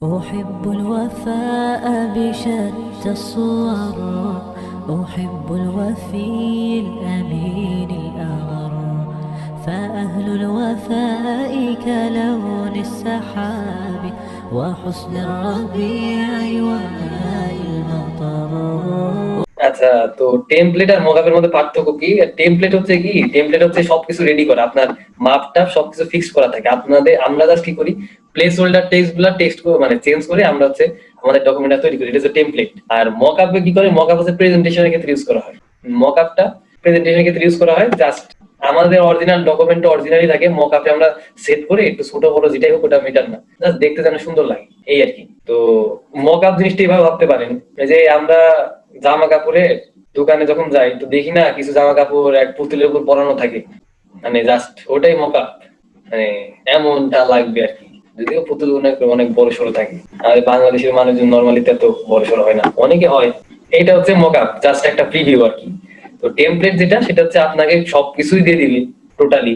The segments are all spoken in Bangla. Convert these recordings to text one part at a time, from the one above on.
أحب الوفاء بشتى الصور، أحب الوفي الأمين الأغر، فأهل الوفاء كلون السحاب وحسن الربيع وماء المطر। আচ্ছা, তো টেমপ্লেট আর মকআপের মধ্যে পার্থক্য কি? টেমপ্লেট হচ্ছে কি, টেমপ্লেট হচ্ছে সবকিছু রেডি করা, আপনার মাপটা সবকিছু ফিক্স করা থাকে। আমরা জাস্ট কি করি, প্লেস হোল্ডার টেক্সট গুলা টেক্সট মানে চেঞ্জ করে আমরা হচ্ছে আমাদের ডকুমেন্টটা তৈরি করি, এটা হচ্ছে টেমপ্লেট। আর মকআপে কি করে, মকআপ হচ্ছে প্রেজেন্টেশনের ক্ষেত্রে ইউজ করা হয়। মকআপটা প্রেজেন্টেশনের ক্ষেত্রে ইউজ করা হয়, জাস্ট আমাদের অরিজিনাল ডকুমেন্ট অরিজিনালি থাকে, মকআপে আমরা সেট করে একটু ছোট বড় যেটাই হোক ওটা মেটার না, জাস্ট দেখতে যেন সুন্দর লাগে, এই আর কি। তো মকআপ জিনিসটা এইভাবে ভাবতে পারেন, এই যে আমরা জামা কাপড়ে দোকানে যখন যাই তো দেখি না, কিছু জামা কাপড় এক পুতুলের উপর পরানো থাকে, মানে জাস্ট ওটাই মকআপ, মানে এমনটা লাগবে আর কি। যদিও পুতুল অনেক অনেক বড় সড়ো থাকে, আর বাংলাদেশের মানুষজন নর্মালি এত বড় সড়ো হয় না, অনেকে হয়। এইটা হচ্ছে মকআপ, জাস্ট একটা প্রিভিউ আর কি। তো টেমপ্লেট যেটা, সেটা হচ্ছে আপনাকে সবকিছুই দিয়ে দিবে টোটালি,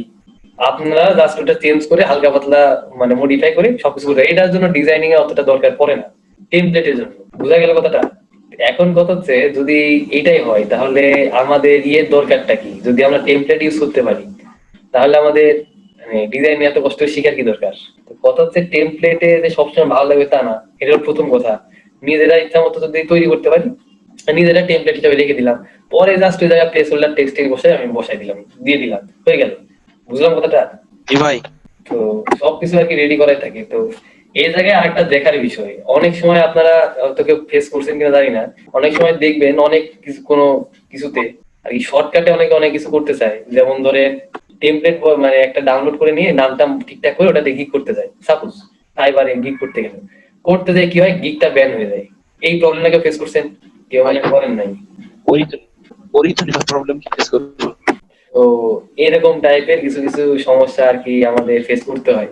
আপনারা জাস্ট ওটা চেঞ্জ করে হালকা পাতলা মানে মডিফাই করে সবকিছু করে, এটার জন্য ডিজাইনিং এ অতটা দরকার পড়ে না টেমপ্লেটের জন্য। বুঝা গেল কথাটা? এখন কথা হচ্ছে, যদি এটাই হয় তাহলে আমাদের ইয়ের দরকারটা কি? যদি আমরা টেমপ্লেট ইউজ করতে পারি তাহলে আমাদের মানে ডিজাইন এত কষ্ট শিখার কি দরকার? তো কথা হচ্ছে, টেমপ্লেটে যে সবসময় ভালো লাগবে তা না, এটা হলো প্রথম কথা। নিজেরা ইচ্ছা মতো যদি তৈরি করতে পারি, নিজেরা টেমপ্লেট হিসেবে লিখে দিলাম, পরে জাস্ট ওই জায়গায় প্লেস হোল্ডার টেক্সট আমি বসাই দিলাম, দিয়ে দিলাম, হয়ে গেল। বুঝলাম কথাটা? জি ভাই। তো সবকিছু আর কি রেডি করাই থাকে। তো এই জায়গায় আরেকটা দেখার বিষয়, অনেক সময় আপনারা হয়তো কেউ ফেস করছেন কিনা জানি না, অনেক সময় দেখবেন অনেক কিছু কোনো কিছুতে আর কি শর্টকাটে অনেকে অনেক কিছু করতে চায়। যেমন ধরে টেমপ্লেট মানে একটা ডাউনলোড করে নিয়ে নামটা ঠিকঠাক করে ওটাতে গিগ করতে যায়, সাপোজ ফাইবারে গিগ করতে গেলে, করতে যায় কি হয়, গিগটা ব্যান হয়ে যায়। এই প্রবলেমটা কেউ ফেস করছেন? কেউ মানে করেন নাই? ওরই তো প্রবলেম ফেস করবো। তো এরকম টাইপের কিছু কিছু সমস্যা আর কি আমাদের ফেস করতে হয়।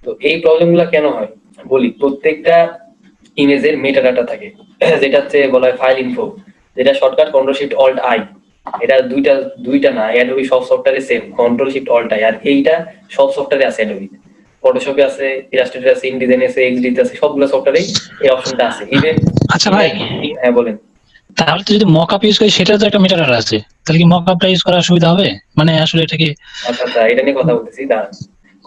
তো এই প্রবলেম গুলা কেন হয় বলি, প্রত্যেকটা ইমেজের মেটা ডাটা থাকে, যেটা হচ্ছে বলা হয় ফাইল ইনফো, যেটা shortcut control shift alt I. এটা দুইটা দুইটা না, অ্যাডোবি সব সফটওয়্যারে same control shift alt I, আর এইটা সব সফটওয়্যারে আছে, অ্যাডোবি ফটোশপে আছে, ইলাস্ট্রেটর আছে, ইনডিজাইন আছে, এক্সডিতে আছে, সবগুলো সফটওয়্যারেই এই অপশনটা আছে। ইভেন আচ্ছা ভাই, হ্যাঁ বলেন। তাহলে তো যদি মক আপ ইউজ করি সেটা তো একটা মিটার আছে, তাহলে কি মক আপটা ইউজ করার সুবিধা হবে? মানে আসলে এটা কি? আচ্ছা আচ্ছা, এটা নিয়ে কথা বলতেছি, দাঁড়ান।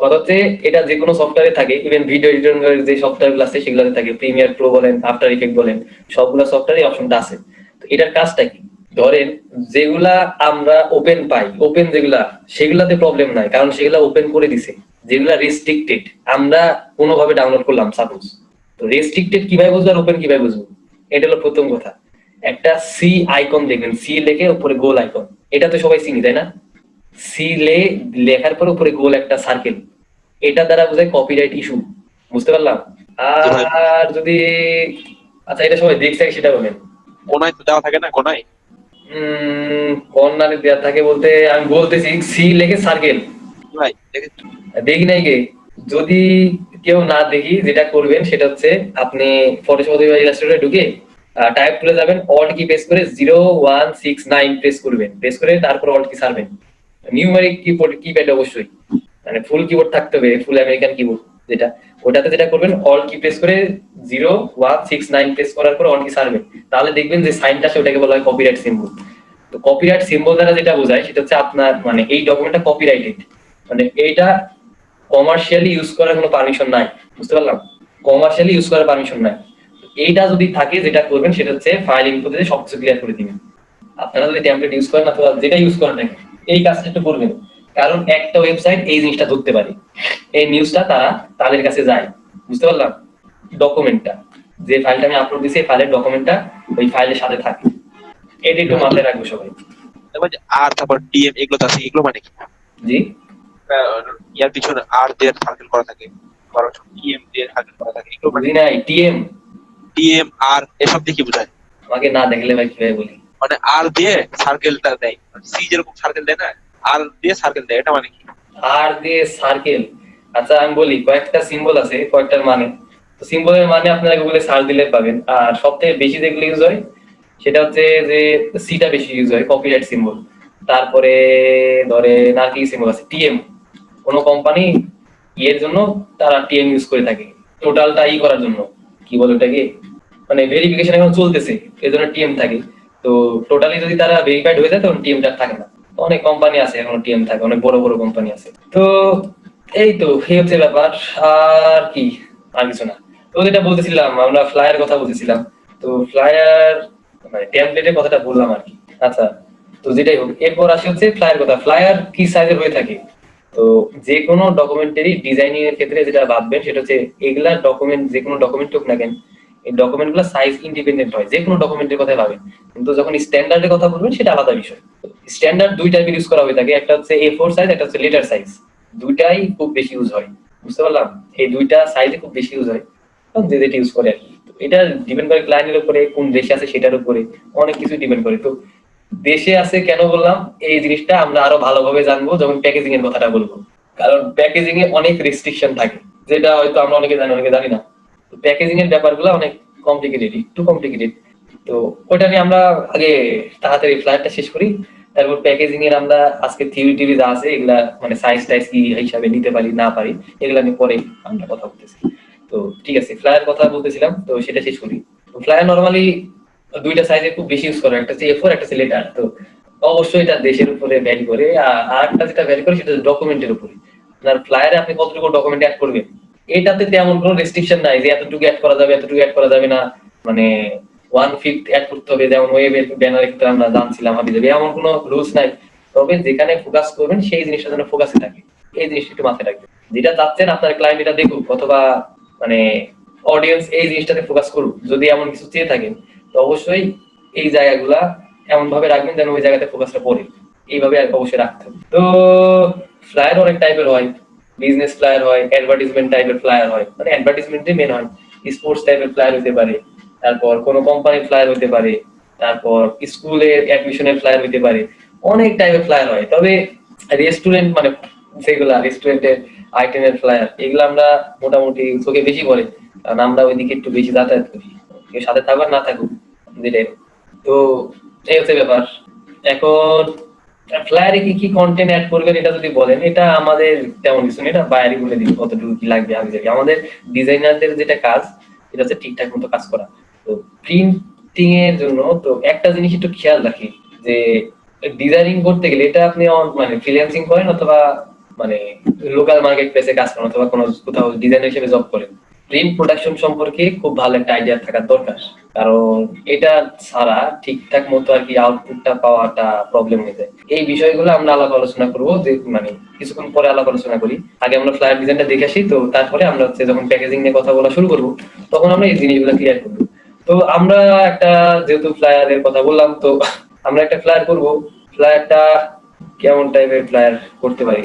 কথা হচ্ছে, এটা যে কোনো সফটওয়্যারে থাকে, ইভেন ভিডিও এডিটর যে সফটওয়্যার গুলো আছে সেগুলোতে থাকে, প্রিমিয়ার প্রো বলেন, আফটার ইফেক্ট বলেন, সবগুলো সফটওয়্যারে অপশনটা আছে। তো এটার কাজটা কি? ধরেন যেগুলা আমরা ওপেন পাই, ওপেন যেগুলা, সেগুলাতে প্রবলেম নাই, কারণ সেগুলা ওপেন করে দিছে। যেগুলা রেস্ট্রিক্টেড আমরা কোনোভাবে ডাউনলোড করলাম সাপোজ, তো রেস্ট্রিক্টেড কিভাবে বুঝবো আর ওপেন কিভাবে বুঝবো? এটা হলো প্রথম কথা। একটা সি আইকন দেখবেন, সি লেখে উপরে গোল আইকন, এটা তো সবাই চিনি তাই না? লেখার পর উপরে গোল একটা সার্কেল, এটা দ্বারা বোঝায় কপিরাইট ইস্যু। বুঝতে পারলাম? আর যদি, আচ্ছা এটা সবাই দেখছে সেটা বলেন। কোনায় তো দেওয়া থাকে না, কোনায় কর্নারে দেওয়া থাকে বলতে আমি বলতেছি, সি লেখে সার্কেল ভাই দেখি নাই গে। যদি কেউ না দেখি, যেটা করবেন সেটা হচ্ছে আপনি ফটোশপ অথবা ইলাস্ট্রেটরে ঢুকে টাইপ টুলে যাবেন, অল্ট কি প্রেস করে 0169 প্রেস করবেন, প্রেস করে তারপর অল্ট কি ছাড়বেন। নিউমেরিক কিবোর্ড কিপ্যাড অবশ্যই, মানে ফুল কিবোর্ড থাকতে হবে, ফুল আমেরিকান কিবোর্ড যেটা, ওটাতে যেটা করবেন অল্ট কি প্রেস করে 0169 প্রেস করার পর অল্ট কি ছাড়বেন, তাহলে দেখবেন যে সাইনটা আছে ওটাকে বলা হয় কপিরাইট সিম্বল। তো কপিরাইট সিম্বল দ্বারা যেটা বোঝায় সেটা হচ্ছে আপনার মানে এই ডকুমেন্টটা কপিরাইটেড, মানে এইটা কমার্শিয়ালি ইউজ করার কোনো পারমিশন নাই। বুঝতে পারলাম? কমার্শিয়ালি ইউজ করার পারমিশন নাই। এইটা যদি থাকে, যেটা করবেন সেটা হচ্ছে ফাইল ইনপুটে সবকিছু ক্লিয়ার করে দিবেন। আপনারা যদি টেমপ্লেট ইউজ করেন অথবা যেটা ইউজ করেন নাকি, এই কাজটা একটু করবেন, কারণ একটা ওয়েবসাইট এই জিনিসটা ধরতে পারে, এই নিউজটা তারা তাদের কাছে যায়। বুঝতে পারলাম? ডকুমেন্টটা, যে ফাইলটা আমি আপলোড দিছি, এই ফাইলের ডকুমেন্টটা ওই ফাইলের সাথে থাকে, এটা একটু মাথায় রাখবো সবাই। আর তারপর ডিএম এগুলো তো আছে, এগুলো মানে কি? জি, ইয়ার পিছনে আর দিয়ে সার্কেল করা থাকে, ডিএম দিয়ে সার্কেল করা থাকে, এগুলো মানে বুঝি নাই। টিএম ডিএম আর এসব দিয়ে কি বোঝায়? আমাকে না দেখলে ভাই কিভাবে বলি? মানে আর দিয়ে সার্কেলটা দেয়, সি যেরকম সার্কেল দেয় না, আর দিয়ে সার্কেল দেয়, এটা মানে কি? আর দিয়ে সার্কেল, আচ্ছা আমি বলি, কয়েকটা সিম্বল আছে, কয়েকটার মানে। তো সিম্বলের মানে আপনারা গুগলে সার্চ দিলে পাবেন। আর সবথেকে বেশি যেগুলো ইউজ হয় সেটা হচ্ছে যে সিটা বেশি ইউজ হয়, কপিরাইট সিম্বল। তারপরে ধরে না কি সিম্বল আছে, টিএম। কোন কোম্পানি এর জন্য তারা টিএম ইউজ করে থাকে টোটালটা ই করার জন্য, কি বলে ওটাকে, মানে ভেরিফিকেশন এখন চলতেছে, এই জন্য টিএম থাকে। তো টোটালি যদি তারা ভেরিফাইড হয়ে যায় তখন টিএমটা থাকে না। অনেক কোম্পানি আছে এখনো টিএম থাকে, অনেক বড় বড় কোম্পানি আছে। তো এই তো এই হচ্ছে ব্যাপার। আর কি, আর কিছু না। তো যেটা বলতেছিলাম, আমরা ফ্লায়ার কথা বলতেছিলাম। তো ফ্লায়ার মানে টেমপ্লেটের কথাটা বললাম আর কি। আচ্ছা, তো যেটাই হোক, এরপর আসি হচ্ছে ফ্লায়ার কথা। ফ্লায়ার কি সাইজের হয়ে থাকে? তো যে কোনো ডকুমেন্টারি ডিজাইনিং এর ক্ষেত্রে যেটা ভাববেন সেটা হচ্ছে, এগুলা ডকুমেন্ট, যে কোনো ডকুমেন্ট হোক না কেন, এই ডকুমেন্ট গুলো সাইজ ইন্ডিপেন্ডেন্ট হয়, যে কোনো ডকুমেন্টের কথা ভাবেন। কিন্তু যখন স্ট্যান্ডার্ডের কথা বলবেন সেটা আলাদা বিষয়। স্ট্যান্ডার্ড দুই টাইপের ইউজ করা হয়ে থাকে, একটা হচ্ছে A4 সাইজ, একটা হচ্ছে লেটার সাইজ। দুইটাই খুব বেশি ইউজ হয়, বুঝতে পারলাম? এই দুইটা সাইজে খুব বেশি ইউজ হয়, কারণ যে যেটা ইউজ করে আর কি। তো এটা ডিপেন্ড করে ক্লায়েন্টের উপরে, কোন দেশে আছে সেটার উপরে, অনেক কিছু ডিপেন্ড করে। তো দেশে আছে কেন বললাম, এই জিনিসটা আমরা আরো ভালোভাবে জানবো যখন প্যাকেজিং এর কথাটা বলবো। কারণ প্যাকেজিং এ অনেক রেস্ট্রিকশন থাকে, যেটা হয়তো আমরা অনেকে জানি, অনেকে জানি না। তো প্যাকেজিং এর ব্যাপারগুলো অনেক কমপ্লিকেটেড, একটু কমপ্লিকেটেড। তো ওইটা নিয়ে আমরা আগে তাড়াতাড়ি ফ্লাইটটা শেষ করি, তারপর প্যাকেজিং এর আমরা আজকে থিওরি টিভি যা আছে এগুলা, মানে সাইজ টাইজ কি হিসাবে নিতে পারি না পারি, এগুলা নিয়ে পরে আমরা কথা বলতেছি। তো ঠিক আছে, ফ্লায়ার কথা বলতেছিলাম, তো সেটা শেষ করি। ফ্লায়ার নরমালি দুইটা সাইজে খুব বেশি ইউজ করে, একটা হচ্ছে A4, একটা হচ্ছে লেটার। তো অবশ্যই এটা দেশের উপরে ভ্যারি করে। আর একটা যেটা ভ্যারি করে সেটা ডকুমেন্টের উপরে। আপনার ফ্লায়ারে আপনি কতটুকু ডকুমেন্ট অ্যাড করবেন, এটাতে তেমন কোনো রেস্ট্রিকশন নাই যে এতটুকু অ্যাড করা যাবে, এতটুকু অ্যাড করা যাবে না। মানে 1/5 অ্যাড করতে হবে, যেমন ওয়েবের ব্যানারের ক্ষেত্রে আমরা জানছিলাম হাবি যাবে, এমন কোনো রুলস নাই। তবে যেখানে ফোকাস করবেন সেই জিনিসটা যেন ফোকাসে থাকে, এই জিনিসটা একটু মাথায় রাখবেন। যেটা চাচ্ছেন আপনার ক্লায়েন্ট এটা দেখুক, অথবা মানে অডিয়েন্স এই জিনিসটাতে ফোকাস করুক, যদি এমন কিছু চেয়ে থাকেন, তো অবশ্যই এই জায়গাগুলা এমন ভাবে রাখবেন যেন ওই জায়গাতে ফোকাসটা পড়ে। এইভাবে অবশ্যই রাখতে হবে। তো ফ্লায়ার অনেক টাইপের হয়, বিজনেস ফ্লায়ার হয়, অ্যাডভার্টাইজমেন্ট টাইপের ফ্লায়ার হয়, মানে অ্যাডভার্টাইজমেন্টই মেন হয়। স্পোর্টস টাইপের ফ্লায়ার হতে পারে, তারপর কোনো কোম্পানির ফ্লায়ার হতে পারে, তারপর স্কুলের অ্যাডমিশনের ফ্লায়ার হতে পারে। অনেক টাইপের ফ্লায়ার হয়। তবে রেস্টুরেন্ট, মানে যেগুলা রেস্টুরেন্টের আইটেমের ফ্লায়ার, এগুলো আমরা মোটামুটি চোখে বেশি পড়ে, কারণ আমরা ওইদিকে একটু বেশি যাতায়াত করি। কেউ সাথে থাকবার না থাকুক, যেটাই। তো এই হচ্ছে ব্যাপার। এখন ফ্লায়ারে কি কি কন্টেন্ট অ্যাড করবেন এটা যদি বলেন, এটা আমাদের তেমন কিছু নেই, এটা বাইরে বলে দিই কতটুকু কি লাগবে আমি জানি। আমাদের ডিজাইনারদের যেটা কাজ, এটা হচ্ছে ঠিকঠাক মতো কাজ করা। তো প্রিন্টিং এর জন্য তো একটা জিনিস একটু খেয়াল রাখি, যে ডিজাইনিং করতে গেলে এটা আপনি মানে ফ্রিল্যান্সিং করেন, অথবা মানে লোকাল মার্কেট প্লেসে কাজ করেন, অথবা কোনো কোথাও ডিজাইনার হিসেবে জব করেন, প্রিন্ট প্রোডাকশন সম্পর্কে খুব ভালো একটা আইডিয়া থাকার দরকার। কারণ এটা ছাড়া ঠিকঠাক মতো আর কি আউটপুটটা পাওয়াটা প্রবলেম হয়ে যায়। এই বিষয়গুলো আমরা আলাপ আলোচনা করবো, যে মানে কিছুক্ষণ পরে আলাপ আলোচনা করি। আগে আমরা ফ্লায়ার ডিজাইনটা দেখে আসি, তো তারপরে আমরা হচ্ছে যখন প্যাকেজিং নিয়ে কথা বলা শুরু করবো, তখন আমরা এই জিনিসগুলো ক্লিয়ার করবো। তো আমরা একটা, যেহেতু ফ্লায়ারের কথা বললাম, তো আমরা একটা ফ্লায়ার করবো। ফ্লায়ারটা কেমন টাইপের ফ্লায়ার করতে পারি,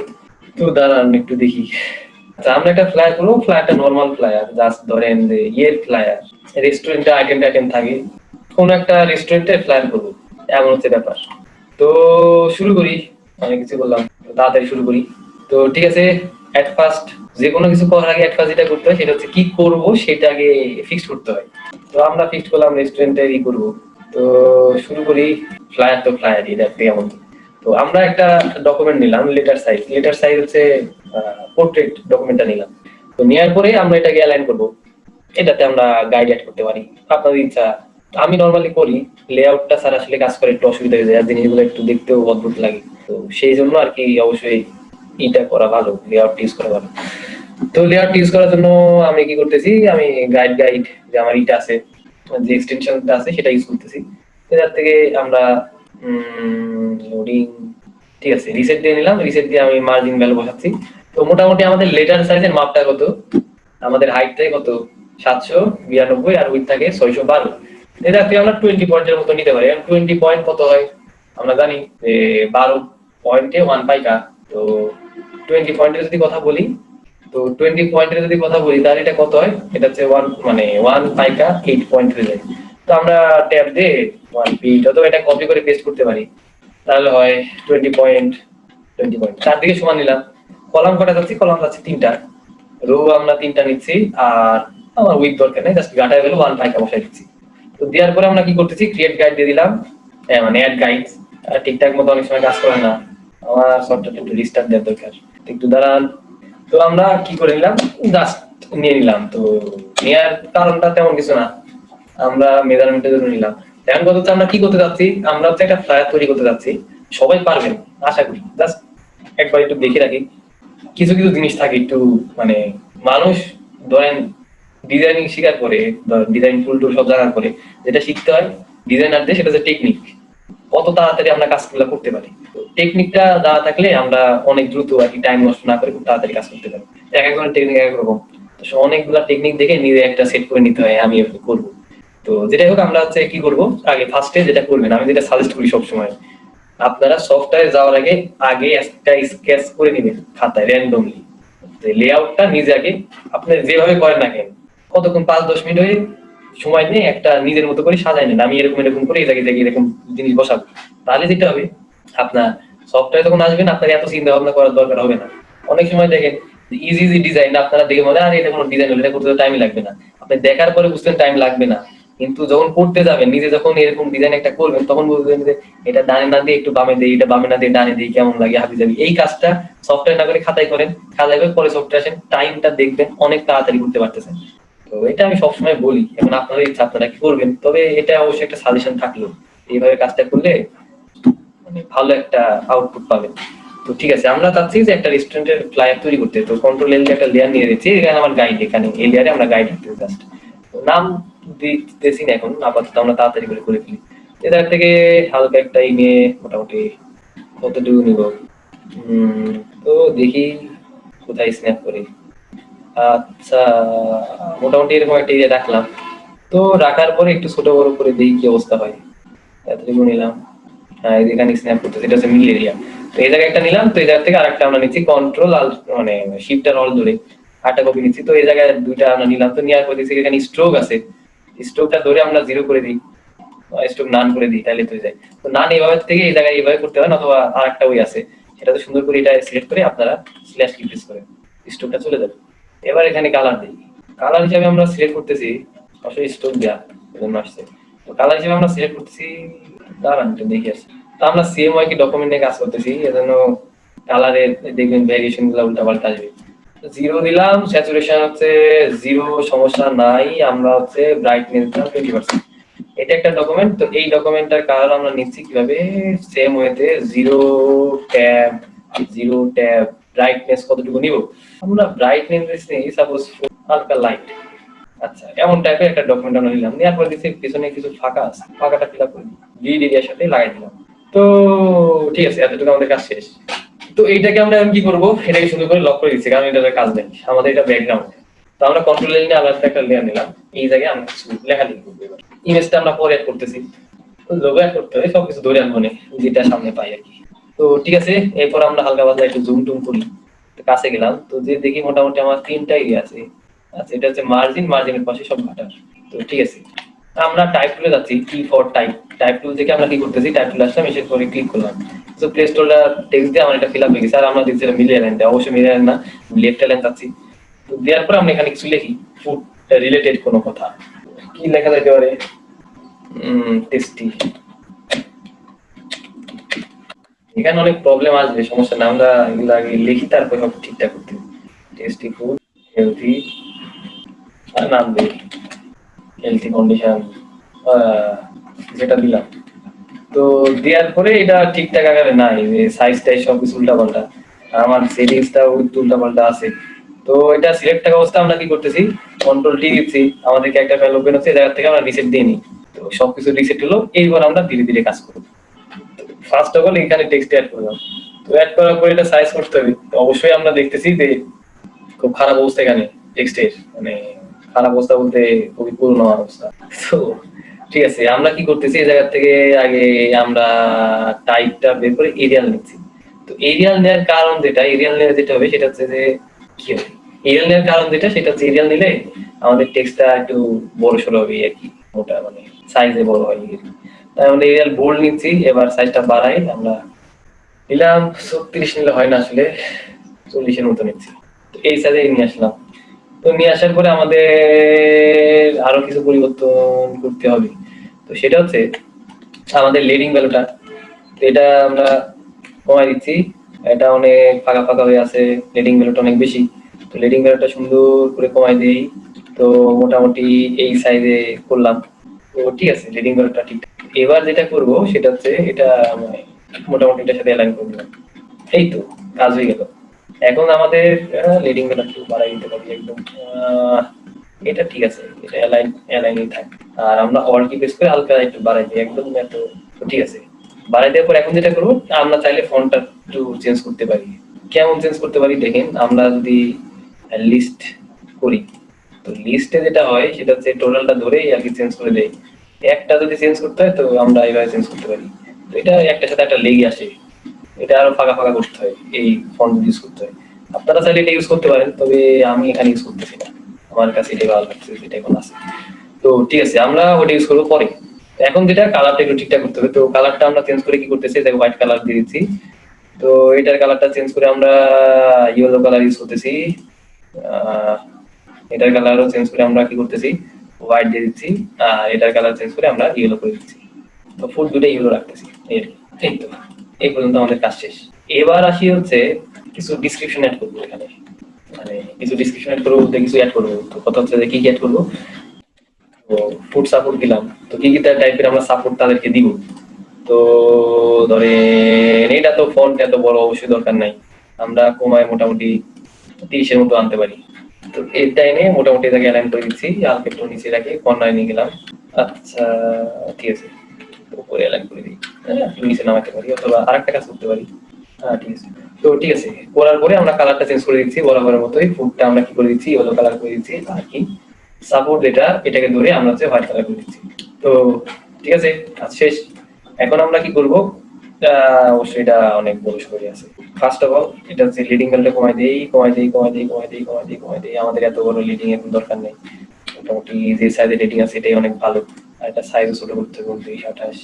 তো দাঁড়ান একটু দেখি। আচ্ছা, আমরা একটা ফ্লায়ার করবো। ফ্লায়ারটা নর্মাল ফ্লায়ার, জাস্ট ধরেন যে ইয়ের ফ্লায়ার, রেস্টুরেন্টে আইটেম থাকে, কোন একটা রেস্টুরেন্টে ফ্লায়ার করবো, এমন হচ্ছে ব্যাপার। তো শুরু করি, অনেক কিছু বললাম, তাড়াতাড়ি শুরু করি। তো ঠিক আছে, এট ফার্স্ট যে কোনো কিছু করার আগে এট ফার্স্ট যেটা করতে হয় সেটা হচ্ছে কি করব সেটা আগে ফিক্সড করতে হয়। তো আমরা ফিক্সড করলাম রেস্টুরেন্টে ই করবো। তো শুরু করি। ফ্লায়ার তো ফ্লায়ার, এটা কেমন। তো আমরা একটা ডকুমেন্ট নিলাম, লেটার সাইজ হচ্ছে পোর্ট্রেট ডকুমেন্টটা নিলাম। তো নেওয়ার পরে আমরা এটাকে অ্যালাইন করব। এটাতে আমরা গাইড অ্যাড করতে পারি, আপনাদের ইচ্ছা। আমি নরমালি করি, লেআউটটা স্যার আসলে কাজ করে একটু অসুবিধা হয়ে যায়, আর জিনিসগুলো একটু দেখতেও অদ্ভুত লাগে। তো সেই জন্য আর কি অবশ্যই এটা করা ভালো, লেআউট ইউজ করা ভালো। তো লেআউট ইউজ করার জন্য আমি কি করতেছি, আমি গাইড যে আমার ইটা আছে, যে এক্সটেনশনটা আছে সেটা ইউজ করতেছি। এটার থেকে আমরা লোডিং, ঠিক আছে, রিসেট দিয়ে নিলাম। রিসেট দিয়ে আমি মার্জিন ভ্যালু বসাচ্ছি। তো মোটামুটি আমাদের লেটার সাইজের মাপটা কত, আমাদের হাইট থাকে কত 792, আর উইথ থাকে 612। এটা থেকে আমরা 20 পয়েন্টের মতো নিতে পারি। 20 পয়েন্ট কত হয় আমরা জানি যে 12 পয়েন্টে 1 পাইকা। তো 20 পয়েন্টের যদি কথা বলি, তো 20 পয়েন্টের যদি কথা বলি তাহলে এটা কত হয়, এটা হচ্ছে 1, মানে 1 পাইকা 8 পয়েন্ট হয়ে যায়। তো আমরা ট্যাব দিয়ে 1 পিট অথবা এটা কপি করে পেস্ট করতে পারি, তাহলে হয় 20 পয়েন্ট। চারদিকে সমান নিলাম। কলাম কটা যাচ্ছে, কলাম যাচ্ছে 3টা, রো আমরা 3টা নিচ্ছি। আর আমার উইথ দরকার নেই, জাস্ট গাটায় গেল 1 পাইকা বসাই দিচ্ছি। তো দেওয়ার পরে আমরা কি করতেছি, ক্রিয়েট গাইড দিয়ে দিলাম, মানে অ্যাড গাইড। ঠিকঠাক মতো অনেক সময় কাজ করে না, আমার সফটওয়্যারটা একটু রিস্টার্ট দেওয়ার দরকার, একটু দাঁড়ান। তো আমরা কি করে নিলাম, জাস্ট নিয়ে নিলাম। তো নেওয়ার কারণটা তেমন কিছু না, আমরা মেজারমেন্টের জন্য নিলাম। এখন কথা হচ্ছে আমরা কি করতে যাচ্ছি, আমরা হচ্ছে একটা ফ্লায়ার তৈরি করতে যাচ্ছি। সবাই পারবেন আশা করি, জাস্ট একবার একটু দেখে রাখি। কিছু কিছু জিনিস থাকে একটু মানে মানুষ ধরেন ডিজাইনিং শিকার করে, ডিজাইন টুল টুল সব জানার পরে যেটা শিখতে হয় ডিজাইনারদের, সেটা হচ্ছে টেকনিক। কত তাড়াতাড়ি আমরা কাজগুলো করতে পারি, টেকনিকটা দেওয়া থাকলে আমরা অনেক দ্রুত আর কি টাইম নষ্ট না করে খুব তাড়াতাড়ি কাজ করতে পারি। এক একজনের টেকনিক এক এক রকম, তো অনেকগুলা টেকনিক দেখে নিজে একটা সেট করে নিতে হয় আমি এভাবে করবো। তো যেটাই হোক আমরা হচ্ছে কি করবো, আগে ফার্স্টে যেটা করবেন, আমি যেটা সাজেস্ট করি সবসময়, আপনারা সফটওয়্যার যাওয়ার আগে আগে একটা স্কেচ করে নেবেন খাতায় র্যান্ডমলি। লেআউটটা নিজে আগে আপনি যেভাবে করেন না কেন, কতক্ষণ 5-10 মিনিট হয়ে সময় নিয়ে একটা নিজের মতো করে সাজাই নেন, আমি এরকম এরকম করে এই জায়গায় জায়গায় এরকম জিনিস বসাবো। তাহলে যেটা হবে, আপনার সফটওয়্যার যখন আসবেন আপনার এত চিন্তা ভাবনা করার দরকার হবে না। অনেক সময় দেখেন ইজি ইজি ডিজাইন আপনারা দেখে মনে আর এটা কোনো ডিজাইন হলে এটা করতে টাইম লাগবে না, আপনি দেখার পরে বুঝতেন টাইম লাগবে না, কিন্তু যখন করতে যাবেন নিজে যখন এরকম ডিজাইন একটা করবেন তখন বুঝবেন যে এটা ডানে না দিয়ে একটু বামে দিই, এটা বামে না দিয়ে ডানে দিই, কেমন লাগে হাবি যাবি। এই কাজটা সফটওয়্যার না করে খাতায় করেন, খাতায় করে পরে সফটওয়্যার আসেন, টাইমটা দেখবেন অনেক তাড়াতাড়ি করতে পারতেছেন। তো এটা আমি সবসময় বলি, এখন আপনাদের ইচ্ছা আপনারা কি করবেন, তবে এটা অবশ্যই একটা সাজেশন থাকলো, এইভাবে কাজটা করলে মানে ভালো একটা আউটপুট পাবেন। তো ঠিক আছে, আমরা চাচ্ছি যে একটা রেস্টুরেন্টের ফ্লায়ার তৈরি করতে। তো কন্ট্রোল এল একটা লেয়ার নিয়ে দিচ্ছি, এখানে আমার গাইড, এখানে এই লেয়ারে আমরা গাইড দিতে জাস্ট নাম দিতেছি না এখন, আপাতত আমরা তাড়াতাড়ি করে করে ফেলি। এদের থেকে হালকা একটা নিয়ে মোটামুটি কতটুকু নিব, তো দেখি কোথায় স্ন্যাপ করি। আচ্ছা, মোটামুটি এরকম একটা এরিয়া রাখলাম। তো রাখার পরে একটু ছোট বড় করে দেখি কি অবস্থা হয়। এতটুকু নিলাম। হ্যাঁ, এখানে স্ন্যাপ করতেছে, এটা হচ্ছে মিল এরিয়া। তো এই জায়গায় একটা নিলাম, তো এই জায়গা থেকে আরেকটা আমরা নিচ্ছি কন্ট্রোল মানে শিফট আর অল ধরে 8টা কপি নিচ্ছি। তো এই জায়গায় 2টা আমরা নিলাম। তো নেওয়ার পর দেখছি এখানে স্ট্রোক আছে, স্ট্রোকটা ধরে আমরা 0 করে দিই, স্ট্রোক নান করে দিই, তাহলে তো যায়। তো নান এইভাবে থেকে এই জায়গায় এইভাবে করতে পারেন, অথবা আরেকটা ওই আছে সেটা তো সুন্দর করে এটা সিলেক্ট করে আপনারা স্ল্যাশ কি প্রেস করেন, স্ট্রোকটা চলে যাবে। এবার এখানে কালার দিই, কালার হিসাবে আমরা সিলেক্ট করতেছি আসলে স্ট্রোক দেওয়া এজন্য আসছে। তো কালার হিসেবে আমরা সিলেক্ট করতেছি, দাঁড়ান একটু দেখি আসি। তো আমরা সেম ওয়াই কি ডকুমেন্ট নিয়ে কাজ করতেছি, এজন্য কালারে দেখবেন ভ্যারিয়েশন গুলো উল্টাপাল্টা আসবে। 0 দিলাম, স্যাচুরেশন হচ্ছে 0, সমস্যা নাই। আমরা হচ্ছে ব্রাইটনেস দিলাম 20%। এটা একটা ডকুমেন্ট। তো এই ডকুমেন্টটার কালার আমরা নিচ্ছি কিভাবে, সেম ওয়েতে 0 ট্যাব ব্রাইটনেস কতটুকু নিব, আমরা ব্রাইটনেস নিই সাপোজ হালকা লাইট। আচ্ছা, এমন টাইপের একটা ডকুমেন্ট আমরা নিলাম, নেওয়ার পর দেখছি পিছনে কিছু ফাঁকা আছে, ফাঁকাটা ফিল আপ করে গ্রিড এরিয়ার সাথে লাগাই দিলাম। তো ঠিক আছে, এতটুকু আমাদের কাজ শেষ। তো এইটাকে আমরা এখন কি করবো, এটাকে সুন্দর করে লক করে দিচ্ছি, কারণ এটার কাজ নেই, আমাদের এটা ব্যাকগ্রাউন্ড। তো আমরা কন্ট্রোল নিয়ে আলাদা একটা লেয়ার নিলাম, এই জায়গায় আমরা কিছু লেখালেখি করবো। এবার ইমেজটা আমরা পরে অ্যাড করতেছি, তো লোগো অ্যাড করতে হবে, সবকিছু ধরে আনবো না, যেটা সামনে পাই আর কি। তো ঠিক আছে, এরপর আমরা হালকা পাতলা একটু জুম টুম করি। তো কাছে গেলাম, তো যে দেখি মোটামুটি আমার 3টা এরিয়া আছে। আচ্ছা, এটা হচ্ছে মার্জিন, মার্জিনের পাশে সব ঘাটার। তো ঠিক আছে, আমরা টাইপ টুলে যাচ্ছি, কি ফর টাইপ। টাইপ টুল থেকে আমরা কি করতেছি, টাইপ টুল আসলাম, এসে করে ক্লিক করলাম। তো প্লে স্টোরটা টেক্সট দিয়ে আমার এটা ফিল আপ হয়ে গেছে। আর আমরা দিচ্ছি মিলিয়ে লাইন, অবশ্যই মিলিয়ে লাইন না, লেফট লাইন যাচ্ছি। তো দেওয়ার পরে আমরা এখানে কিছু লিখি, ফুড রিলেটেড কোনো কথা, কি লেখা যেতে পারে, টেস্টি। এখানে অনেক প্রবলেম আসবে, সমস্যা না, আমরা এগুলো আগে লিখি তারপর সব ঠিকঠাক করতে। টেস্টি ফুড, হেলথি, আর নাম দিই হেলথি কন্ডিশন, যেটা দিলাম। তো দেওয়ার পরে এটা ঠিকঠাক আকারে নাই, সাইজ টাইজ সবকিছু উল্টা পাল্টা, আমার সেটিংসটা উল্টা পাল্টা আছে। তো এটা সিলেক্ট থাকা অবস্থা আমরা কি করতেছি, কন্ট্রোল টি দিচ্ছি, আমাদেরকে একটা ফাইল ওপেন হচ্ছে, এই জায়গা থেকে আমরা রিসেট দিয়ে নিই। তো সবকিছু রিসেট হলো, এইবার আমরা ধীরে ধীরে কাজ করব। ফার্স্ট অফ অল এখানে টেক্সট অ্যাড করলাম। তো অ্যাড করার পরে এটা সাইজ করতে হবে। তো অবশ্যই আমরা দেখতেছি যে খুব খারাপ অবস্থা এখানে টেক্সটের, মানে খারাপ অবস্থা বলতে খুবই পুরনো অবস্থা। তো ঠিক আছে, আমরা কি করতেছি, এই জায়গা থেকে আগে আমরা টাইপটা বের করে এরিয়াল নিচ্ছি। তো এরিয়াল নেওয়ার কারণ যেটা, এরিয়াল নেওয়া যেটা হবে সেটা হচ্ছে যে কি হবে, এরিয়াল নেওয়ার কারণ যেটা সেটা হচ্ছে এরিয়াল নিলে আমাদের টেক্সটটা একটু বড় সড়ো হবে আর কি, মোটা মানে সাইজে বড় হয়। তাই আমরা এরিয়াল বোল্ড নিচ্ছি, এবার সাইজটা বাড়াই, আমরা নিলাম 36, নিলে হয় না আসলে 40-এর মতো নিচ্ছি। তো এই সাইজে নিয়ে আসলাম। তো নিয়ে আসার পরে আমাদের আরো কিছু পরিবর্তন করতে হবে। তো সেটা হচ্ছে আমাদের লিডিং ভ্যালুটা, তো এটা আমরা কমাই দিচ্ছি, এটা অনেক ফাঁকা ফাঁকা হয়ে আছে, লিডিং ভ্যালুটা অনেক বেশি। তো লিডিং ভ্যালুটা সুন্দর করে কমাই দিই, তো মোটামুটি এই সাইজে করলাম। তো ঠিক আছে, লিডিং করাটা ঠিক। এবার যেটা করব সেটা হচ্ছে এটা মানে মোটামুটি এটার সাথে অ্যালাইন করে দিলাম। এই তো কাজ হয়ে গেল। এখন আমাদের লিডিং করাটা একটু বাড়াই দিতে পারি একদম। এটা ঠিক আছে, এটা অ্যালাইনই থাকে। আর আমরা অল কি প্রেস করে হালকা একটু বাড়াই দিই একদম। এত তো ঠিক আছে, বাড়াই দেওয়ার পর এখন যেটা করবো, আমরা চাইলে ফন্টটা একটু চেঞ্জ করতে পারি। কেমন চেঞ্জ করতে পারি দেখেন, আমরা যদি লিস্ট করি, তো লিস্টে যেটা হয় সেটা হচ্ছে টোটালটা ধরেই আর কি চেঞ্জ করে দেয়। একটা যদি চেঞ্জ করতে হয় তো আমরা এইভাবে চেঞ্জ করতে পারি। তো এটা একটার সাথে একটা লেগে আসে, এটা আরো ফাঁকা ফাঁকা করতে হয়, এই ফন্ট ইউজ করতে হয়। আপনারা চাইলে এটা ইউজ করতে পারেন, তবে আমি এখানে ইউজ করতেছি না, আমার কাছে এটাই ভালো লাগছে যেটা এখন আছে। তো ঠিক আছে, আমরা ওটা ইউজ করবো পরে। এখন যেটা কালারটা একটু ঠিকঠাক করতে হবে। তো কালারটা আমরা চেঞ্জ করে কি করতেছি, হোয়াইট কালার দিয়ে দিচ্ছি। তো এটার কালারটা চেঞ্জ করে আমরা ইয়েলো কালার ইউজ করতেছি। আহ, এটার কালারও চেঞ্জ করে আমরা কি করতেছি, হোয়াইট দিয়ে দিচ্ছি। আর এটার কালার চেঞ্জ করে আমরা ইয়েলো করে দিচ্ছি। তো ফুল দুটো ইয়েলো রাখতেছি। এই তো এই পর্যন্ত আমাদের কাজ শেষ। এবার আসি হচ্ছে কিছু ডিসক্রিপশন অ্যাড করবো এখানে। মানে কিছু ডিসক্রিপশন অ্যাড করবো বলতে কিছু অ্যাড করবো। তো কথা হচ্ছে যে কি অ্যাড করবো। তো ফুড সাপোর্ট দিলাম, তো কি কি টাইপের আমরা সাপোর্ট তাদেরকে দিব। তো ধরেন এটা তো ফন্ট এত বড় অবশ্যই দরকার নাই, আমরা কমায় মোটামুটি 30-এর মতো আনতে পারি। তো এটা এনে মোটামুটি এটাকে অ্যালাইন করে দিচ্ছি, হালকা একটু নিচে রাখি, কর্নারে নিয়ে গেলাম। আচ্ছা ঠিক আছে, উপরে অ্যালাইন করে দিই। হ্যাঁ, একটু নিচে নামাতে পারি অথবা আরেকটা কাজ করতে পারি। হ্যাঁ ঠিক আছে। তো ঠিক আছে, করার পরে আমরা কালারটা চেঞ্জ করে দিচ্ছি বরাবরের মতোই। ফুডটা আমরা কি করে দিচ্ছি, ইয়েলো কালার করে দিচ্ছি। আর কি সাপোর্ট এটাকে ধরে আমরা হচ্ছে হোয়াইট কালার করে দিচ্ছি। তো ঠিক আছে, কাজ শেষ। এখন আমরা কি করব, অবশ্যই এটা অনেক বড় সড়ই আছে। ফার্স্ট অফ অল এটা হচ্ছে লিডিং বেলটা কমাই দেই। আমাদের এত বড় লিডিং এর দরকার নেই, মোটামুটি যে সাইজে লিডিং আছে এটাই অনেক ভালো। আর এটা সাইজও ছোট করতে হবে, 29, 28,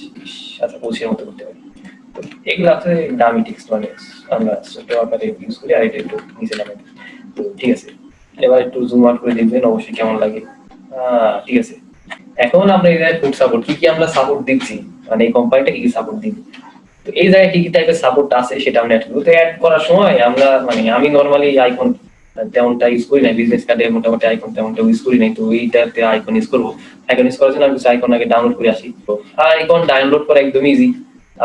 25 এর মতো করতে পারি। তো এগুলো আছে দামি টিক্স, মানে আমরা ছোট আকারে ইউজ করি। আর এটা একটু নিচে নামাই দিই। তো ঠিক আছে, এবার একটু জুম আউট করে দেখবেন অবশ্যই কেমন লাগে। ঠিক আছে, এখন আমরা এই জায়গায় ফুড সাপোর্ট কি কি আমরা সাপোর্ট দিচ্ছি, মানে এই কোম্পানিটা কি কি সাপোর্ট দিবে। তো এই জায়গায় কি কি টাইপের সাপোর্ট আছে সেটা আমরা অ্যাড করবো। তো অ্যাড করার সময় আমরা মানে আমি নর্মালি আইকন তেমনটা ইউজ করি না, বিজনেস কার্ডে মোটামুটি আইকন তেমনটা ইউজ করি নাই। তো এইটাতে আইকন ইউজ করবো। আইকন ইউজ করার জন্য আমি কিছু আইকন আগে ডাউনলোড করে আসি। তো আইকন ডাউনলোড করা একদম ইজি,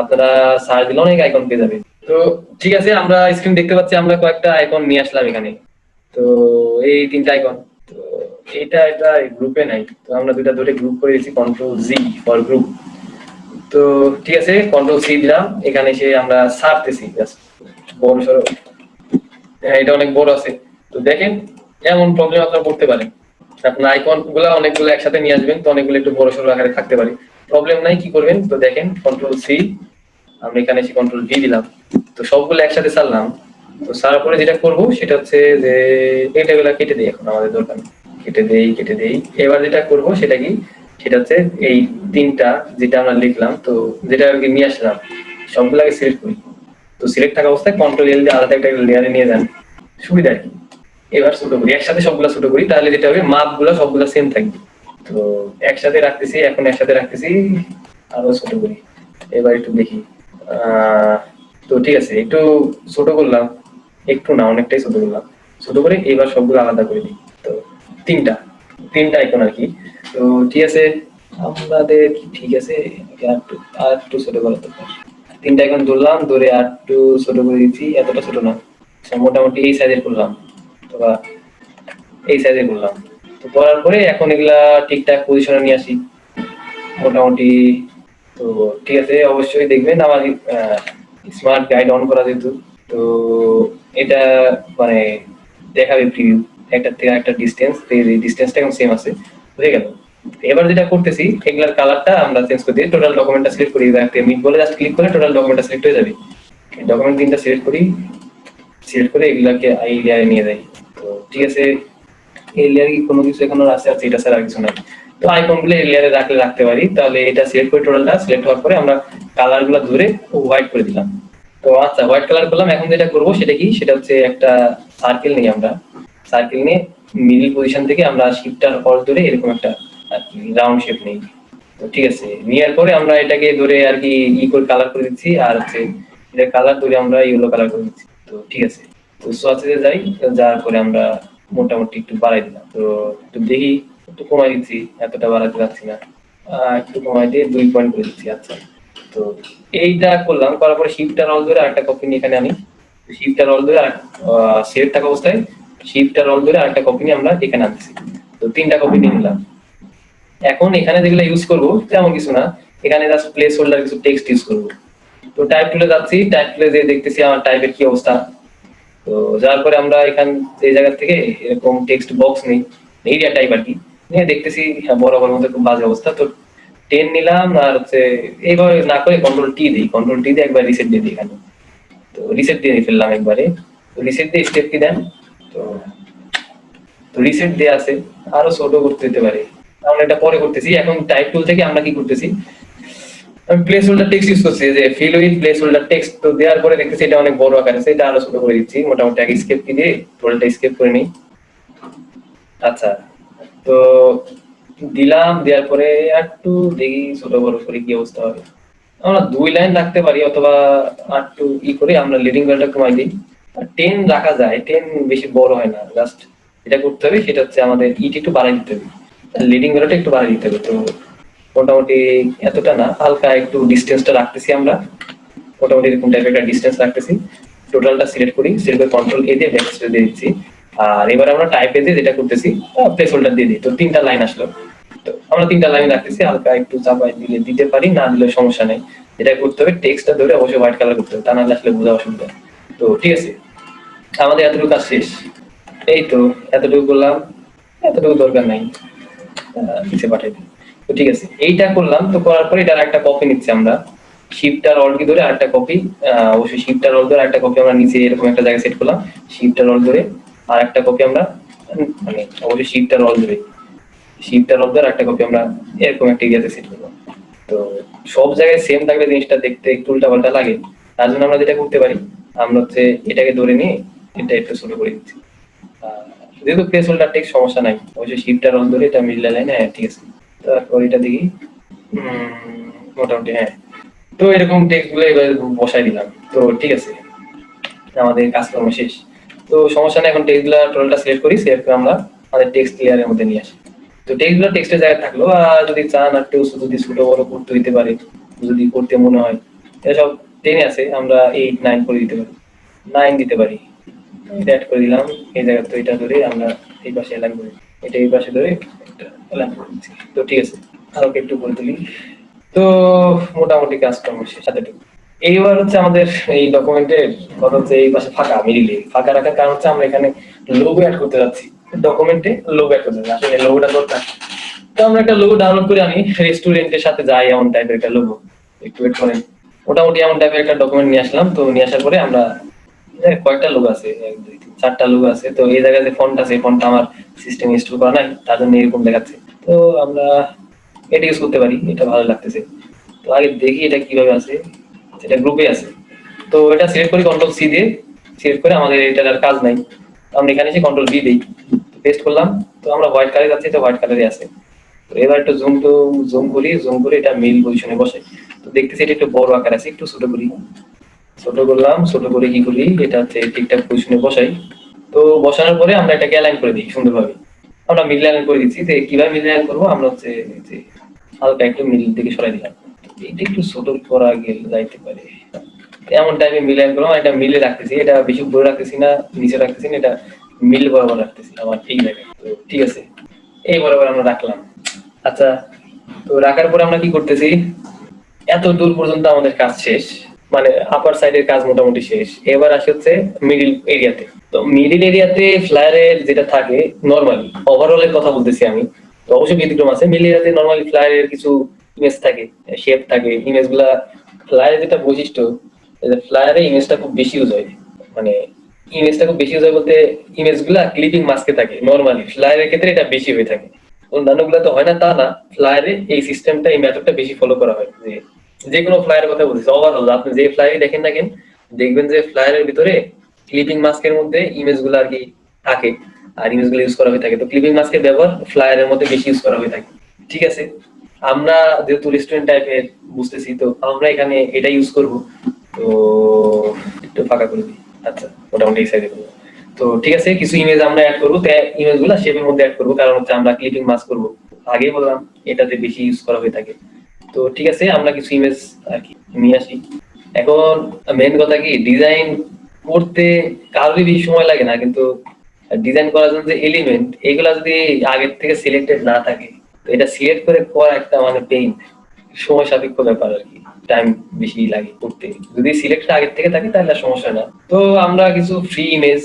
আপনারা সার্চ দিলে অনেক আইকন পেয়ে যাবেন। তো ঠিক আছে, আমরা স্ক্রিন দেখতে পাচ্ছি, আমরা কয়েকটা আইকন নিয়ে আসলাম এখানে। তো এই 3টা আইকন, তো এটা গ্রুপে নাই, তো আমরা দুইটা ধরে গ্রুপ করে দিয়েছি, Ctrl+Z ফর গ্রুপ। তো ঠিক আছে, Ctrl+C দিলাম। এখানে এসে আমরা ছাড়তেছি জাস্ট বড় সড়ো। হ্যাঁ, এটা অনেক বড় আছে। তো দেখেন এমন প্রবলেম আপনারা করতে পারেন, আপনার আইকন গুলা অনেকগুলো একসাথে নিয়ে আসবেন, তো অনেকগুলো একটু বড় সড়ো আকারে থাকতে পারে। প্রবলেম নাই, কি করবেন, তো দেখেন Ctrl+C, আমরা এখানে এসে Ctrl+V দিলাম। তো সবগুলো একসাথে ছাড়লাম। তো ছাড়ার পরে যেটা করব সেটা হচ্ছে যে এটাগুলো কেটে দিই, এখন আমাদের দরকার নেই। কেটে দেই। এবার যেটা করব সেটা কি, সেটা হচ্ছে এই 3টা যেটা আমরা লিখলাম, তো যেটা আর কি নিয়ে আসলাম সবগুলোকে সিলেক্ট করি। তো সিলেক্ট থাকা অবস্থায় Ctrl+L দিয়ে আলাদা একটা লেয়ারে নিয়ে যান, সুবিধা আর কি। এবার ছোট করি, একসাথে সবগুলো ছোট করি, তাহলে যেটা হবে মাপগুলো সবগুলো সেম থাকবে। তো একসাথে রাখতেছি, আরো ছোট করি। এবার একটু দেখি। তো ঠিক আছে, একটু ছোট করলাম, একটু না অনেকটাই ছোট করলাম। ছোট করে এবার সবগুলো আলাদা করে দিই। তো তিনটা তিনটা আইকন আর কি। তো ঠিক আছে, আমাদের কি ঠিক আছে, আর একটু ছোট করা দরকার। 3টা আইকন ধরলাম, ধরে আর একটু ছোট করে দিচ্ছি, এতটা ছোট না, মোটামুটি এই সাইজের করলাম অথবা এই সাইজের করলাম। তো করার পরে এখন এগুলা ঠিকঠাক পজিশনে নিয়ে আসি মোটামুটি। তো ঠিক আছে, অবশ্যই দেখবেন আমার স্মার্ট গাইড অন করা যেহেতু, তো এটা মানে দেখাবে প্রিভিউ একটা থেকে একটা ডিসটেন্স, এই ডিসটেন্সটা এখন সেম আছে, হয়ে গেল। এবার যেটা করতেছি, এগুলার কালারটা আমরা চেঞ্জ করে দিই। টোটাল ডকুমেন্টটা সিলেক্ট করি, মিট বলে জাস্ট ক্লিক করে টোটাল ডকুমেন্টটা সিলেক্ট হয়ে যাবে। ডকুমেন্ট 3টা সিলেক্ট করে এগুলাকে এই লেয়ারে নিয়ে যাই। তো ঠিক আছে, এই লেয়ারে কি কোনো কিছু এখন আছে? এটা ছাড়া আর কিছু নাই। তো আইকন গুলো এই লেয়ারে রাখতে পারি। তাহলে এটা সিলেক্ট করে টোটালটা সিলেক্ট হওয়ার পরে আমরা কালার গুলো ধরে হোয়াইট করে দিলাম। তো আচ্ছা, হোয়াইট কালার করলাম। এখন যেটা করবো সেটা কি, সেটা হচ্ছে একটা সার্কেল নিয়ে মিডল পজিশন থেকে আমরা শিফটার অল ধরে এরকম একটা আর কি রাউন্ড শেপ নেই। তো ঠিক আছে, নেওয়ার পরে আমরা এটাকে ধরে আর কি করে কালার করে দিচ্ছি। আর হচ্ছে এটা কালার ধরে আমরা ইয়েলো কালার করে দিচ্ছি। তো ঠিক আছে, তো সোয়াচে যাই, যাওয়ার পরে আমরা মোটামুটি একটু বাড়াই দিলাম। তো একটু দেখি, একটু কমাই দিচ্ছি, এতটা বাড়াতে পারছি না, একটু কমাই দিয়ে 2 পয়েন্ট করে দিচ্ছি। আচ্ছা, তো এইটা করলাম, করার পরে শিফটার অল ধরে আরেকটা কপি নিয়ে এখানে আনি। শিফটার অল ধরে সেভ থাকা অবস্থায় শিফটার অল ধরে আরেকটা কপি নিয়ে আমরা এখানে আনছি। তো 3টা কপি নিয়ে নিলাম। এখন এখানে যেগুলো ইউজ করবো তেমন কিছু না, এখানে জাস্ট প্লেস হোল্ডার কিছু টেক্সট ইউজ করবো। তো টাইপ টুলে যাচ্ছি, টাইপ টুলে যে দেখতেছি আমার টাইপের কি অবস্থা। তো যার পরে আমরা এখান এই জায়গা থেকে এরকম টেক্সট বক্স নেই, এরিয়া টাইপ আর কি, নিয়ে দেখতেছি হ্যাঁ বরাবর মধ্যে খুব বাজে অবস্থা। তো 10 নিলাম, আর হচ্ছে এইভাবে না করে কন্ট্রোল টি দিই, কন্ট্রোল টি দিয়ে একবার রিসেট দিয়ে দিই এখানে। তো রিসেট দিয়ে ফেললাম একবারে। তো রিসেট দিয়ে স্টেপ কি দেন, তো তো রিসেট দিয়ে আছে, আরো ছোট করতে দিতে পারে, আমরা এটা পরে করতেছি। এখন টাইপ টুল থেকে আমরা কি করতেছি, আমি প্লেস হোল্ডার টেক্সট ইউজ করছি, যে fill with place holder text. তো দেওয়ার পরে দেখতেছি এটা অনেক বড় আকার আছে, এটা আরো ছোট করে দিচ্ছি, মোটামুটি আগে স্কেপ কি দিয়ে টোটালটা স্কেপ করে নিই। আচ্ছা, তো দিলাম, দেওয়ার পরে একটু দেখি ছোট বড় করে কি অবস্থা হবে। আমরা 2 লাইন রাখতে পারি, অথবা একটু করে আমরা লিডিং ভ্যালুটা কমাই দিই। 10 রাখা যায়, 10 বেশি বড় হয় না। জাস্ট যেটা করতে হবে সেটা হচ্ছে আমাদের ইটি একটু বাড়াই দিতে হবে, লিডিং ভ্যালুটা একটু বাড়াই দিতে হবে। তো মোটামুটি এতটা না, হালকা একটু ডিস্টেন্সটা রাখতেছি আমরা, মোটামুটি এরকম টাইপের একটা ডিস্টেন্স রাখতেছি। টোটালটা সিলেক্ট করি, সিলেক্ট করে কন্ট্রোল এ দিয়ে ব্যাক স্পেস দিয়ে দিচ্ছি। আর এবার আমরা টাইপ এ দিয়ে যেটা করতেছি প্লেস হোল্ডার দিয়ে দিই। তো 3টা লাইন আসলো, তো আমরা 3টা লাইন রাখতেছি, হালকা একটু চাপাই দিলে দিতে পারি, না দিলে সমস্যা নেই। যেটা করতে হবে টেক্সটটা ধরে অবশ্যই হোয়াইট কালার করতে হবে, তা না হলে আসলে বোঝা অসুবিধা। তো ঠিক আছে, আমাদের এতটুকু কাজ শেষ। এই তো এতটুকু করলাম, এতটুকু দরকার নাই, নিচে পাঠিয়ে দিই। তো ঠিক আছে, এইটা করলাম। তো করার পরে এটার একটা কপি নিচ্ছি আমরা, শিফটার অল কি ধরে আরেকটা কপি, অবশ্যই শিফটার অল ধরে আরেকটা কপি আমরা নিচে এরকম একটা জায়গায় সেট করলাম। শিফটার অল ধরে আরেকটা কপি আমরা, মানে অবশ্যই শিফটার অল ধরে আরেকটা কপি আমরা এরকম একটা এরিয়াতে সেট করলাম। তো সব জায়গায় সেম থাকলে জিনিসটা দেখতে একটু উল্টাপাল্টা লাগে, তার জন্য আমরা যেটা করতে পারি, আমরা হচ্ছে এটাকে ধরে নিয়ে এটা একটু ছোট করে দিচ্ছি। যেহেতু প্লেস হোল্ডার টেক্সট সমস্যা নাই, অবশ্যই শিফটার অল ধরে এটা মিডল লাইনে, হ্যাঁ ঠিক আছে। তারপর এটা দেখি, মোটামুটি হ্যাঁ। তো এরকম টেক্সট গুলো এবার বসাই দিলাম। তো ঠিক আছে, আমাদের কাজকর্ম শেষ। তো সমস্যা নেই, এখন টেক্সট গুলা টোটালটা সিলেক্ট করি, সিলেক্ট করে আমরা আমাদের টেক্সট ক্লিয়ারের মধ্যে নিয়ে আসি। তো টেক্সট গুলো টেক্সটের জায়গায় থাকলো, আর যদি চান একটু যদি ছোট বড় করতে হইতে পারে, যদি করতে মনে হয়, এটা সব 10 আছে, আমরা 8 9 করে দিতে পারি, 9 দিতে পারি। এটা অ্যাড করে দিলাম এই জায়গা। তো এটা ধরে আমরা এই পাশে অ্যালাইন করি, এটা এই পাশে ধরে একটা অ্যালাইন করে দিচ্ছি। তো ঠিক আছে, হালকা একটু করে তুলি। তো মোটামুটি কাজকর্ম শেষ এতটুকু। এইবার হচ্ছে আমাদের এই ডকুমেন্টের কথা হচ্ছে এই পাশে ফাঁকা, মিডিলে ফাঁকা রাখার কারণ হচ্ছে আমরা এখানে লোগো অ্যাড করতে যাচ্ছি, ডকুমেন্টে লোগো অ্যাড করতে যাচ্ছি। আসলে লোগোটা দরকার। তো আমরা একটা লোগো ডাউনলোড করে আনি, রেস্টুরেন্টের সাথে যাই এমন টাইপের একটা লোগো, একটু ওয়েট করেন। মোটামুটি এমন টাইপের একটা ডকুমেন্ট নিয়ে আসলাম। তো নিয়ে আসার পরে আমরা কয়েকটা লোগো আছে, 1 2 3 4টা লোগো আছে। তো এই জায়গায় যে ফন্ট আছে, ফন্টটা আমার সিস্টেম ইনস্টল করা নাই, তার জন্য এরকম দেখাচ্ছে। তো আমরা এটা ইউজ করতে পারি, এটা ভালো লাগতেছে। তো আগে দেখি এটা কিভাবে আছে, এটা গ্রুপে আছে। তো এটা সিলেক্ট করি কন্ট্রোল সি দিয়ে, সিলেক্ট করে আমাদের এটার আর কাজ নাই, আমরা এখানে এসে কন্ট্রোল ভি দিই, পেস্ট করলাম। তো আমরা হোয়াইট কালারে যাচ্ছি, এটা হোয়াইট কালারে আছে। তো এবার একটু জুম করি, জুম করে এটা মিল পজিশনে বসাই। তো দেখতেছি এটা একটু বড় আকার আছে, একটু ছোট করি, ছোট করলাম, ছোট করে কি করি, এটা হচ্ছে ঠিকঠাক পজিশনে বসাই। তো বসানোর পরে আমরা এটাকে অ্যালাইন করে দিই সুন্দরভাবে, আমরা মিডল অ্যালাইন করে দিচ্ছি। যে কিভাবে মিডল অ্যালাইন করবো, আমরা হচ্ছে যে হালকা একটু মিডল দিকে সরাই দিলাম, এটা একটু ছোট করা গেলে যাইতে পারে, এমন টাইপে মিলাইন করলাম। এটা মিলে রাখতেছি, এটা বেশি উপরে রাখতেছি না, নিচে রাখতেছি না, এটা মিল বরাবর রাখতেছি আমার এই জায়গায়। তো ঠিক আছে, এই বরাবর আমরা রাখলাম। আচ্ছা, তো রাখার পরে আমরা কি করতেছি, এত দূর পর্যন্ত আমাদের কাজ শেষ, মানে আপার সাইডের কাজ মোটামুটি শেষ। এবার আসে হচ্ছে মিডিল এরিয়াতে। তো মিডিল এরিয়াতে ফ্লায়ারের যেটা থাকে নরমালি, ওভারঅলের কথা বলতেছি আমি, তো অবশ্যই ব্যতিক্রম আছে। মিডিল এরিয়াতে নরমালি ফ্লায়ারের কিছু ইমেজ থাকে, শেপ থাকে, ইমেজ গুলা ফ্লায়ারের যেটা বৈশিষ্ট্য, ফ্লায়ারে ইমেজটা খুব বেশি ইউজ হয়, মানে ইমেজটা খুব বেশি ইউজ হয় বলতে ইমেজ গুলা ক্লিপিং মাস্কে থাকে, নরমালি ফ্লায়ারের ক্ষেত্রে এটা বেশি হয়ে থাকে, অন্যান্য গুলা তো হয় না তা না। ফ্লায়ারে এই সিস্টেমটা, এই মেথডটা বেশি ফলো করা হয়। যে কোনো ফ্লায়ারের কথা বলছি, ওভারঅল আপনি যে ফ্লায়ারই দেখেন না কেন, দেখবেন যে ফ্লায়ারের ভিতরে ক্লিপিং মাস্কের মধ্যে ইমেজ গুলো আর কি থাকে, আর ইমেজ গুলো ইউজ করা হয়ে থাকে। তো ক্লিপিং মাস্কের ব্যবহার ফ্লায়ারের মধ্যে বেশি ইউজ করা হয়ে থাকে। ঠিক আছে, আমরা যেহেতু রেস্টুরেন্ট টাইপের বুঝতেছি, তো আমরা এখানে এটা ইউজ করব। তো একটু ফাঁকা করে দিই। আচ্ছা, মোটামুটি এই সাইডে করবো। তো ঠিক আছে, কিছু ইমেজ আমরা অ্যাড করবো, ইমেজ গুলা শেপের মধ্যে অ্যাড করবো, কারণ হচ্ছে আমরা ক্লিপিং মাস করবো, আগেই বললাম এটাতে বেশি ইউজ করা হয়ে থাকে। তো ঠিক আছে, আমরা কিছু ইমেজ আর কি নিয়ে আসি। এখন মেন কথা কি, ডিজাইন করতে কারোরই বেশি সময় লাগে না, কিন্তু ডিজাইন করার জন্য যে এলিমেন্ট এগুলা যদি আগের থেকে সিলেক্টেড না থাকে, তো এটা সিলেক্ট করে করা একটা মানে পেইন, সময় সাপেক্ষ ব্যাপার আর কি, টাইম বেশি লাগে করতে। যদি সিলেক্ট আগের থেকে থাকে তাহলে আর সমস্যা না। তো আমরা কিছু ফ্রি ইমেজ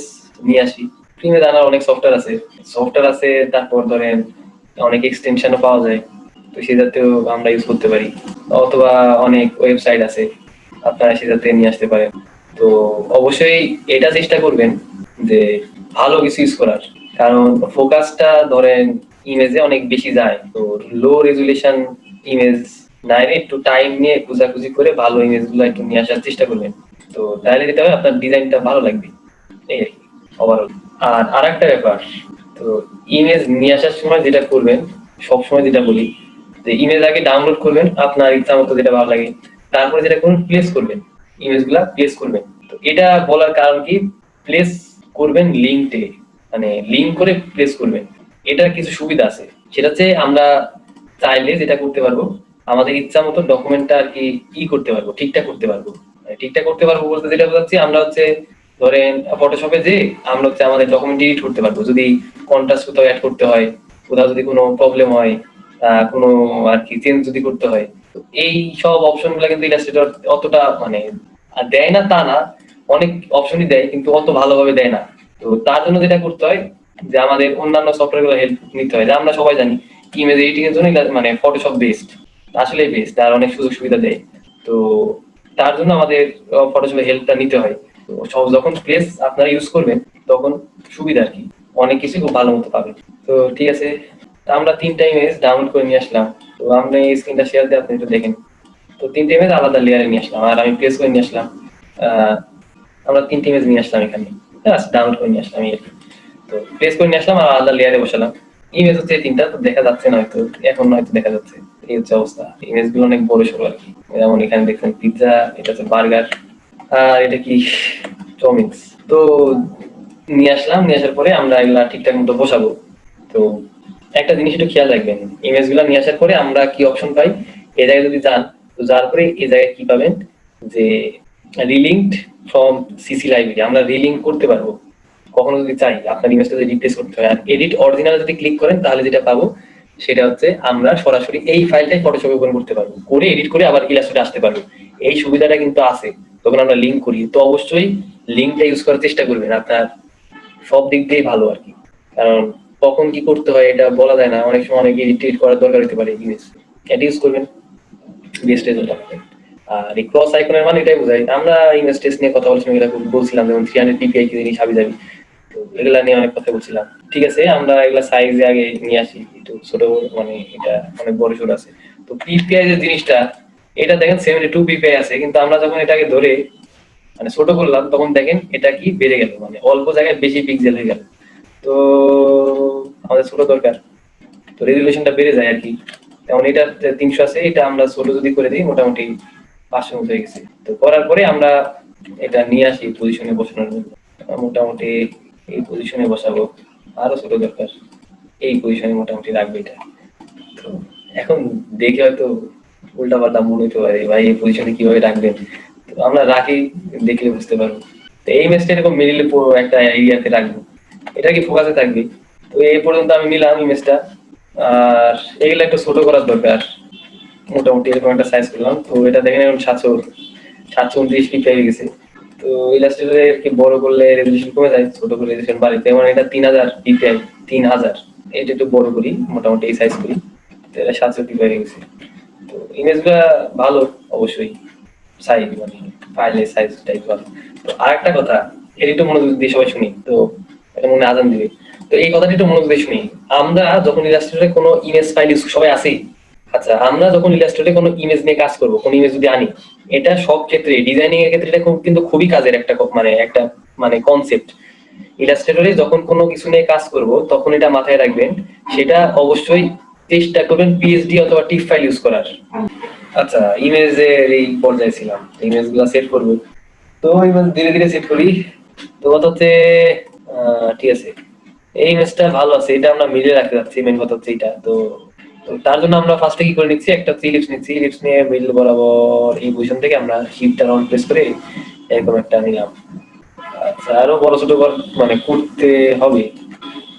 নিয়ে আসি। ফ্রি ইমেজ আনার অনেক সফটওয়্যার আছে, তারপর ধরেন অনেক এক্সটেনশনও পাওয়া যায়, তো সেটাতেও আমরা ইউজ করতে পারি, অথবা অনেক ওয়েবসাইট আছে, আপনারা সেটাতে নিয়ে আসতে পারেন। তো অবশ্যই এটা চেষ্টা করবেন যে ভালো কিছু ইউজ করার, কারণ ফোকাসটা ধরেন ইমেজে অনেক বেশি যায়। তো লো রেজুলেশন ইমেজ না এনে একটু টাইম নিয়ে খোঁজাখুঁজি করে ভালো ইমেজ গুলো একটু নিয়ে আসার চেষ্টা করবেন। তো তাহলে যেটা হবে, আপনার ডিজাইনটা ভালো লাগবে, এই আর কি ওভারঅল। আর আরেকটা ব্যাপার, তো ইমেজ নিয়ে আসার সময় যেটা করবেন, সবসময় যেটা বলি, যে ইমেজ আগে ডাউনলোড করবেন আপনার ইচ্ছা মতো যেটা ভালো লাগে, তারপরে যেটা করবেন প্লেস করবেন, ইমেজ গুলা প্লেস করবেন। তো এটা বলার কারণ কি, প্লেস করবেন লিঙ্কে, মানে লিঙ্ক করে প্লেস করবেন। এটার কিছু সুবিধা আছে, সেটা হচ্ছে আমরা চাইলে যেটা করতে পারবো, আমাদের ইচ্ছা মতো ডকুমেন্টটা আর কি করতে পারবো, ঠিকঠাক করতে পারবো। মানে ঠিকঠাক করতে পারবো বলতে যেটা বোঝাচ্ছি, আমরা হচ্ছে ধরেন ফটোশপে যে আমরা হচ্ছে আমাদের ডকুমেন্ট এডিট করতে পারবো, যদি কন্ট্রাস্ট কোথাও অ্যাড করতে হয়, কোথাও যদি কোনো প্রবলেম হয়, কোনো আর কি চেঞ্জ যদি করতে হয়, তো এই সব অপশন গুলা কিন্তু ইলাস্ট্রেটর অতটা মানে দেয় না তা না, অনেক অপশনই দেয় কিন্তু অত ভালোভাবে দেয় না। তো তার জন্য যেটা করতে হয়, যে আমাদের অন্যান্য সফটওয়্যার গুলো হেল্প নিতে হয়। যে আমরা সবাই জানি ইমেজ এডিটিং এর জন্য মানে ফটোশপ বেস্ট, আসলে বেস্ট, আর অনেক সুযোগ সুবিধা দেয়। তো তার জন্য আমাদের ফটোশপের হেল্পটা নিতে হয়। তো যখন প্লেস আপনারা ইউজ করবেন তখন সুবিধা আর কি, অনেক কিছু খুব ভালো মতো পাবেন। তো ঠিক আছে, তা আমরা 3টা ইমেজ ডাউনলোড করে নিয়ে আসলাম। তো আমরা এই স্ক্রিনটা শেয়ার দিয়ে আপনি একটু দেখেন। তো 3টে ইমেজ আলাদা লেয়ারে নিয়ে আসলাম, আর আমি প্লেস করে নিয়ে আসলাম। আমরা 3টে ইমেজ নিয়ে আসলাম এখানে, ডাউনলোড করে নিয়ে আসলাম এই আর কি। তো প্লেস করে নিয়ে আসলাম আর আলাদা লেয়ারে বসালাম। ইমেজ হচ্ছে 3টা, তো দেখা যাচ্ছে না হয়তো, এখন হয়তো দেখা যাচ্ছে। এই হচ্ছে অবস্থা, ইমেজ গুলো অনেক বড় সড়ো আর কি। যেমন এখানে দেখছেন পিৎজা, এটা হচ্ছে বার্গার, আর এটা কি চমিক্স। তো নিয়ে আসলাম, নিয়ে আসার পরে আমরা এগুলা ঠিকঠাক মতো বসাবো। তো একটা জিনিস একটু খেয়াল রাখবেন, ইমেজ গুলা নিয়ে আসার পরে আমরা কি অপশন পাই, এই জায়গায় যদি যান, তো যাওয়ার পরে এই জায়গায় কি পাবেন, যে রিলিঙ্কড ফ্রম সিসি লাইব্রেরি, আমরা রিলিঙ্ক করতে পারবো কখনো যদি চাই আপনার ইমেজটা যদি রিপ্লেস করতে হয়। আর এডিট অরিজিনাল যদি ক্লিক করেন তাহলে যেটা পাবো সেটা হচ্ছে আমরা সরাসরি এই ফাইলটাই ফটোশপে ওপেন করতে পারবো, করে এডিট করে আবার ইলাস্ট্রেটে আসতে পারবো। এই সুবিধাটা কিন্তু আছে তখন আমরা লিঙ্ক করি। তো অবশ্যই লিঙ্কটা ইউজ করার চেষ্টা করবেন, আপনার সব দিক দিয়েই ভালো আর কি। কারণ কখন কি করতে হয় এটা বলা যায় না, অনেক সময় অনেক এডিট করার দরকার হতে পারে ইমেজ, এটা ইউজ করবেন, বেস্ট রেজাল্ট হবে। আর এই ক্রস আইকনের মানে এটাই বোঝায়, আমরা ইমেজ টেস্ট নিয়ে কথা বলছিলাম, এটা বলছিলাম যেমন 300 পিপিআই কি জিনিস হাবি যাবি, তো এগুলা নিয়ে অনেক কথা বলছিলাম। ঠিক আছে, আমরা এগুলা সাইজে আগে নিয়ে আসি, একটু ছোট মানে এটা অনেক বড় ছোট আছে। তো পিপিআই যে জিনিসটা, এটা দেখেন 72 পিপিআই আছে, কিন্তু আমরা যখন এটাকে ধরে মানে ছোট করলাম তখন দেখেন এটা কি বেড়ে গেল, মানে অল্প জায়গায় বেশি পিক্সেল হয়ে গেল। তো আমাদের ছোট দরকার, তো রেজুলেশনটা বেড়ে যায় আর কি। যেমন এটা 300 আছে, এটা আমরা ছোট যদি করে দিই মোটামুটি 500 মতো হয়ে গেছে। তো করার পরে আমরা এটা নিয়ে আসি পজিশনে বসানোর জন্য, মোটামুটি এই পজিশনে বসাবো, আরো ছোট দরকার, এই পজিশনে মোটামুটি রাখবে এটা। তো এখন দেখে হয়তো উল্টা পাল্টা মনে হতে পারে, ভাই এই পজিশনে কিভাবে রাখবেন, তো আমরা রাখি, দেখলে বুঝতে পারবো। তো এই ম্যাচটা এরকম মিডিলে একটা এরিয়াতে রাখবো, এটা কি ফোকাসে থাকবে। তো এই পর্যন্ত আমি নিলাম ইমেজটা, আর এগুলো একটু ছোট করার দরকার, মোটামুটি এরকম একটা সাইজ করলাম। তো এটা দেখেন এখন 729 পিক্সেল হয়ে গেছে। তো ইলাস্ট্রেটরে কি বড় করলে রেজোলিউশন কমে যায়, ছোট করলে রেজোলিউশন বাড়ে। যেমন এটা 3000 পিক্সেল, 3000, এটা একটু বড় করি, মোটামুটি এই সাইজ করি, তো এটা 700 পিক্সেল হয়ে গেছে। তো ইমেজগুলো ভালো অবশ্যই, সাইজ মানে ফাইলের সাইজ টাইপ ভালো। তো আরেকটা কথা, এদিকে মনোযোগ দিয়ে সবাই শুনি, তো এটা মনে আজান দিবে। তো এই কথাটি একটু মনোযোগ দিয়ে শুনি, আমরা যখন ইলাস্ট্রেটরে কোনো ইমেজ ফাইল ইউজ সবাই আসি, আচ্ছা আমরা যখন ইলাস্ট্রেটরে কোনো ইমেজ নিয়ে কাজ করব, কোনো ইমেজ যদি আনি, এটা সব ক্ষেত্রে ডিজাইনিং এর ক্ষেত্রে এটা কিন্তু খুবই কাজের একটা মানে কনসেপ্ট। ইলাস্ট্রেটরে যখন কোনো কিছু নিয়ে কাজ করব তখন এটা মাথায় রাখবেন, সেটা অবশ্যই চেষ্টা করবেন পিএসডি অথবা টিফ ফাইল ইউজ করার। আচ্ছা, ইমেজের এই পর্যায়ে ছিলাম, ইমেজ গুলো সেট করবো। তো ইমেজ ধীরে ধীরে সেট করি। তো কথা হচ্ছে ঠিক আছে, এই ইমেজটা ভালো আছে, এটা আমরা মিলে রাখতে যাচ্ছি, মেন কথা হচ্ছে এটা। তো তো তার জন্য আমরা ফার্স্টে কি করে নিচ্ছি, একটা ইলিপস নিচ্ছি, ইলিপস নিয়ে মিডল বরাবর এই পজিশন থেকে আমরা শিফটটা অন প্রেস করে এরকম একটা নিলাম। আচ্ছা, আরো বড় ছোট মানে করতে হবে।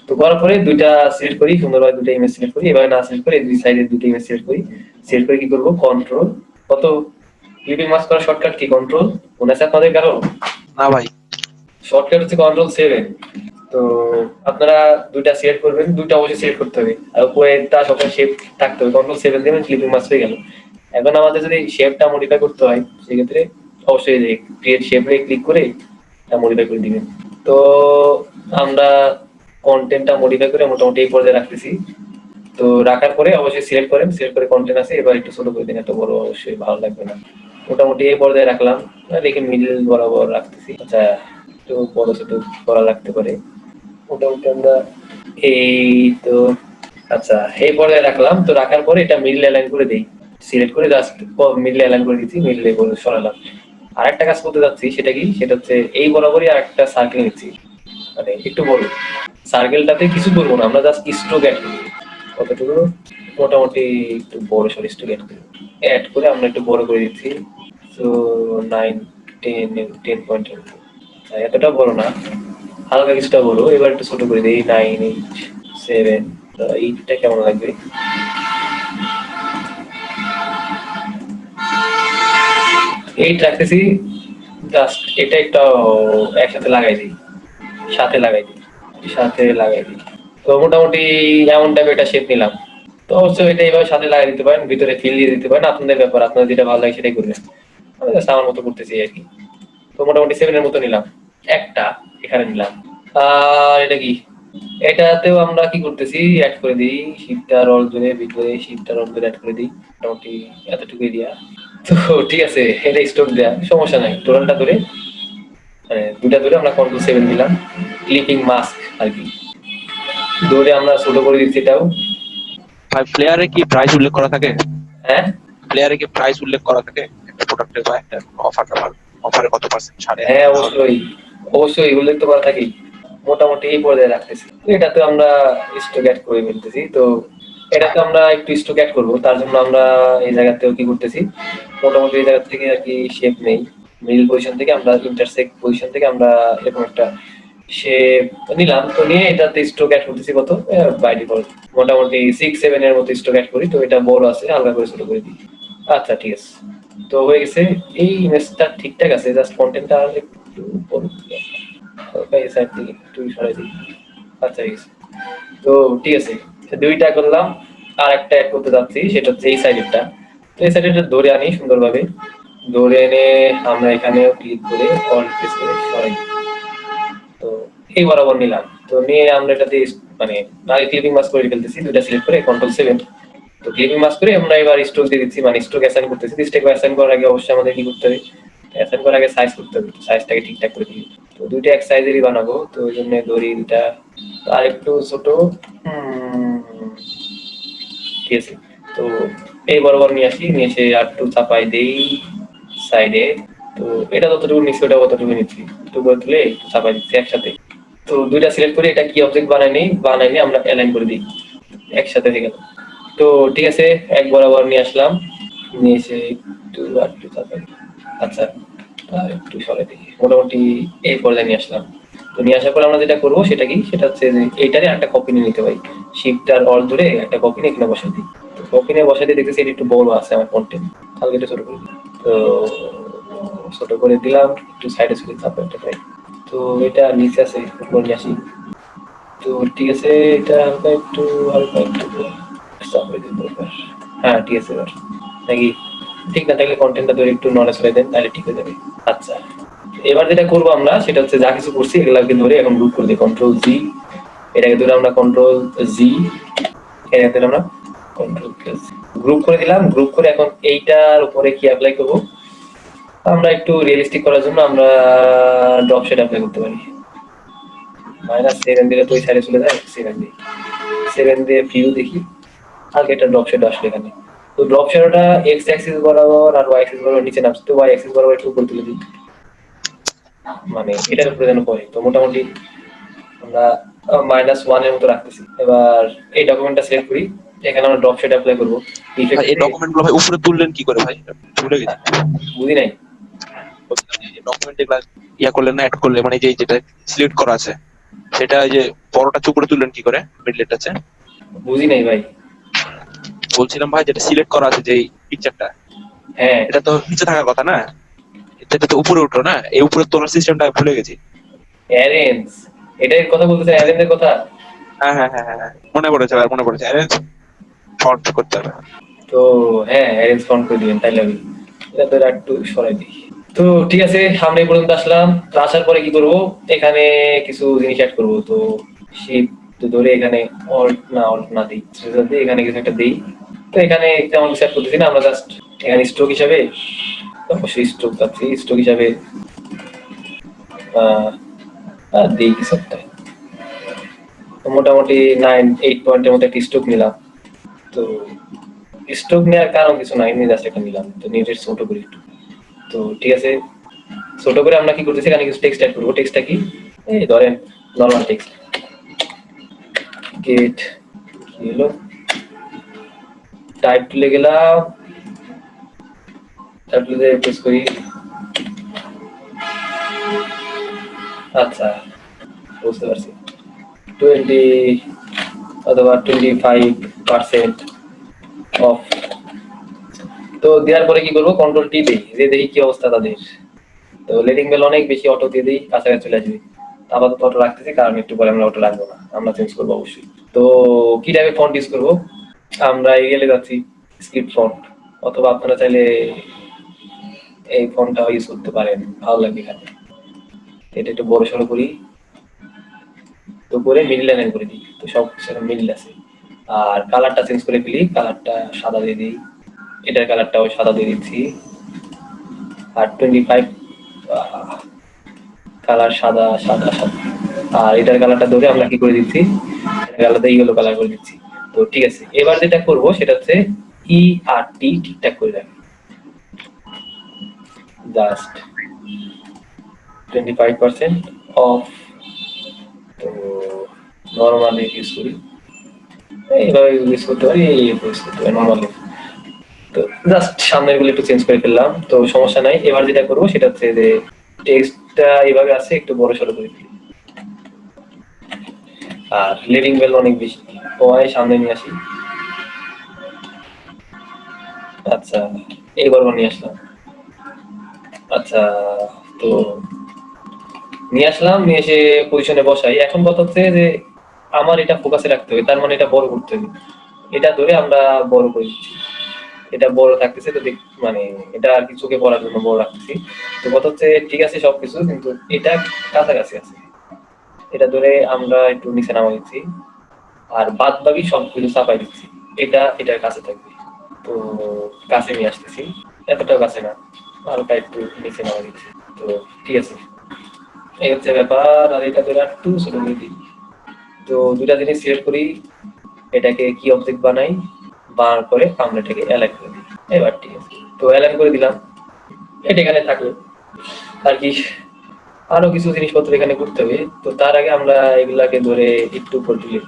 তো করার পরে দুইটা সিলেক্ট করি, সুন্দরভাবে দুটো ইমেজ সিলেক্ট করি, এভাবে না সিলেক্ট করে দুই সাইডে দুটো ইমেজ সিলেক্ট করি। সিলেক্ট করে কি করবো, কন্ট্রোল কত, ক্লিপিং মাস্ক করার শর্টকাট কি কন্ট্রোল, মনে আছে আপনাদের কারো? না ভাই। শর্টকাট হচ্ছে কন্ট্রোল 7। তো আপনারা দুইটা সিলেক্ট করবেন, দুইটা অবশ্যই সিলেক্ট করতে হবে, আর উপরেরটা সবসময় শেপ থাকতে হবে। কন্ট্রোল 7 দেবেন, ক্লিপিং মাস্ক হয়ে গেল। এখন আমাদের যদি শেপটা মডিফাই করতে হয় সেক্ষেত্রে অবশ্যই ক্রিয়েট শেপে ক্লিক করে এটা মডিফাই করে দিবেন। তো আমরা কন্টেন্টটা মডিফাই করে মোটামুটি এই পর্যায়ে রাখতেছি। তো রাখার পরে অবশ্যই সিলেক্ট করেন, সিলেক্ট করে কন্টেন্ট আছে, এবার একটু ছোট করে দিন, এত বড় অবশ্যই ভালো লাগবে না। মোটামুটি এই পর্যায়ে রাখলাম, দেখে মিডল বরাবর রাখতেছি। আচ্ছা, একটু বড় ছোট করা লাগতে পারে, মোটামুটি আমরা এই তো। আচ্ছা, এই পর্যায়ে রাখলাম। তো রাখার পরে এটা মিডল অ্যালাইন করে দেই, সিলেক্ট করে জাস্ট মিডল অ্যালাইন করে দিচ্ছি, মিডলে করে সরালাম। আর একটা কাজ করতে যাচ্ছি, সেটা কি, সেটা হচ্ছে এই বরাবরই আর একটা সার্কেল নিচ্ছি, মানে একটু বড়। সার্কেলটাতে কিছু করবো না, আমরা জাস্ট স্ট্রোক অ্যাড করবো। কতটুকু, মোটামুটি একটু বড় সর স্ট্রোক অ্যাড করে আমরা একটু বড় করে দিচ্ছি। তো 9, 10 পয়েন্ট, এতটা বড় না, হালকা কিছুটা বড়। এবার একটু ছোট করে দিই, 9, 8, 7। এইটা কেমন লাগবে, এইট রাখতেছি। জাস্ট এটা একটা একসাথে লাগাই দিই, সাথে লাগাই দিই, সাথে লাগাই দিই। তো মোটামুটি এমন টাইপের একটা শেপ নিলাম। তো অবশ্যই এটা এইভাবে সাথে লাগাই দিতে পারেন, ভিতরে ফিল দিয়ে দিতে পারেন, আপনাদের ব্যাপার, আপনাদের যেটা ভালো লাগে সেটাই করবেন। আমি জাস্ট আমার মতো করতেছি আর কি। তো মোটামুটি 7-এর মতো নিলাম, একটা এখানে নিলাম। আর এটা কি, এটাতেও আমরা কি করতেছি, অ্যাড করে দিই শিফটার অল ধরে, ভিতরে শিফটার অল ধরে অ্যাড করে দিই, মোটামুটি এতটুকু এরিয়া। তো ঠিক আছে, এটা স্টক দেয়া সমস্যা নাই, টোটালটা ধরে মানে দুটা ধরে আমরা কন্ট্রোল 7 দিলাম, ক্লিপিং মাস্ক আর কি ধরে আমরা ছোট করে দিচ্ছি এটাও। ভাই প্লেয়ারে কি প্রাইস উল্লেখ করা থাকে? হ্যাঁ, প্লেয়ারে কি প্রাইস উল্লেখ করা থাকে একটা প্রোডাক্টের বা একটা অফারে কত পার্সেন্ট ছাড়ে? হ্যাঁ, অবশ্যই অবশ্যই উল্লেখ তো করা থাকেই। মোটামুটি এই পর্যায়ে রাখতেছি, এটাতে আমরা স্টক অ্যাড করে ফেলতেছি। তো এটাতে আমরা একটু স্টক অ্যাড করবো, তার জন্য আমরা এই জায়গাতেও কি করতেছি, মোটামুটি এই জায়গা থেকে আর কি শেপ নেই, মিডল পজিশন থেকে আমরা ইন্টারসেক্ট পজিশন থেকে আমরা এরকম একটা শেপ নিলাম। তো নিয়ে এটাতে স্ট্রোক অ্যাড করতেছি কত, বাই ডিফল্ট মোটামুটি 6-7 এর মতো স্ট্রোক অ্যাড করি। তো এটা বড় আছে, হালকা করে ছোট করে দিই। আচ্ছা, ঠিক আছে, তো হয়ে গেছে। এই ইমেজটা ঠিকঠাক আছে, জাস্ট কন্টেন্টটা আর একটু বড় হালকা এই সাইড থেকে একটু সরাই দিই। আচ্ছা, ঠিক আছে। তো ঠিক আছে, দুইটা করলাম, আর একটা অ্যাড করতে যাচ্ছি, সেটা হচ্ছে এই সাইডেরটা। তো এই সাইডেরটা ধরে আনি সুন্দরভাবে, ধরে এনে আমরা এখানে ক্লিক করে অল প্রেস করে সরাই দিই। তো এই বরাবর নিলাম। তো নিয়ে আমরা এটাতে মানে আগে ক্লিপিং মাস্ক করে ফেলতেছি, দুইটা সিলেক্ট করে কন্ট্রোল 7। তো ক্লিপিং মাস্ক করে আমরা এবার স্ট্রোক দিয়ে দিচ্ছি, মানে স্ট্রোক অ্যাসাইন করতেছি। স্ট্রোক অ্যাসাইন করার আগে অবশ্যই আমাদের কি করতে হবে, অ্যাসাইন করার আগে সাইজ করতে হবে, সাইজটাকে ঠিকঠাক করে দিই। তো দুইটা এক সাইজেরই বানাবো, তো ওই জন্য দড়ি দুটা আর একটু ছোট। ঠিক আছে, তো এই বরাবর নিয়ে আসি, নিয়ে এসে আর একটু চাপাই দেই সাইডে। তো এটা যতটুকু নিচ্ছি ওটা কতটুকু নিচ্ছি, একটু করে তুলে একটু চাপাই দিচ্ছি একসাথে। তো দুইটা সিলেক্ট করে এটা কি অবজেক্ট বানাই নিয়ে আমরা অ্যালাইন করে দিই, একসাথে হয়ে গেল। তো ঠিক আছে, এক বরাবর নিয়ে আসলাম, নিয়ে এসে একটু আর একটু চাপাই। আচ্ছা, আর একটু সরাই দিই, মোটামুটি এই পর্যায়ে নিয়ে আসলাম। তো নিয়ে আসার পর আমরা যেটা করবো সেটা কি, সেটা হচ্ছে যে এইটারে একটা কপি নিয়ে নিতে পারি, শিফট আর অল ধরে একটা কপি নিয়ে এখানে বসাই দিই। তো কপি নিয়ে বসাই দিয়ে দেখতেছি এটা একটু বড় আছে আমার কন্টেন্ট, তাহলে এটা ছোট করে দিই। তো ছোট করে দিলাম, একটু সাইডে সাইডে চাপা একটা পাই। তো এটা নিচে আছে, উপর নিয়ে আসি। তো ঠিক আছে, এটা হালকা একটু চাপা দিতে দরকার। হ্যাঁ, ঠিক আছে। এবার নাকি ঠিক না থাকলে কন্টেন্টটা ধরে একটু নলেজ হয়ে দেন, তাহলে ঠিক হয়ে যাবে। আচ্ছা, এবার যেটা করবো আমরা সেটা হচ্ছে যা কিছু করছি এগুলাকে ধরে এখন গ্রুপ করে দিই, কন্ট্রোল-G। এটাকে ধরে আমরা কন্ট্রোল-G, এটাকে ধরে আমরা কন্ট্রোল+। গ্রুপ করে দিলাম। গ্রুপ করে এখন এইটার উপরে কি অ্যাপ্লাই করবো, আমরা একটু রিয়েলিস্টিক করার জন্য আমরা ড্রপ শেড অ্যাপ্লাই করতে পারি। -7 দিলে তো ওই সাইডে চলে যায়, 7 দিয়ে ভিউ দেখি, আগে এটা ড্রপ শেড আসলে এখানে। তো ড্রপ শেডটা এক্স অ্যাক্সিস বরাবর আর ওয়াই অ্যাক্সিস বরাবর নিচে নামছে, তো ওয়াই অ্যাক্সিস বরাবর একটু উপরে তুলে দিই, মানে এটার উপরে যেন পড়ে। তো মোটামুটি আমরা -1 এর মতো রাখতেছি। এবার এই ডকুমেন্টটা সিলেক্ট করি, এখানে আমরা ড্রপ শেড অ্যাপ্লাই করবো। ভাই এই ডকুমেন্ট গুলো ভাই উপরে তুললেন কি করে ভাই? ভুলে গেছি। বুঝি নাই। ডকুমেন্ট এগুলা ইয়া করলেন না, অ্যাড করলে মানে যে যেটা সিলেক্ট করা আছে সেটা ওই যে বড়টা চুপড়ে তুললেন কি করে মিডলেট আছে? বুঝি নাই ভাই। বলছিলাম ভাই যেটা সিলেক্ট করা আছে যে পিকচারটা, হ্যাঁ, এটা তো নিচে থাকার কথা না, এটা তো উপরে উঠলো না, এই উপরে তোলার সিস্টেমটা ভুলে গেছি। অ্যারেঞ্জ, এটার কথা বলতেছেন, অ্যারেঞ্জের কথা? হ্যাঁ হ্যাঁ হ্যাঁ হ্যাঁ মনে পড়েছে ভাই, মনে পড়েছে। অ্যারেঞ্জ ফন্ট করতে হবে। তো হ্যাঁ, অ্যারেঞ্জ ফন্ট করে দিবেন, তাইলে আমি এটা তো একটু সরাই দিই। তো ঠিক আছে, আমরা এই পর্যন্ত আসলাম। তো আসার পরে কি করব, এখানে কিছু জিনিস অ্যাড করব। তো শিফট ধরে এখানে অল্ট না দিই, এখানে কিছু একটা দিই। তো এখানে তেমন কিছু অ্যাড করতেছি না, আমরা জাস্ট এখানে স্ট্রোক হিসাবে, অবশ্যই স্ট্রোক পাচ্ছি, স্ট্রোক হিসাবে দিই কিছু একটা। তো মোটামুটি 9-8 পয়েন্টের মতো একটা স্ট্রোক নিলাম। তো স্ট্রোক নেওয়ার কারণ কিছু নাই, আমি জাস্ট একটা নিলাম। তো নিজের ছোট করি একটু। তো ঠিক আছে, ছোট করে আমরা কি করতেছি, এখানে কিছু টেক্সট অ্যাড করবো। টেক্সটটা কি, এই ধরেন নরমাল টেক্সট, গেট কি হলো, টাইপ তুলে গেলাম, টাইপ তুলে প্রেস করি। আচ্ছা, বুঝতে পারছি, 20 অথবা 25% অফ। তো দেওয়ার পরে কি করবো, কন্ট্রোল টি দিই, যে দেখি কি অবস্থা তাদের। তো লেডিং বেল অনেক বেশি, অটো দিয়ে দিই, কাছাকাছি চলে আসবে। আপাতত অটো রাখতেছি, কারণ একটু পরে আমরা অটো রাখবো না, আমরা চেঞ্জ করবো অবশ্যই। তো কি টাইপের ফন্ট ইউজ করবো, আমরা এগেলে যাচ্ছি স্ক্রিপ্ট ফন্ট, অথবা আপনারা চাইলে এই ফন্টটা ইউজ করতে পারেন, ভালো লাগবে এখানে। এটা একটু বড় সড়ো করি, তো করে মিডল লাইন করে দিই, তো সব কিছু মিডল আছে। আর কালারটা চেঞ্জ করে ফেলি, কালারটা সাদা দিয়ে দিই, এটার কালারটাও সাদা দিয়ে দিচ্ছি। আর 25 কালার সাদা সাদা সাদা। আর এটার কালারটা ধরে আমরা কি করে দিচ্ছি, কালারটা ইয়েলো কালার করে দিচ্ছি। তো ঠিক আছে, এবার যেটা করব সেটা হচ্ছে ই আর টি ঠিকঠাক করে রাখি, জাস্ট 25% অফ। তো নর্মালি ইউজ করি, এইভাবে ইউজ করতে পারি, এই ইউজ করতে পারি নর্মালি। তো জাস্ট সামনের গুলো একটু চেঞ্জ করে ফেললাম, তো সমস্যা নাই। এবার যেটা করবো সেটা হচ্ছে যে টেক্সটটা এইভাবে আছে, একটু বড় সড়ো করে দিই। আর লিডিং বেল অনেক বেশি, ওয়াই সামনে নিয়ে আসি। আচ্ছা, এইবার নিয়ে আসলাম। আচ্ছা, তো নিয়ে আসলাম, নিয়ে এসে পজিশনে বসাই। এখন কথা হচ্ছে যে আমার এটা ফোকাসে রাখতে হবে, তার মানে এটা বড় করতে হবে। এটা ধরে আমরা বড় করে দিচ্ছি, এটা বড় থাকতেছে। তো মানে এটা আর কি চোখে পড়ার জন্য বড় রাখতেছি। তো কথা হচ্ছে ঠিক আছে সবকিছু, কিন্তু এটা কাছাকাছি আছে, এটা ধরে আমরা একটু নিচে নামা দিচ্ছি। আর বাদ বাকি সবগুলো চাপাই দিচ্ছি, এটা এটার কাছে থাকবে। তো কাছে নিয়ে আসতেছি, এতটাও কাছে না, হালকা একটু নিচে নামা দিচ্ছি। তো ঠিক আছে, এই হচ্ছে ব্যাপার। আর এটা ধরে একটু ছোট করে দিই। তো দুটা জিনিস সিলেক্ট করি, এটাকে কি অবজেক্ট বানাই, বানার পরে আমরা এটাকে অ্যালাইন করে দিই। এবার ঠিক আছে, তো অ্যালাইন করে দিলাম, এটা এখানে থাকলো। আর কি আরো কিছু জিনিসপত্র এখানে করতে হবে। তো তার আগে আমরা এগুলাকে ধরে একটু উপর তুলি,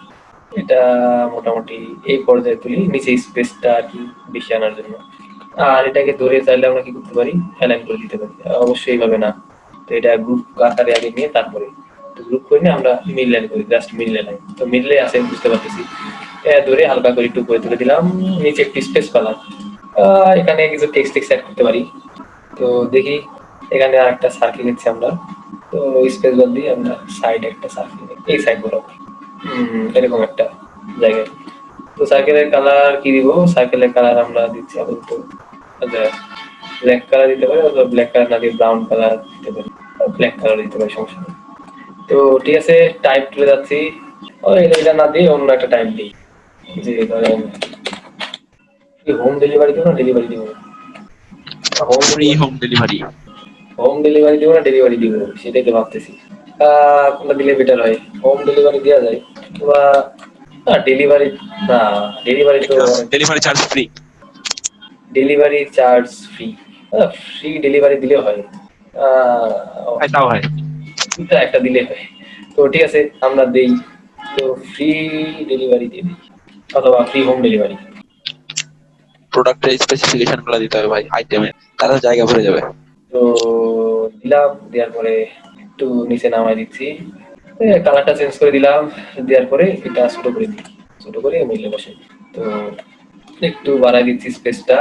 এটা মোটামুটি এই পর্যায়ে তুলি, নিচে স্পেসটা আর কি বেশি আনার জন্য। আর এটাকে ধরে চাইলে আমরা কি করতে পারি, অ্যালাইন করে দিতে পারি, অবশ্যই এইভাবে না। তো এটা গ্রুপ আকারে আগে নিয়ে তারপরে গ্রুপ করে নিয়ে আমরা মিড লাইন করি, জাস্ট মিডলে লাইন। তো মিডলে আছে বুঝতে পারতেছি, ধরে হালকা করে একটু করে তুলে দিলাম, নিচে একটু স্পেস পেলাম। এখানে কিছু টেক্সট অ্যাড করতে পারি। তো দেখি, এখানে আর একটা সার্কেল নিচ্ছি আমরা। তো স্পেস বাদ দিয়ে আমরা সাইড একটা সার্কেল নিই, এই সাইড বরাবর এরকম একটা জায়গায়। তো সার্কেলের কালার কি দিব, সার্কেলের কালার আমরা দিচ্ছি আপাতত ব্ল্যাক কালার দিতে পারি, অথবা ব্ল্যাক কালার না দিয়ে ব্রাউন কালার দিতে পারি, ব্ল্যাক কালার দিতে পারি, সমস্যা নেই। তো ঠিক আছে, টাইপ তুলে যাচ্ছি। এটা না দিয়ে অন্য একটা টাইপ দিই, যে ধরেন হোম ডেলিভারি দিব না ডেলিভারি দিব, free home delivery. Home delivery দিব না ডেলিভারি দিব, সেটাই তো ভাবতেছি। কোনটা দিলে বেটার হয়, হোম ডেলিভারি দেওয়া যায় বা ডেলিভারি, না ডেলিভারি তো delivery charge free. Delivery charge free, free delivery দিলে হয়, তাই তাও হয়। দুটা একটা দিলে হয়। তো ঠিক আছে আমরা দেই, তো ফ্রি ডেলিভারি দিয়ে দিই অথবা ফ্রি হোম ডেলিভারি। প্রোডাক্টের স্পেসিফিকেশন গুলো দিতে হবে ভাই, আইটেমের, তাহলে জায়গা ভরে যাবে। তো দিলাম, দেওয়ার পরে একটু নিচে নামাই দিচ্ছি, কালারটা চেঞ্জ করে দিলাম, দেওয়ার পরে এটা ছোট করে দিই, ছোট করে মিলে বসে। তো একটু বাড়াই দিচ্ছি স্পেসটা।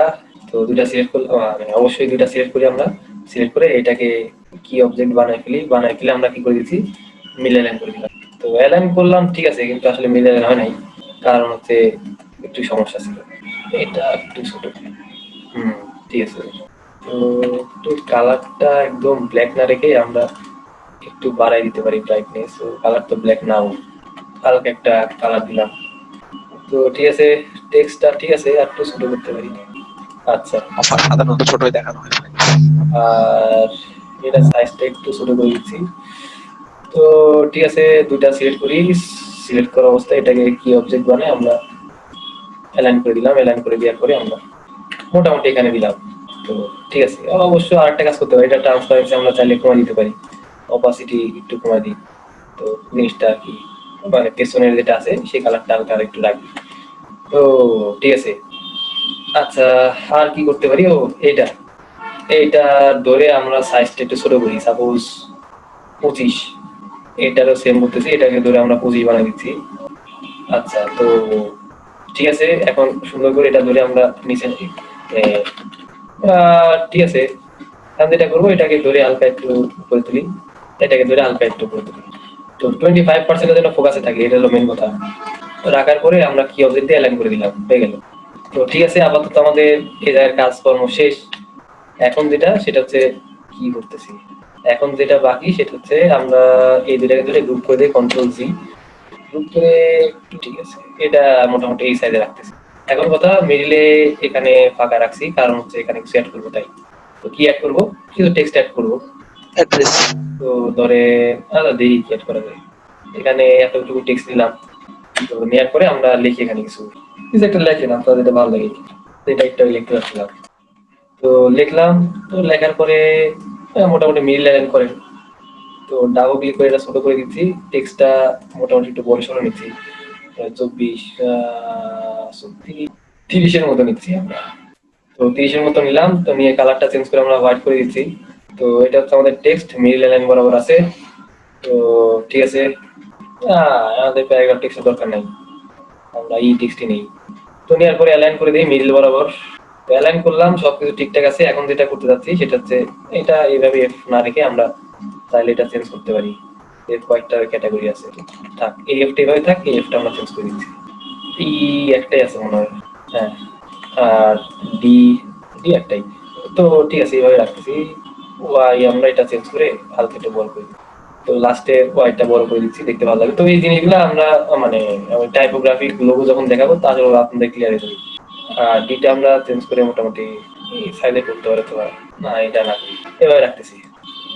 তো দুইটা সিলেক্ট করলাম, মানে অবশ্যই দুইটা সিলেক্ট করি আমরা। সিলেক্ট করে এটাকে কি অবজেক্ট বানাই ফেলে আমরা কি করে দিচ্ছি, মিল অ্যালাইন করে দিলাম। তো অ্যালাইন করলাম ঠিক আছে, কিন্তু আসলে মিল অ্যালাইন হয় নাই, কারণ হচ্ছে একটু সমস্যা ছিল। এটা একটু ছোট করে। ঠিক আছে। তো একটু কালারটা একদম ব্ল্যাক না রেখে আমরা একটু বাড়াই দিতে পারি ব্রাইটনেস। তো কালার তো ব্ল্যাক নাও, হালকা একটা কালার দিলাম। তো ঠিক আছে, টেক্সটটা ঠিক আছে, আর একটু ছোট করতে পারি। আচ্ছা, আমার সাধারণত ছোটই দেখানো হয় ভাই। আর এটা সাইজটা একটু ছোট করে দিচ্ছি। তো ঠিক আছে, দুইটা সিলেক্ট করি, সিলেক্ট করা অবস্থায় এটাকে কি অবজেক্ট বানায় আমরা অ্যালাইন করে দিলাম। অ্যালাইন করে দেওয়ার পরে আমরা মোটামুটি এখানে দিলাম। তো ঠিক আছে, অবশ্য আরেকটা কাজ করতে পারি, এটা ট্রান্সপারেন্সি আমরা চাইলে কমাই দিতে পারি, অপাসিটি একটু কমাই দিই। তো জিনিসটা আর কি, মানে পেছনের যেটা আছে সেই কালারটা হালকা আর একটু রাখি। তো ঠিক আছে। আচ্ছা, আর কি করতে পারি, ও এইটা এইটা ধরে আমরা সাইজটা একটু ছোট করি, সাপোজ 25। এটারও সেম করতেছি, এটাকে ধরে আমরা 25 বানাই দিচ্ছি। আচ্ছা, তো ঠিক আছে, এখন সুন্দর করে এটা ধরে আমরা নিচে ঠিক আছে, আমি যেটা করবো এটাকে ধরে হালকা একটু উপরে তুলি, এটাকে ধরে হালকা একটু উপরে তুলি। তো 25% যেন ফোকাসে থাকে, এটা হলো মেন কথা। তো রাখার পরে আমরা কি অবজেক্ট দিয়ে অ্যালাইন করে দিলাম, হয়ে গেল। তো ঠিক আছে, আপাতত আমাদের এই জায়গার কাজকর্ম শেষ। এখন যেটা সেটা হচ্ছে কি করতেছি, এখন যেটা বাকি সেটা হচ্ছে আমরা এই দুটাকে ধরে গ্রুপ করে দিই, কন্ট্রোল-সি গ্রুপ করে। ঠিক আছে, এটা মোটামুটি এই সাইজে রাখতেছি। এখন কথা, মিডিলে এখানে ফাঁকা রাখছি, কারণ হচ্ছে এখানে কিছু অ্যাড করবো তাই। তো কি অ্যাড করবো, কিছু টেক্সট অ্যাড করবো। অ্যাড্রেস। তো ধরে দেখি কি অ্যাড করা যায়। এখানে এতটুকু টেক্সট দিলাম। তো নেওয়ার পরে আমরা লিখি এখানে কিছু কিছু একটা লেখে না, আপনার যেটা ভালো লাগে সেটা একটা লিখতে পারছিলাম। তো লিখলাম। তো লেখার পরে মোটামুটি মিডিল লাইন করেন। তো ডাবল ক্লিক করে এটা ছোট করে দিচ্ছি, টেক্সটটা মোটামুটি একটু বড় সড়ো নিচ্ছি, 24 30-এর মতো নিচ্ছি আমরা। তো 30-এর মতো নিলাম। তো নিয়ে কালারটা চেঞ্জ করে আমরা হোয়াইট করে দিচ্ছি। তো এটা হচ্ছে আমাদের টেক্সট, মিডিল লাইন বরাবর আছে। তো ঠিক আছে, আমাদের প্যারাগ্রাফ টেক্সটের দরকার নাই, আমরা এই টেক্সটই নেই। তো নেওয়ার পরে অ্যালাইন করে দিই মিডিল বরাবর। তো অ্যালাইন করলাম, সবকিছু ঠিকঠাক আছে। এখন যেটা করতে যাচ্ছি সেটা হচ্ছে এটা এইভাবে এফ না রেখে আমরা চাইলে এটা চেঞ্জ করতে পারি। এর কয়েকটা ক্যাটাগরি আছে, থাক এই এফটা এইভাবে থাক, এই এফটা আমরা চেঞ্জ করে দিচ্ছি। এই একটাই আছে মনে হয়, হ্যাঁ। আর ডি ডি একটাই। তো ঠিক আছে, এইভাবে রাখতেছি। ওয়াই আমরা এটা চেঞ্জ করে হালকা একটু বড় করে দিই। তো লাস্টে ওয়াইটা বড় করে দিচ্ছি, দেখতে ভালো লাগে। তো এই জিনিসগুলো আমরা মানে টাইপোগ্রাফিক লোগো যখন দেখাবো তাহলে আপনাদের ক্লিয়ার হয়ে যাবে। আর ডিটা আমরা চেঞ্জ করে মোটামুটি সাইডে করতে পারে, তো না এটা না এভাবে রাখতেছি।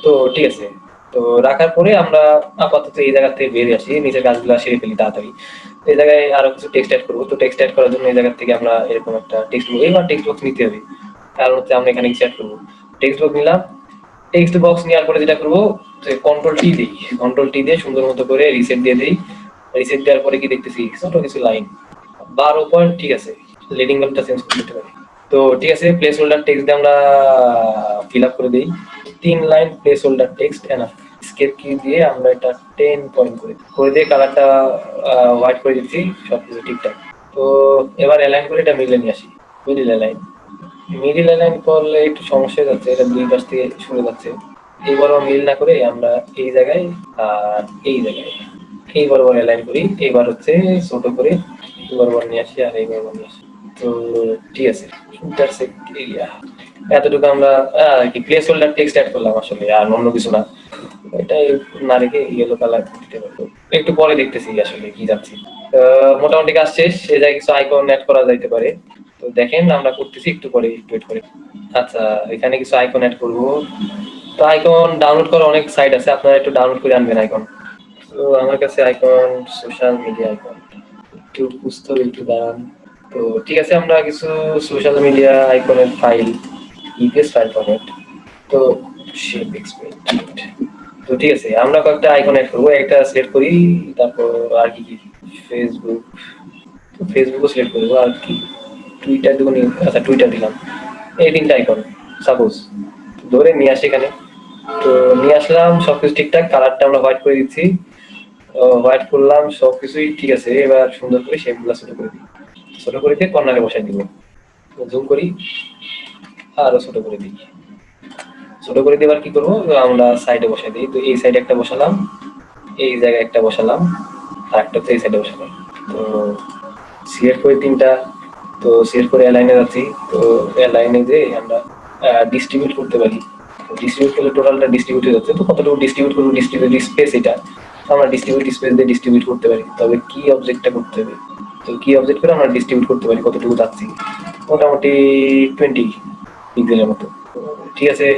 তো ঠিক আছে, তো রাখার পরে আমরা আপাতত এই জায়গা থেকে বেরিয়ে আসি, নিচের কাজগুলো সেরে ফেলি তাড়াতাড়ি। তো এই জায়গায় আরো কিছু টেক্সট অ্যাড করবো। তো টেক্সট অ্যাড করার জন্য এই জায়গা থেকে আমরা এরকম একটা টেক্সট বক্স, এবার টেক্সট বক্স নিতে হবে, কারণ হচ্ছে আমরা এখানে কিছু অ্যাড করবো। টেক্সট বক্স নিলাম। টেক্সট বক্স নেওয়ার পরে যেটা করবো, কন্ট্রোল-টি দিই, কন্ট্রোল-টি দিয়ে সুন্দর মতো করে রিসেট দিয়ে দিই। রিসেট দেওয়ার পরে কি দেখতেছি, ছোট কিছু লাইন 12 পয়েন্ট, ঠিক আছে। লিডিং লেভেলটা চেঞ্জ করে দিতে পারি। তো ঠিক আছে, প্লেস হোল্ডার টেক্সট দিয়ে আমরা ফিল আপ করে দিই। 3 line place holder text enough. Escape কি দিয়ে আমরা এটা 10 পয়েন্ট করে দিয়ে কালারটা হোয়াইট করে দিচ্ছি, সবকিছু ঠিকঠাক। তো এবার অ্যালাইন করে এটা মিডলে নিয়ে আসি। মিডিল অ্যালাইন, মিডিল অ্যালাইন করলে একটু সমস্যা হয়ে যাচ্ছে, এটা দুই পাশ থেকে সরে যাচ্ছে। এই বরাবর মিল না করে আমরা এই জায়গায় আর এই জায়গায় এই বরাবর অ্যালাইন করি। এইবার হচ্ছে ছোট করে এই বরাবর নিয়ে আসি আর এই বরাবর নিয়ে আসি। তো ঠিক আছে, ইন্টারসেক্ট এরিয়া এতটুকু আমরা কি প্লেস হোল্ডার টেক্সট অ্যাড করলাম আসলে, আর অন্য কিছু না। এটাই না রেখে ইয়েলো কালার দিতে পারবো, একটু পরে দেখতেছি আসলে কি যাচ্ছি। মোটামুটি কাজ শেষ। এই জায়গায় কিছু আইকন অ্যাড করা যাইতে পারে, তো দেখেন আমরা করতেছি, একটু পরে একটু ওয়েট করে। আচ্ছা, এখানে কিছু আইকন অ্যাড করব। তো আইকন ডাউনলোড করার অনেক সাইট আছে, আপনারা একটু ডাউনলোড করে আনবেন আইকন। তো আমার কাছে আইকন সোশ্যাল মিডিয়া আইকন একটু বুঝতে হবে, একটু দাঁড়ান। তো ঠিক আছে, আমরা কিছু সোশ্যাল মিডিয়া আইকনের ফাইল ইপিএস ফাইল ফরম্যাট। তো শেপ এক্সপেরিমেন্ট তো ঠিক আছে, আমরা কয়েকটা আইকন অ্যাড করবো, একটা সিলেক্ট করি, তারপর আর কি কি ফেসবুক, তো ফেসবুকও সিলেক্ট করবো, আর কি টুইটার দেবো, আচ্ছা টুইটার দিলাম, এই তিনটা আইকন সাপোজ ধরে নিয়ে আসি এখানে। তো নিয়ে আসলাম সবকিছু ঠিকঠাক, কালারটা আমরা হোয়াইট করে দিচ্ছি, হোয়াইট করলাম সবকিছুই ঠিক আছে। এবার সুন্দর করে শেপগুলো ছোট করে দিই, ছোট করে দিয়ে কর্নারে বসাই দিব, জুম করি আরো ছোট করে দিই, ছোট করে দিয়ে এবার কি করবো, আমরা সাইডে বসাই দিই। তো এই সাইডে একটা বসালাম, এই জায়গায় একটা বসালাম, আর একটা হচ্ছে এই সাইডে বসালাম। তো সিলেক্ট করে তিনটা, তো সিলেক্ট করে অ্যালাইনে যাচ্ছি। তো অ্যালাইনে যে আমরা ডিস্ট্রিবিউট করতে পারি, ডিস্ট্রিবিউট করলে টোটালটা ডিস্ট্রিবিউট হয়ে যাচ্ছে। তো কতটুকু ডিস্ট্রিবিউট করবো, ডিস্ট্রিবিউট স্পেস এটা, তো আমরা ডিস্ট্রিবিউট স্পেস দিয়ে ডিস্ট্রিবিউট করতে পারি। তবে কি অবজেক্টটা করতে হবে, তো কি অবজেক্ট করে আমরা ডিস্ট্রিবিউট করতে পারি কতটুকু যাচ্ছি, মোটামুটি 20 পিক্সেলের মতো। তো ঠিক আছে,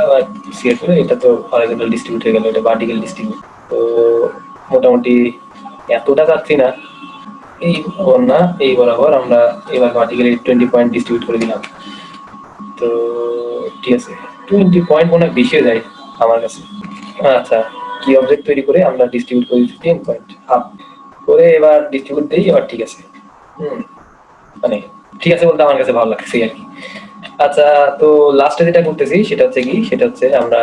আবার সিলেক্ট করে এটা তো হরাইজন্টাল ডিস্ট্রিবিউট হয়ে গেল, এটা ভার্টিক্যাল ডিস্ট্রিবিউট। তো মোটামুটি এতটা যাচ্ছি না, এই বরাবর না, এই বরাবর আমরা এবার ভার্টিক্যালি 20 পয়েন্ট ডিস্ট্রিবিউট করে দিলাম। তো ঠিক আছে, 20 পয়েন্ট মনে হয় বেশি হয়ে যায় আমার কাছে। আচ্ছা, কি অবজেক্ট তৈরি করে আমরা ডিস্ট্রিবিউট করে দিচ্ছি 10 পয়েন্ট হাফ করে, এবার ডিস্ট্রিবিউট দিই, এবার ঠিক আছে। মানে ঠিক আছে বলতে আমার কাছে ভালো লাগছে আর কি। আচ্ছা, তো লাস্টে যেটা করতেছি সেটা হচ্ছে কি, সেটা হচ্ছে আমরা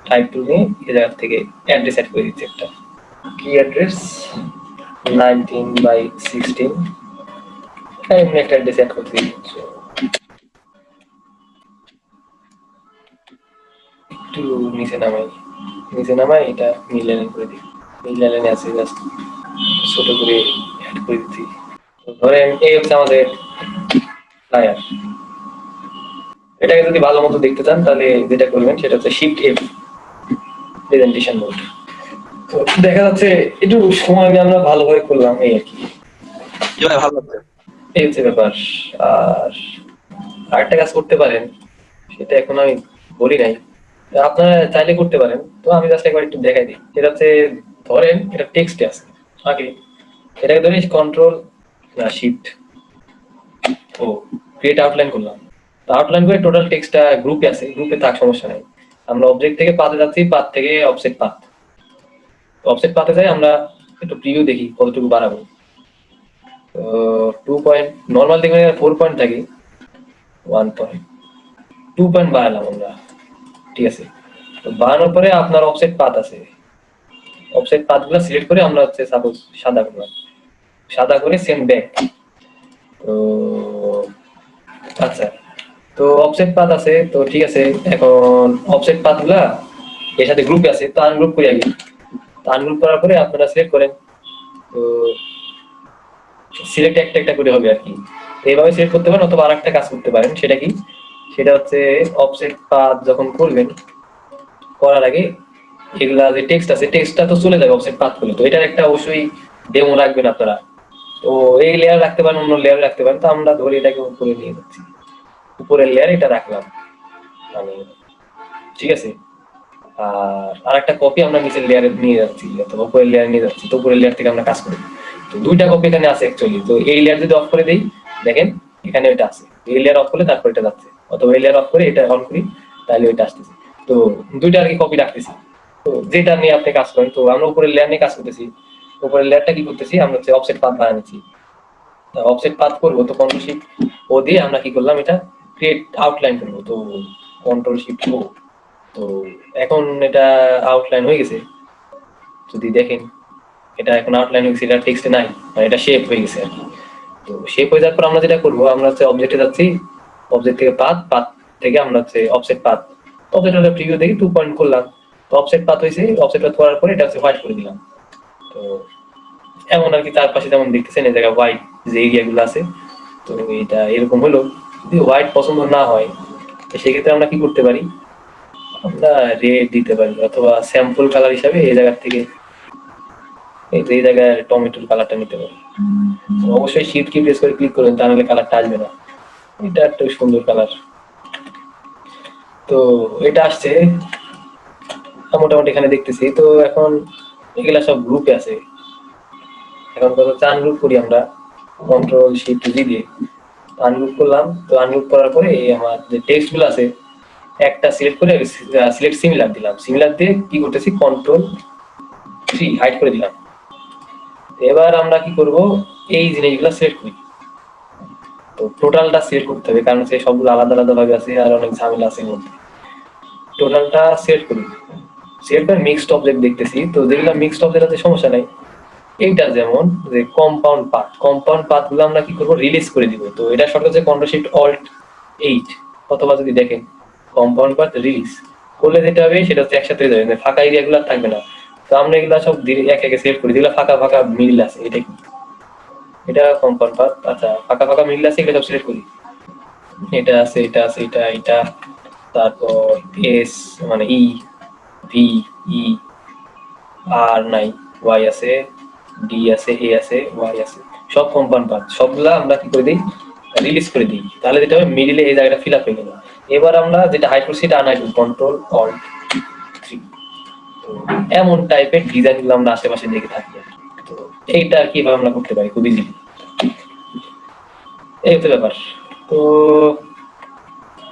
টাইপ টুল নিয়ে এই জায়গা থেকে অ্যাড্রেস অ্যাড করে দিচ্ছি একটা, কি অ্যাড্রেস 19/16, এমনি একটা অ্যাড্রেস অ্যাড করতে দিচ্ছি। একটু নিচে নামাই, নিচে নামাই, এটা মিডলাইন করে দিই, মিডলাইনে আছে জাস্ট ছোট করে অ্যাড করে দিচ্ছি। ধরেন এই হচ্ছে আমাদের ফ্লায়ার। এটাকে যদি ভালো মতো দেখতে চান তাহলে যেটা করবেন সেটা হচ্ছে শিফট এফ, প্রেজেন্টেশন মোড। তো দেখা যাচ্ছে একটু সময় নিয়ে আমরা ভালোভাবে করলাম এই আর কি, ভালো লাগছে। এই হচ্ছে ব্যাপার। আর আরেকটা কাজ করতে পারেন, সেটা এখন আমি বলি নাই, আপনারা চাইলে করতে পারেন। তো আমি জাস্ট একবার একটু দেখাই দিই। সেটা হচ্ছে ধরেন এটা টেক্সটে আছে, আগে এটাকে ধরে কন্ট্রোল না শিফট ও ক্রিয়েট আউটলাইন করলাম। তো আউটলাইন করে টোটাল টেক্সটটা গ্রুপে আছে, গ্রুপে থাক সমস্যা নাই। আমরা অবজেক্ট থেকে পাতে যাচ্ছি, পাত থেকে অফসেট পাত, অফসেট পাতে যাই, আমরা একটু প্রিভিউ দেখি কতটুকু বাড়াবো। তো 2 পয়েন্ট নর্মাল দেখবেন 4 পয়েন্ট থাকে, 1 পয়েন্ট 2 পয়েন্ট বাড়ালাম আমরা, ঠিক আছে। তো বাড়ানোর পরে আপনার অফসেট পাত আছে, অফসেট পাথগুলো সিলেক্ট করে আমরা হচ্ছে সাপোজ সাদা করলাম, সাদা করে সেন্ড ব্যাক। তো আচ্ছা, তো অফসেট পাথ আছে, তো ঠিক আছে। এখন অফসেট পাথগুলা এর সাথে গ্রুপে আছে, তো আনগ্রুপ করি আগে। তো আনগ্রুপ করার পরে আপনারা সিলেক্ট করেন, তো সিলেক্ট একটা একটা করে হবে আর কি। তো এইভাবে সিলেক্ট করতে পারেন, অথবা আরেকটা কাজ করতে পারেন। সেটা কি, সেটা হচ্ছে অফসেট পাথ যখন করবেন, করার আগে এগুলা যে টেক্সট আছে, টেক্সটটা তো চলে যাবে অফসেট পাথ করলে, তো এটার একটা অবশ্যই ডেমো রাখবেন আপনারা। তো এই লেয়ার রাখতে পারেন, অন্য লেয়ার রাখতে পারেন। তো আমরা ধরে এটাকে উপরে নিয়ে যাচ্ছি, উপরের লেয়ার এটা রাখলাম, মানে ঠিক আছে। আর আরেকটা কপি আমরা নিচের লেয়ারে নিয়ে যাচ্ছি, অথবা উপরের লেয়ারে নিয়ে যাচ্ছি। তো উপরের লেয়ার থেকে আমরা কাজ করি। তো দুইটা কপি এখানে আছে অ্যাকচুয়ালি। তো এই লেয়ার যদি অফ করে দেই, দেখেন এখানে এটা আছে, এই লেয়ার অফ করলে তারপর এটা যাচ্ছে, অথবা এই লেয়ার অফ করে এটা অন করি তাহলে ওইটা আসতেছে। তো দুইটা আর কি কপি রাখতেছি, তো যেটা নিয়ে আপনি কাজ করেন। তো আমরা উপরের লেয়ার নিয়ে কাজ করতেছি, উপরের লেয়ারটা কি করতেছি, আমরা হচ্ছে অফসেট পাথ বানাচ্ছি। অফসেট পাথ করবো, তো কন্ট্রোল শিফট ও দিয়ে আমরা কি করলাম, এটা ক্রিয়েট আউটলাইন করবো। তো কন্ট্রোল শিফট ও, তো এখন এটা আউটলাইন হয়ে গেছে। যদি দেখেন এটা এখন আউটলাইন হয়ে গেছে, এটা টেক্সটে নাই, মানে এটা শেপ হয়ে গেছে আর কি। তো শেপ হয়ে যাওয়ার পর আমরা যেটা করবো, আমরা হচ্ছে অবজেক্টে যাচ্ছি, অবজেক্ট থেকে পাথ, পাথ থেকে আমরা হচ্ছে অফসেট পাথ, অবজেক্টের প্রিভিউ দেখি 2 পয়েন্ট করলাম। তো অফসেট পাথ হয়েছে, অফসেট পাথ করার পরে এটা হচ্ছে হোয়াইট করে দিলাম। তো এমন আর কি, চারপাশে যেমন দেখতেছেন এই জায়গায় হোয়াইট যে এরিয়া গুলো আছে। তো এটা এরকম হলো। যদি হোয়াইট পছন্দ না হয়, তো সেক্ষেত্রে আমরা কি করতে পারি, আমরা রেড দিতে পারি, অথবা স্যাম্পল কালার হিসাবে এই জায়গা থেকে এই যে এই জায়গায় টমেটোর কালারটা নিতে পারি। অবশ্যই শিফট কি প্রেস করে ক্লিক করবেন, তাহলে কালারটা আসবে না। এটা একটা সুন্দর কালার। তো এটা আসছে মোটামুটি এখানে দেখতেছি। তো এখন এগুলা সব গ্রুপে আছে। এখন কত আনগ্রুপ করি আমরা, কন্ট্রোল শিফট জি দিয়ে আনগ্রুপ করলাম। তো আনগ্রুপ করার পরে এই আমার যে টেক্সট গুলো আছে, একটা সিলেক্ট করে সিলেক্ট সিমিলার দিলাম, সিমিলার দিয়ে কি করতেছি Ctrl+3 হাইড করে দিলাম। এবার আমরা কি করব, এই জিনিসগুলো সিলেক্ট করি। তো টোটালটা সিলেক্ট করতে হবে, কারণ সে সবগুলো আলাদা আলাদা ভাবে আছে আর অনেক ঝামেলা আছে এর মধ্যে। টোটালটা সিলেক্ট করি, সিলেক্ট করে মিক্সড অবজেক্ট দেখতেছি। তো যেগুলো মিক্সড অবজেক্ট আছে সমস্যা নাই। এইটা যেমন যে কম্পাউন্ড পাথ গুলো আমরা কি করব, রিলিজ করে দিব। তো এটা শর্ট হচ্ছে Ctrl+Shift+Alt+8, অথবা যদি দেখেন কম্পাউন্ড পাথ রিলিজ করলে যেটা হবে সেটা হচ্ছে একসাথে হয়ে যাবে, মানে ফাঁকা এরিয়া গুলো থাকবে না। তো আমরা এগুলা সব এক একে সিলেক্ট করি, যেগুলো ফাঁকা ফাঁকা মিডিল আছে। এটা কি, এটা কম্পাউন্ড পাথ। আচ্ছা, ফাঁকা ফাঁকা মিডিল আছে এগুলো সব সিলেক্ট করি। এটা আছে, এটা আছে, এটা এটা, তারপর এস মানে ই ভি ই আর নাই, ওয়াই আছে, ডি আছে, এ আছে, ওয়াই আছে, সব কম্পাউন্ড পাথ। সবগুলা আমরা কি করে দিই, রিলিজ করে দিই। তাহলে যেটা হবে মিডিলে এই জায়গাটা ফিল আপ হয়ে গেল। এবার আমরা যেটা হাইড করছি সেটা আনহাইড করি, Ctrl+Alt+3। তো এমন টাইপের ডিজাইন গুলো আমরা আশেপাশে দেখে থাকি। তো এইটা কিভাবে আমরা করতে পারি খুব ইজিলি, এই হচ্ছে ব্যাপার। তো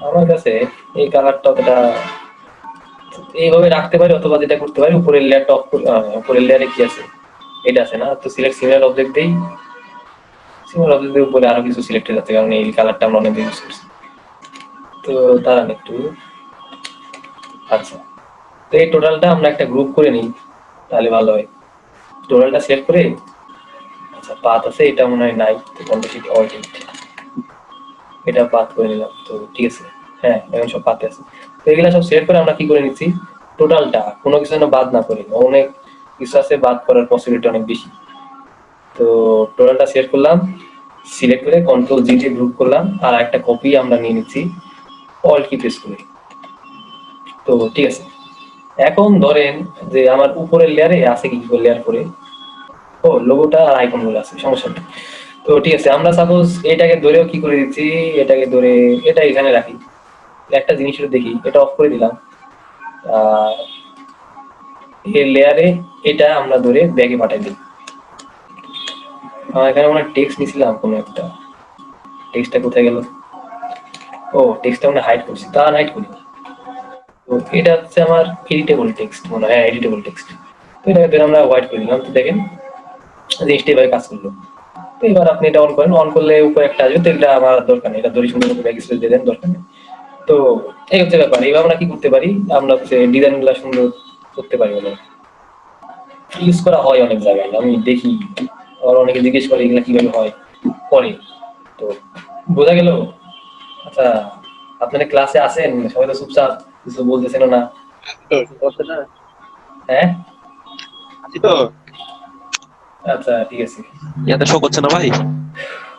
আমার কাছে এই কালারটা অতটা এইভাবে রাখতে পারি, অথবা যেটা করতে পারি উপরের লেয়ারটা অফ করে, উপরের লেয়ারে কি আছে এটা আছে না, তো সিলেক্ট সিমিলার অবজেক্ট দেই। সিমিলার অবজেক্টের উপরে আরো কিছু সিলেক্ট হয়ে যাচ্ছে, কারণ এই কালারটা আমরা অনেক ইউজ করছি। তো দাঁড়ান একটু। আচ্ছা, তো এই টোটালটা আমরা একটা গ্রুপ করে নিই, তাহলে ভালো হয়। টোটালটা সিলেক্ট করে, আচ্ছা পাথ আছে, এটা মনে হয় নাই, তো Ctrl+Shift+Alt+8 এটা পাথ করে নিলাম। তো ঠিক আছে, হ্যাঁ এখন সব পাতে আছে। তো এগুলা সব সিলেক্ট করে আমরা কি করে নিচ্ছি, টোটালটা কোনো কিছু যেন বাদ না করি, অনেক কিছু আছে বাদ করার পসিবিলিটি অনেক বেশি। তো টোটালটা সিলেক্ট করলাম, সিলেক্ট করে Ctrl+G দিয়ে গ্রুপ করলাম, আর একটা কপি আমরা নিয়ে নিচ্ছি অল কি প্রেস করে। তো ঠিক আছে, এখন ধরেন যে আমার উপরের লেয়ারে আছে কি লেয়ার করে, ও লোগোটা আর আইকন গুলো আছে, সমস্যা নেই। তো ঠিক আছে, আমরা সাপোজ এটাকে ধরেও কি করে দিচ্ছি, এটাকে ধরে এটা এখানে রাখি। একটা জিনিস দেখি, এটা অফ করে দিলাম। এই লেয়ারে এটা আমরা ধরে ব্যাগে পাঠাই দিই। এখানে আমরা টেক্সট নিছিলাম, কোনো একটা টেক্সটটা কোথায় গেল, ও টেক্সটটা আমরা হাইড করছি, তা হাইড করি। তো এটা হচ্ছে আমার এডিটেবল টেক্সট মনে হয়, হ্যাঁ এডিটেবল টেক্সট। তো এটাকে ধরে আমরা হোয়াইট করে দিলাম। তো দেখেন জিনিসটা এভাবে কাজ করলো। তো এবার আপনি এটা অন করেন, অন করলে উপরে একটা আসবে, তো এটা আমার দরকার নেই, এটা ধরে সুন্দর করে ব্যাক স্পেস দিয়ে দেন, দরকার নেই। তো এই হচ্ছে ব্যাপার। এইভাবে আমরা কি করতে পারি, আমরা হচ্ছে ডিজাইন গুলা সুন্দর করতে পারি, মানে ইউজ করা হয় অনেক জায়গায়, আমি দেখি আর অনেকে জিজ্ঞেস করে এগুলা কিভাবে হয় করে। তো বোঝা গেল। আচ্ছা, আপনারা ক্লাসে আছেন, সবাই তো চুপচাপ, কিছু বলতেছেন না। হ্যাঁ আছি তো। আচ্ছা ঠিক আছে। ইয়াতে শো করছে না ভাই?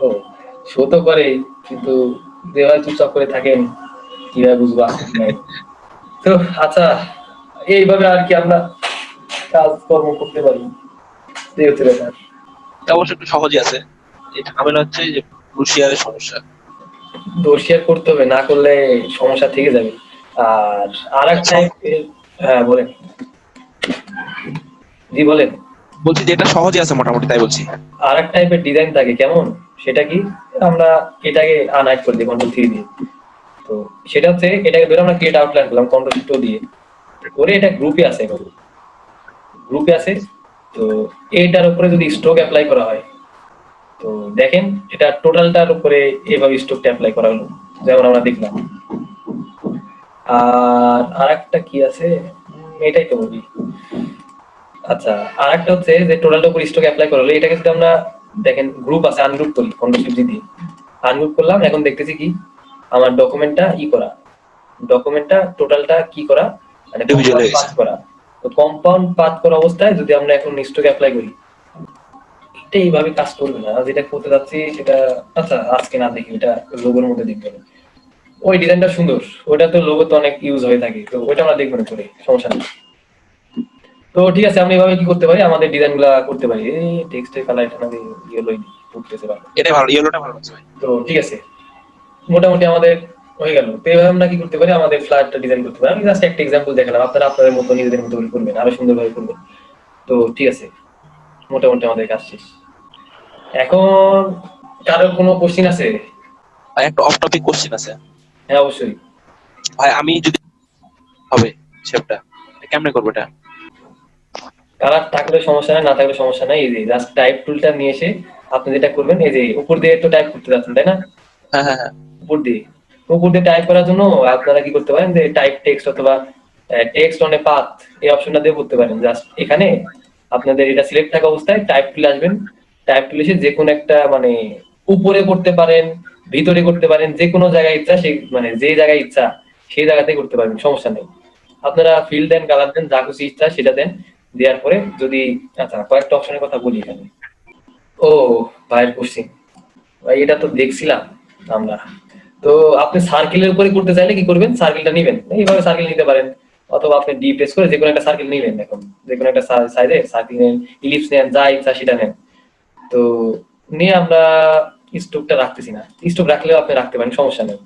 ও শো তো করে, কিন্তু যেভাবে চুপচাপ করে থাকেন কিভাবে বুঝবা নাই। তো আচ্ছা, এইভাবে আর কি আমরা কাজকর্ম করতে পারি, এই হচ্ছে ব্যাপার। এটা অবশ্য একটু সহজই আছে। এই ঝামেলা হচ্ছে যে ক্রুশিয়ালের সমস্যা। শেয়ার করতে হবে, না করলে সমস্যা থেকে যাবে। আর আরেক টাইপের, হ্যাঁ বলেন, জি বলেন। বলছি যে এটা সহজই আছে মোটামুটি, তাই বলছি। আরেক টাইপের ডিজাইন থাকে, কেমন সেটা কি, আমরা এটাকে আনহাইড করে দিই Ctrl+3 দিয়ে। তো সেটা হচ্ছে এটাকে ধরে আমরা ক্রিয়েট আউটলাইন করলাম Ctrl+Shift+O দিয়ে, করে এটা গ্রুপে আছে, এখন গ্রুপে আছে। তো এটার উপরে যদি স্ট্রোক অ্যাপ্লাই করা হয়, তো দেখেন এটা টোটালটার উপরে এইভাবে স্ট্রোকটা অ্যাপ্লাই করা হলো, যেমন আমরা দেখলাম। আর আরেকটা কি আছে, এটাই তো বলি। আচ্ছা, আরেকটা হচ্ছে যে টোটালটার উপর স্ট্রোক অ্যাপ্লাই করা হলো, এটাকে যদি আমরা দেখেন গ্রুপ আছে, আনগ্রুপ করি Ctrl+Shift+G দিয়ে, আনগ্রুপ করলাম। এখন দেখতেছি কি আমার ডকুমেন্টটা করা, ডকুমেন্টটা টোটালটা কি করা, মানে কম্পাউন্ড পাথ করা। তো কম্পাউন্ড পাথ করা অবস্থায় যদি আমরা এখন স্ট্রোক অ্যাপ্লাই করি, এটা এইভাবে কাজ করবে না, যেটা করতে যাচ্ছি সেটা। আচ্ছা আজকে না দেখি, এটা লোগোর মধ্যে দেখবেন, ওই ডিজাইনটা সুন্দর, ওটা তো লোগো তো অনেক ইউজ হয়ে থাকে, তো ওইটা আমরা দেখবেন করে, সমস্যা নেই। তো ঠিক আছে, আমরা এইভাবে কি করতে পারি, আমাদের ডিজাইন গুলা করতে পারি। এই টেক্সটের কালার এটা না ইয়েলোই উঠতেছে ভালো, এটাই ভালো, ইয়েলোটা ভালো আছে ভাই। তো ঠিক আছে, মোটামুটি আমাদের হয়ে গেল। তো এইভাবে আমরা কি করতে পারি, আমাদের ফ্ল্যাটটা ডিজাইন করতে পারি। আমি জাস্ট একটা এক্সাম্পল দেখালাম, আপনারা আপনাদের মতো নিজেদের মতো করে করবেন, আরো সুন্দরভাবে করবেন। তো ঠিক আছে, মোটামুটি আমাদের কাজ শেষ। এখন কারোর কোনো কোশ্চিন আছে? ভাই একটা অফ টপিক কোশ্চেন আছে। হ্যাঁ অবশ্যই। ভাই আমি যদি হবে শেপটা, কেমনে করবো এটা? কালার থাকলে সমস্যা নাই, না থাকলে সমস্যা নাই। এই যে জাস্ট টাইপ টুলটা নিয়ে এসে আপনি যেটা করবেন, এই যে উপর দিয়ে তো টাইপ করতে যাচ্ছেন তাই না, হ্যাঁ হ্যাঁ হ্যাঁ। উপর দিয়ে টাইপ করার জন্য আপনারা কি করতে পারেন, যে টাইপ টেক্সট অথবা টেক্সট অন এ পাথ এই অপশনটা দিয়ে করতে পারেন। জাস্ট এখানে আপনাদের এটা সিলেক্ট থাকা অবস্থায় টাইপ টুলে আসবেন, টাইপ টুলে এসে যে কোনো একটা মানে উপরে করতে পারেন, ভিতরে করতে পারেন, যে কোনো জায়গায় ইচ্ছা সেই মানে যে জায়গায় ইচ্ছা সেই জায়গাতে করতে পারবেন, সমস্যা নেই। আপনারা ফিল দেন, কালার দেন, যা কিছু ইচ্ছা সেটা দেন। দেওয়ার পরে যদি আচ্ছা কয়েকটা অপশনের কথা বলি এখানে। ও ভাইয়ের কোশ্চিন, ভাই এটা তো দেখছিলাম আমরা। তো আপনি সার্কেলের উপরে করতে চাইলে কি করবেন, সার্কেলটা নেবেন, এইভাবে সার্কেল নিতে পারেন, অথবা আপনি ডি প্রেস করে যে কোনো একটা সার্কেল নেবেন। এখন যে কোনো একটা সাইজে সার্কেল নেন, ইলিপস নেন, যা ইচ্ছা সেটা নেন। তো নিয়ে আমরা স্টোকটা রাখতেছি না, স্টোক রাখলেও আপনি রাখতে পারেন, সমস্যা নেই।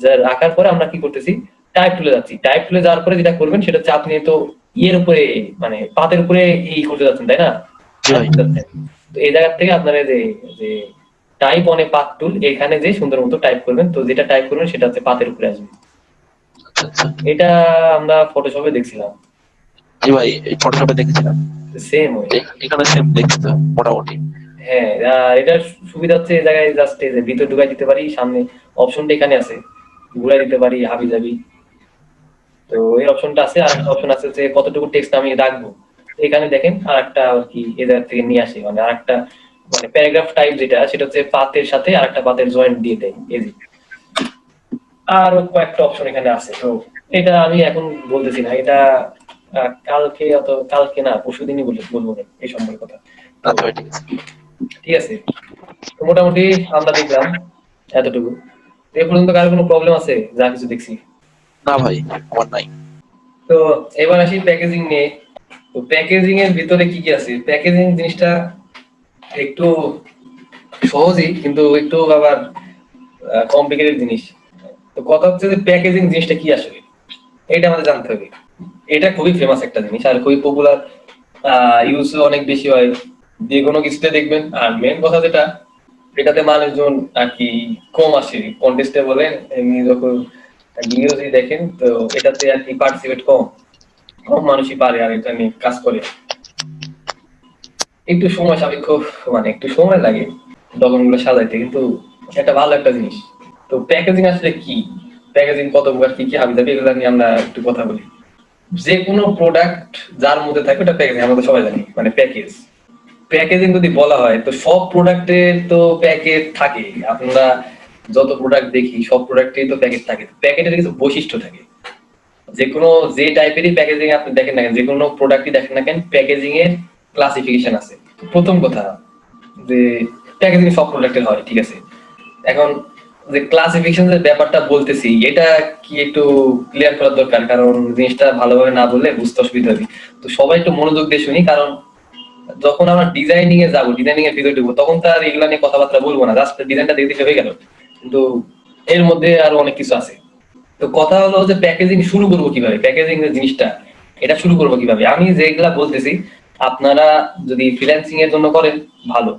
যা রাখার পরে আমরা কি করতেছি, টাইপ টুলে যাচ্ছি। টাইপ টুলে যাওয়ার পরে যেটা করবেন সেটা হচ্ছে আপনি তো ইয়ের উপরে মানে পাতের উপরে ই করতে যাচ্ছেন তাই না, জি ভাই। তো এই জায়গা থেকে আপনারা যে যে টাইপ অন এ পাথ টুল, এখানে যে সুন্দর মতো টাইপ করবেন, তো যেটা টাইপ করবেন সেটা হচ্ছে পাতের উপরে আসবে। আচ্ছা আচ্ছা। এটা আমরা ফটোশপে দেখছিলাম, জি ভাই, এই ফটোশপে দেখেছিলাম, সেম ওই। এখানে সেম দেখছি তো মোটামুটি। হ্যাঁ, এটার সুবিধা হচ্ছে এই জায়গায় জাস্ট এই যে ভিতর ঢুকাই দিতে পারি, সামনে অপশনটা এখানে আছে, ঘুরাই দিতে পারি হাবি জাবি। তো এই অপশনটা আছে, আর একটা অপশন আছে যে কতটুকু টেক্সট আমি রাখবো। এখানে দেখেন আর একটা আর কি এই জায়গা থেকে নিয়ে আসে, মানে আর একটা মানে প্যারাগ্রাফ টাইপ যেটা সেটা হচ্ছে পাতের সাথে আর একটা পাতের জয়েন্ট দিয়ে দেয় এই যে। আরো কয়েকটা অপশন এখানে আছে, তো এটা আমি এখন বলতেছি না, এটা কালকে কালকে না পরশু দিনই বলবো না এই সম্পর্কে কথা। তো আচ্ছা ভাই, ঠিক আছে। ঠিক আছে, তো মোটামুটি আমরা দেখলাম এতটুকু। তো এ পর্যন্ত কারো কোনো প্রবলেম আছে যা কিছু দেখছি? না ভাই, আমার নাই। তো এবার আসি প্যাকেজিং নিয়ে। তো প্যাকেজিং এর ভিতরে কি কি আছে, প্যাকেজিং জিনিসটা একটু সহজই কিন্তু একটু আবার কমপ্লিকেটেড জিনিস। তো কথা হচ্ছে যে প্যাকেজিং জিনিসটা কি আসলে, এটা আমাদের জানতে হবে। এটা খুবই ফেমাস একটা জিনিস আর খুবই পপুলার, ইউজও অনেক বেশি হয় যে কোনো কিছুতে দেখবেন। আর মেন কথা যেটা, এটাতে মানুষজন আর কি কম আসে কন্টেস্টে বলেন, এমনি যখন ভিডিও যদি দেখেন তো এটাতে আর কি পার্টিসিপেট কম কম মানুষই পারে আর এটা নিয়ে কাজ করে। একটু সময় সাপেক্ষ, মানে একটু সময় লাগে ডকুমেন্ট গুলো সাজাইতে, কিন্তু এটা ভালো একটা জিনিস। তো প্যাকেজিং আসলে কি, প্যাকেজিং কত প্রকার, কি কি হাবি যাবে, এগুলো নিয়ে আমরা একটু কথা বলি। যে কোনো প্রোডাক্ট যার মধ্যে থাকে ওটা প্যাকেজিং, আমরা তো সবাই জানি মানে প্যাকেজ। প্যাকেজিং যদি বলা হয় তো সব প্রোডাক্টের তো প্যাকেট থাকে, আমরা যত প্রোডাক্ট দেখি সব প্রোডাক্টেই তো প্যাকেট থাকে। প্যাকেটের কিছু বৈশিষ্ট্য থাকে, যে কোনো যে টাইপেরই প্যাকেজিং আপনি দেখেন না কেন, যে কোনো প্রোডাক্টই দেখেন না কেন, প্যাকেজিং এর ক্লাসিফিকেশন আছে। প্রথম কথা যে প্যাকেজিং সব প্রোডাক্টের হয়, ঠিক আছে। এখন যে ক্লাসিফিকেশনের ব্যাপারটা বলতেছি, এটা কি একটু ক্লিয়ার করার দরকার, কারণ জিনিসটা ভালোভাবে না বললে বুঝতে অসুবিধা হবে। তো সবাই একটু মনোযোগ দিয়ে শুনি, কারণ যখন আমরা ডিজাইনিং এ যাবো, ডিজাইনিং এর ভিতরে ঢুকবো, তখন তো আর এগুলা নিয়ে কথাবার্তা বলবো না, জাস্ট ডিজাইনটা দেখতে হয়ে গেল। কিন্তু এর মধ্যে আরো অনেক কিছু আছে। তো কথা হলো যে প্যাকেজিং শুরু করবো কিভাবে, প্যাকেজিং এর জিনিসটা এটা শুরু করবো কিভাবে। আমি যেগুলা বলতেছি আপনারা যদি ফ্রিল্যান্সিং এর জন্য করেন ভালো,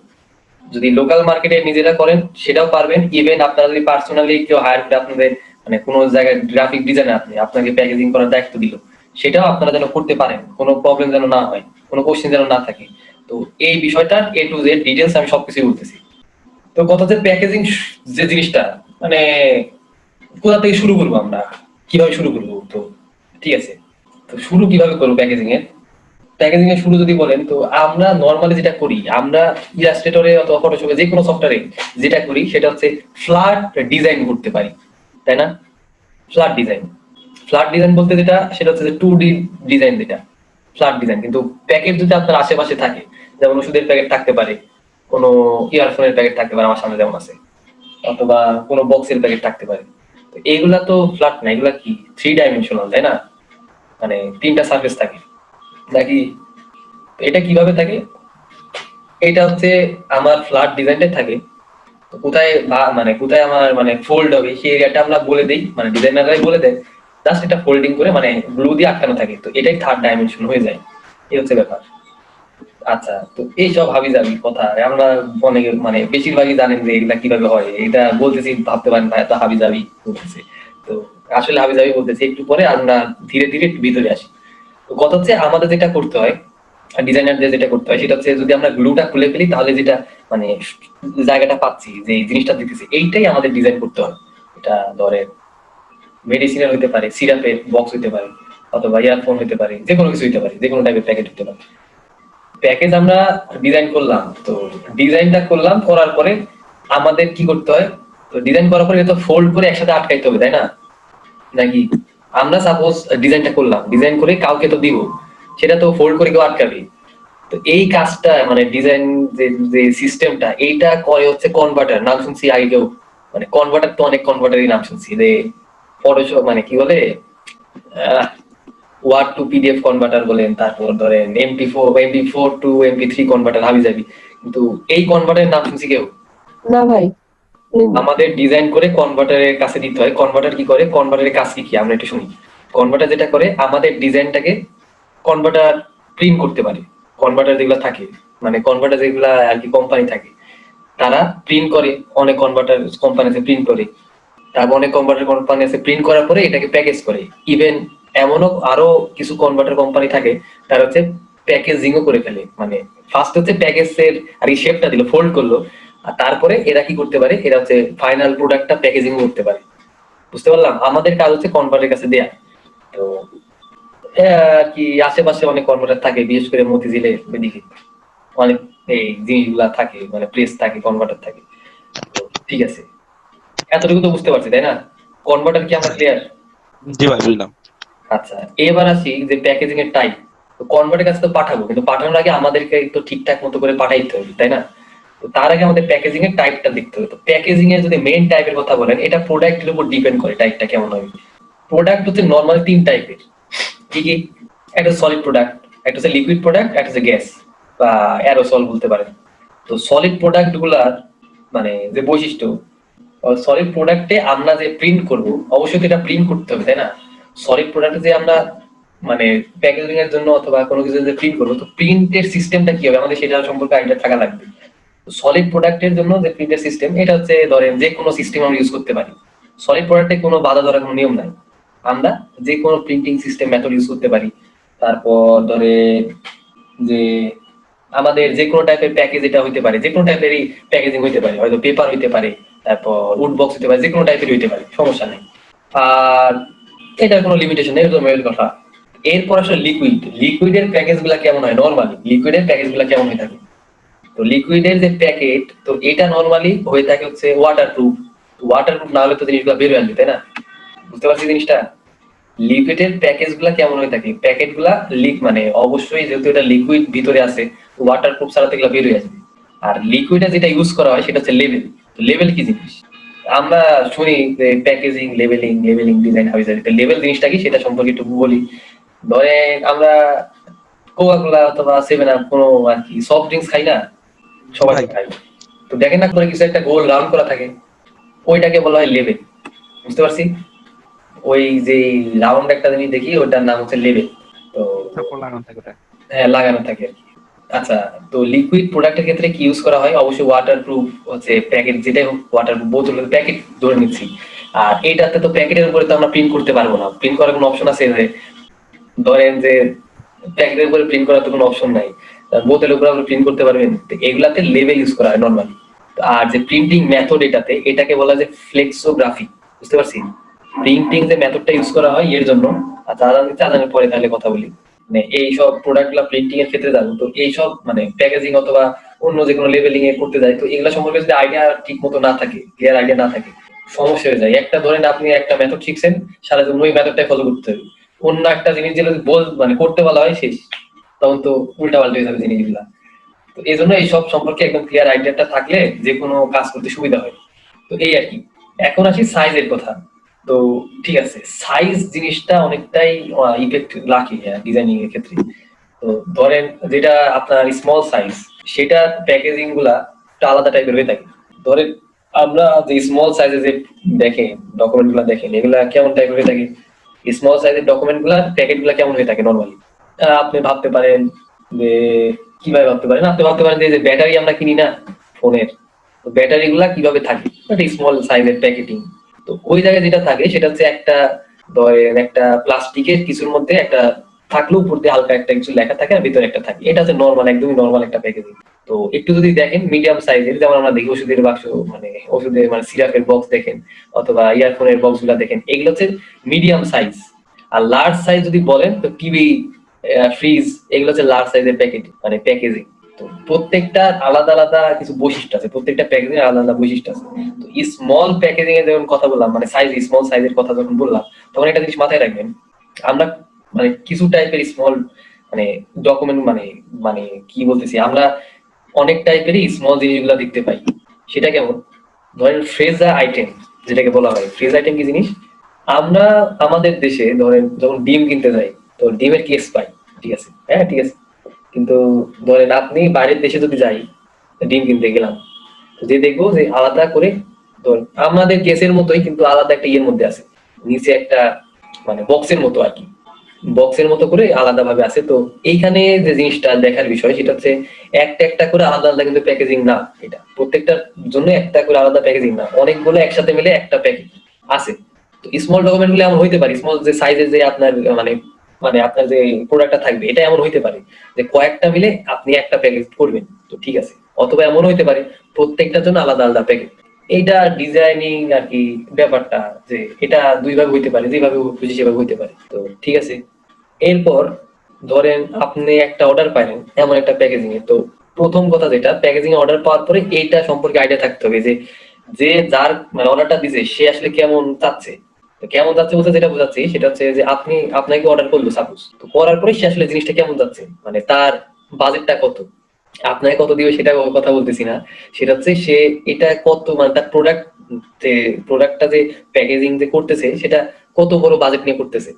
যদি লোকাল মার্কেটে নিজেরা করেন সেটাও পারবেন। ইভেন আপনারা যদি পার্সোনালি কেউ হায়ার করে আপনাদের মানে কোনো জায়গায় গ্রাফিক ডিজাইনার আপনি আপনাকে প্যাকেজিং করার দায়িত্ব দিল, সেটাও আপনারা যেন করতে পারেন, কোনো প্রবলেম যেন না হয়, কোনো কোশ্চেন যেন না থাকে। তো এই বিষয়টার এ টু জেড ডিটেলস আমি সবকিছু বলতেছি। তো কথা হচ্ছে প্যাকেজিং যে জিনিসটা মানে কোথা থেকে শুরু করবো, আমরা কিভাবে শুরু করবো। তো ঠিক আছে, তো শুরু কিভাবে করবো প্যাকেজিং এর, প্যাকেজিং এর শুরু যদি বলেন তো আমরা নরমালি যেটা করি, আমরা ইলাস্ট্রেটরে অথবা ফটোশপে যে কোনো সফটওয়্যারে যেটা করি সেটা হচ্ছে ফ্ল্যাট ডিজাইন করতে পারি, তাই না। ফ্ল্যাট ডিজাইন, ফ্ল্যাট ডিজাইন বলতে যেটা সেটা হচ্ছে যে 2D ডিজাইন, যেটা ফ্ল্যাট ডিজাইন। কিন্তু প্যাকেট যদি আপনার আশেপাশে থাকে, যেমন ওষুধের প্যাকেট থাকতে পারে, কোনো ইয়ারফোনের প্যাকেট থাকতে পারে আমার সামনে যেমন আছে, অথবা কোনো বক্সের প্যাকেট থাকতে পারে। তো এইগুলা তো ফ্ল্যাট না, এগুলা কি 3 ডাইমেনশনাল, তাই না, মানে তিনটা সারফেস থাকে নাকি। তো এটা কিভাবে থাকে, এটা হচ্ছে আমার ফ্ল্যাট ডিজাইনটাই থাকে। তো কোথায় মানে কোথায় আমার মানে ফোল্ড হবে সেই এরিয়াটা আমরা বলে দেই, মানে ডিজাইনাররাই বলে দেয়, জাস্ট এটা ফোল্ডিং করে মানে গ্লু দিয়ে আটকানো থাকে, তো এটাই 3 ডাইমেনশন হয়ে যায়, এই হচ্ছে ব্যাপার। আচ্ছা, তো এইসব হাবি জাবি কথা আমরা অনেকে মানে বেশিরভাগই জানেন যে এগুলা কিভাবে হয়, এটা বলতেছি ভাবতে পারেন ভাই তো হাবি জাবি বলতেছে। তো আসলে হাবি বলতেছি, একটু পরে আমরা ধীরে ধীরে একটু ভিতরে আসি। তো কথা হচ্ছে আমাদের যেটা করতে হয়, ডিজাইনারদের যেটা করতে হয় সেটা হচ্ছে যদি আমরা গ্লুটা খুলে ফেলি তাহলে যেটা মানে জায়গাটা পাচ্ছি, যে এই জিনিসটা দিতেছি, এইটাই আমাদের ডিজাইন করতে হয়। এটা ধরে মেডিসিনের হইতে পারে, সিরাপের বক্স হইতে পারে, অথবা ইয়ারফোন হইতে পারে, যে কোনো কিছু হইতে পারে, যে কোনো টাইপের প্যাকেট হইতে পারে। প্যাকেজ আমরা ডিজাইন করলাম, তো ডিজাইনটা করলাম, করার পরে আমাদের কি করতে হয়, তো ডিজাইন করার পরে তো ফোল্ড করে একসাথে আটকাইতে হবে, তাই না? নাকি আমরা সাপোজ ডিজাইনটা করলাম, ডিজাইন করে কাউকে তো দিব, সেটা তো ফোল্ড করে কেউ আটকাবে। তো এই কাজটা মানে ডিজাইন যে যে সিস্টেমটা এইটা করে হচ্ছে কনভার্টার, নাম শুনছি আগে কেউ, মানে কনভার্টার তো অনেক কনভার্টারই নাম শুনছি, যে ফটোশপ মানে কি বলে, ওয়ার্ড টু পিডিএফ কনভার্টার বলেন, তারপর ধরেন এমপি4 টু এমপি3 কনভার্টার হাবি যাবি, কিন্তু এই কনভার্টারের নাম শুনছি কেউ? না ভাই। আমাদের ডিজাইন করে কনভার্টারের কাছে দিতে হয়। কনভার্টার কি করে, কনভার্টারের কাজ কি কি আমরা একটু শুনি। কনভার্টার যেটা করে আমাদের ডিজাইনটাকে কনভার্টার প্রিন্ট করতে পারে। কনভার্টার যেগুলো থাকে, মানে কনভার্টার যেগুলা আর কি কোম্পানি থাকে, তারা প্রিন্ট করে, অনেক কনভার্টার কোম্পানি আছে প্রিন্ট করে, তারপর অনেক কনভার্টার কোম্পানি আছে প্রিন্ট করার পরে এটাকে প্যাকেজ করে। ইভেন এমনও আরো কিছু কনভার্টার কোম্পানি থাকে তারা হচ্ছে প্যাকেজিংও করে ফেলে, মানে ফার্স্ট হচ্ছে প্যাকেজের আর কি শেপটা দিল, ফোল্ড করলো, আর তারপরে এরা কি করতে পারে, এরা হচ্ছে ফাইনাল প্রোডাক্টটা প্যাকেজিং করতে পারে। বুঝতে পারলাম, আমাদের কাজ হচ্ছে কনভার্টারের কাছে দেয়া। তো আর কি আশেপাশে অনেক কনভার্টার থাকে, বিশেষ করে মতিঝিলে ওইদিকে অনেক এই জিনিসগুলা থাকে, মানে প্রেস থাকে, কনভার্টার থাকে। তো ঠিক আছে, এতটুকু তো বুঝতে পারছি তাই না? কনভার্টার কি আমরা ক্লিয়ার? জি ভাই বুঝলাম। আচ্ছা, এবার আসি যে প্যাকেজিং এর টাইপ। তো কনভার্টের কাছে তো পাঠাবো, কিন্তু পাঠানোর আগে আমাদেরকে তো ঠিকঠাক মতো করে পাঠাইতে হবে, তাই না? তো তার আগে আমাদের প্যাকেজিং এর টাইপটা দেখতে হবে। তো প্যাকেজিং এর যদি মেইন টাইপের কথা বলেন, এটা প্রোডাক্টের উপর ডিপেন্ড করে টাইপটা কেমন হবে। প্রোডাক্ট হচ্ছে নর্মাল 3 টাইপের। কি কি? একটা সলিড প্রোডাক্ট, একটা হচ্ছে লিকুইড প্রোডাক্ট, একটা হচ্ছে গ্যাস বা অ্যারোসল বলতে পারেন। তো সলিড প্রোডাক্ট গুলার মানে যে বৈশিষ্ট্য, সলিড প্রোডাক্টে আমরা যে প্রিন্ট করব, অবশ্যই তো এটা প্রিন্ট করতে হবে, তাই না? সলিড প্রোডাক্টে যে আমরা মানে প্যাকেজিং এর জন্য অথবা কোনো কিছু যে প্রিন্ট করবো, তো প্রিন্টের সিস্টেমটা কি হবে আমাদের সেটা সম্পর্কে আইডিয়া থাকা লাগবে। সলিড প্রোডাক্টের জন্য যে প্রিন্টের সিস্টেম, এটা হচ্ছে ধরেন যে কোনো সিস্টেম আমরা ইউজ করতে পারি। সলিড প্রোডাক্টে কোনো বাধা ধরার কোনো নিয়ম নাই, আমরা যে কোনো প্রিন্টিং সিস্টেম মেথড ইউজ করতে পারি। তারপর ধরে যে আমাদের যে কোনো টাইপের প্যাকেজ এটা হইতে পারে, যে কোনো টাইপেরই প্যাকেজিং হইতে পারে, হয়তো পেপার হইতে পারে, তারপর উড বক্স হইতে পারে, যে কোনো টাইপের হইতে পারে, সমস্যা নেই। আর এটার কোনো লিমিটেশন নেই, এটা মেয়ের কথা। এরপর আসলে লিকুইডের প্যাকেজ গুলা কেমন হয়, নর্মালি লিকুইডের প্যাকেজ গুলা কেমন হয়ে থাকে। তো লিকুইডের যে প্যাকেট, তো এটা নর্মালি হয়ে থাকে হচ্ছে ওয়াটারপ্রুফ না হলে তো জিনিসগুলো বের হয়ে আসবে, তাই না? বুঝতে পারছি জিনিসটা? লিকুইডের প্যাকেজ গুলা কেমন হয়ে থাকে, প্যাকেট গুলা লিক মানে অবশ্যই যেহেতু এটা লিকুইড ভিতরে আছে, ওয়াটারপ্রুফ ছাড়া তো এগুলো বের হয়ে আসবে। আর লিকুইডে যেটা ইউজ করা হয় সেটা হচ্ছে লেবেল। তো লেবেল কি জিনিস, আমরা শুনি যে packaging, labelling design house, label জিনিসটা কি সেটা সম্পর্কে একটু বলি। ধরেন আমরা কোকা কোলা অথবা 7 আপ কোনো আর কি সফট ড্রিঙ্কস খাই না, সবাই তো খাই। তো দেখেন না করে কিছু একটা গোল রাউন্ড করা থাকে, ওইটাকে বলা হয় লেবেল। বুঝতে পারছি? ওই যে রাউন্ড একটা জিনিস দেখি ওটার নাম হচ্ছে লেবেল। তো লাগানো থাকে ওটা। হ্যাঁ, লাগানো থাকে আর কি। আচ্ছা, তো লিকুইড প্রোডাক্টের ক্ষেত্রে কি ইউজ করা হয়, অবশ্যই ওয়াটারপ্রুফ হচ্ছে প্যাকেট, যেটাই হোক ওয়াটারপ্রুফ, বোতলের প্যাকেট ধরে নিচ্ছি। আর এইটাতে তো প্যাকেটের উপরে তো আমরা প্রিন্ট করতে পারবো না, প্রিন্ট করার কোনো অপশন আছে যে ধরেন যে প্যাকেটের উপরে প্রিন্ট করার তো কোনো অপশন নাই, বোতলের উপরে আপনি প্রিন্ট করতে পারবেন। তো এগুলাতে লেবেল ইউজ করা হয় নর্মালি। আর যে প্রিন্টিং মেথড এটাকে বলা যায় ফ্লেক্সোগ্রাফি। বুঝতে পারছি? প্রিন্টিং যে মেথডটা ইউজ করা হয় এর জন্য। আর চালানোর পরে তাহলে কথা বলি, মানে এইসব প্রোডাক্ট গুলা প্রিন্টিং এর ক্ষেত্রে যাবো, তো এইসব মানে প্যাকেজিং অথবা অন্য যে কোনো লেবেলিং এ করতে যায়, তো এগুলা সম্পর্কে যদি আইডিয়া ঠিক মতো না থাকে, ক্লিয়ার আইডিয়া না থাকে, সমস্যা হয়ে যায়। একটা ধরেন আপনি একটা মেথড শিখছেন, সারা জীবন ওই মেথডটাই ফলো করতে হবে। অন্য একটা জিনিস যেটা মানে করতে বলা হয় শেষ, তখন তো উল্টা পাল্টা হয়ে যাবে জিনিসগুলা। তো এই জন্য এইসব সম্পর্কে একদম ক্লিয়ার আইডিয়াটা থাকলে যে কোনো কাজ করতে সুবিধা হয়। তো এই আর কি। এখন আসি সাইজের কথা। তো ঠিক আছে, সাইজ জিনিসটা অনেকটাই ইফেক্ট রাখে ডিজাইনিং এর ক্ষেত্রে। তো ধরেন যেটা আপনার স্মল সাইজ, সেটা প্যাকেজিং গুলা একটু আলাদা টাইপের হয়ে থাকে। ধরেন আমরা যে স্মল সাইজে যে দেখেন ডকুমেন্ট গুলা দেখেন, এগুলা কেমন টাইপের হয়ে থাকে, স্মল সাইজের ডকুমেন্ট গুলা প্যাকেট গুলা কেমন হয়ে থাকে নর্মালি। আপনি ভাবতে পারেন যে কিভাবে ভাবতে পারেন, আপনি ভাবতে পারেন যে ব্যাটারি আমরা কিনি না ফোনের, তো ব্যাটারি গুলা কিভাবে থাকে, একটা স্মল সাইজের প্যাকেটিং, তো ওই জায়গায় যেটা থাকে সেটা হচ্ছে একটা ধরেন একটা প্লাস্টিকের কিছুর মধ্যে একটা থাকলো, উপর দিয়ে হালকা একটা কিছু লেখা থাকে আর ভিতরে একটা থাকে, এটা হচ্ছে নর্মাল, একদমই নর্মাল একটা প্যাকেজিং। তো একটু যদি দেখেন মিডিয়াম সাইজের, যেমন আমরা দেখি ওষুধের বাক্স, মানে ওষুধের মানে সিরাপের বক্স দেখেন অথবা ইয়ারফোনের বক্স গুলা দেখেন, এগুলো হচ্ছে মিডিয়াম সাইজ। আর লার্জ সাইজ যদি বলেন তো টিভি, ফ্রিজ, এগুলো হচ্ছে লার্জ সাইজের প্যাকেট মানে প্যাকেজিং। তো প্রত্যেকটা আলাদা আলাদা কিছু বৈশিষ্ট্য আছে, প্রত্যেকটা প্যাকেজিং আলাদা আলাদা বৈশিষ্ট্য আছে। তো স্মল প্যাকেজিং এর যখন কথা বললাম, মানে সাইজ, স্মল সাইজের কথা যখন বললাম, তখন একটা জিনিস মাথায় রাখবেন, আমরা মানে কিছু টাইপের স্মল মানে ডকুমেন্ট মানে মানে কি বলতেছি, আমরা অনেক টাইপেরই স্মল জিনিসগুলো দেখতে পাই। সেটা কেমন, ধরেন ফ্রেজার আইটেম, যেটাকে বলা হয় ফ্রেজ আইটেম কি জিনিস, আমরা আমাদের দেশে ধরেন যখন ডিম কিনতে যাই, তো ডিমের কেস পাই, ঠিক আছে, হ্যাঁ ঠিক আছে, কিন্তু ধরেন আপনি বাইরের দেশে যদি যাই, ডিম কিনতে গেলাম, তো যে দেখবো যে আলাদা করে ধরেন আমাদের কেসের মতোই কিন্তু আলাদা একটা ইয়ের মধ্যে আছে, নিচে একটা মানে বক্সের মতো আর কি, বক্সের মতো করে আলাদা ভাবে আছে। তো এইখানে যে জিনিসটা দেখার বিষয় সেটা হচ্ছে একটা একটা করে আলাদা আলাদা কিন্তু প্যাকেজিং না, এটা প্রত্যেকটার জন্য একটা করে আলাদা প্যাকেজিং না, অনেকগুলো একসাথে মিলে একটা প্যাকেজ আছে। তো স্মল ডকুমেন্ট গুলো এমন হইতে পারে, স্মল যে সাইজের যে আপনার মানে মানে আপনার যে প্রোডাক্টটা থাকবে এটা এমন হইতে পারে যে কয়েকটা মিলে আপনি একটা প্যাকেজ করবেন, তো ঠিক আছে। অথবা এমন হইতে পারে প্রত্যেকটার জন্য আলাদা আলাদা প্যাকেজ। এইটা ডিজাইনিং আর কি ব্যাপারটা, যে এটা দুই ভাবে হইতে পারে, যেভাবে খুশি সেভাবে হইতে পারে। তো ঠিক আছে, এরপর ধরেন আপনি একটা অর্ডার পাইলেন এমন একটা প্যাকেজিং এ, তো প্রথম কথা যেটা, প্যাকেজিং এ অর্ডার পাওয়ার পরে এইটা সম্পর্কে আইডিয়া থাকতে হবে যে যে যার মানে অর্ডারটা দিছে সে আসলে কেমন চাচ্ছে। তো কেমন যাচ্ছে বলতে যেটা বোঝাচ্ছি সেটা হচ্ছে যে আপনি আপনাকে অর্ডার করলো সাপোজ, তো করার পরে সে আসলে জিনিসটা কেমন যাচ্ছে, মানে তার বাজেটটা কত, আপনাকে কত দিবে সেটা কথা বলতেছি না, সেটা হচ্ছে সে এটা কত মানে তার প্রোডাক্ট, যে প্রোডাক্টটা যে প্যাকেজিং যে করতেছে সেটা কত বড় বাজেট নিয়ে করতেছে,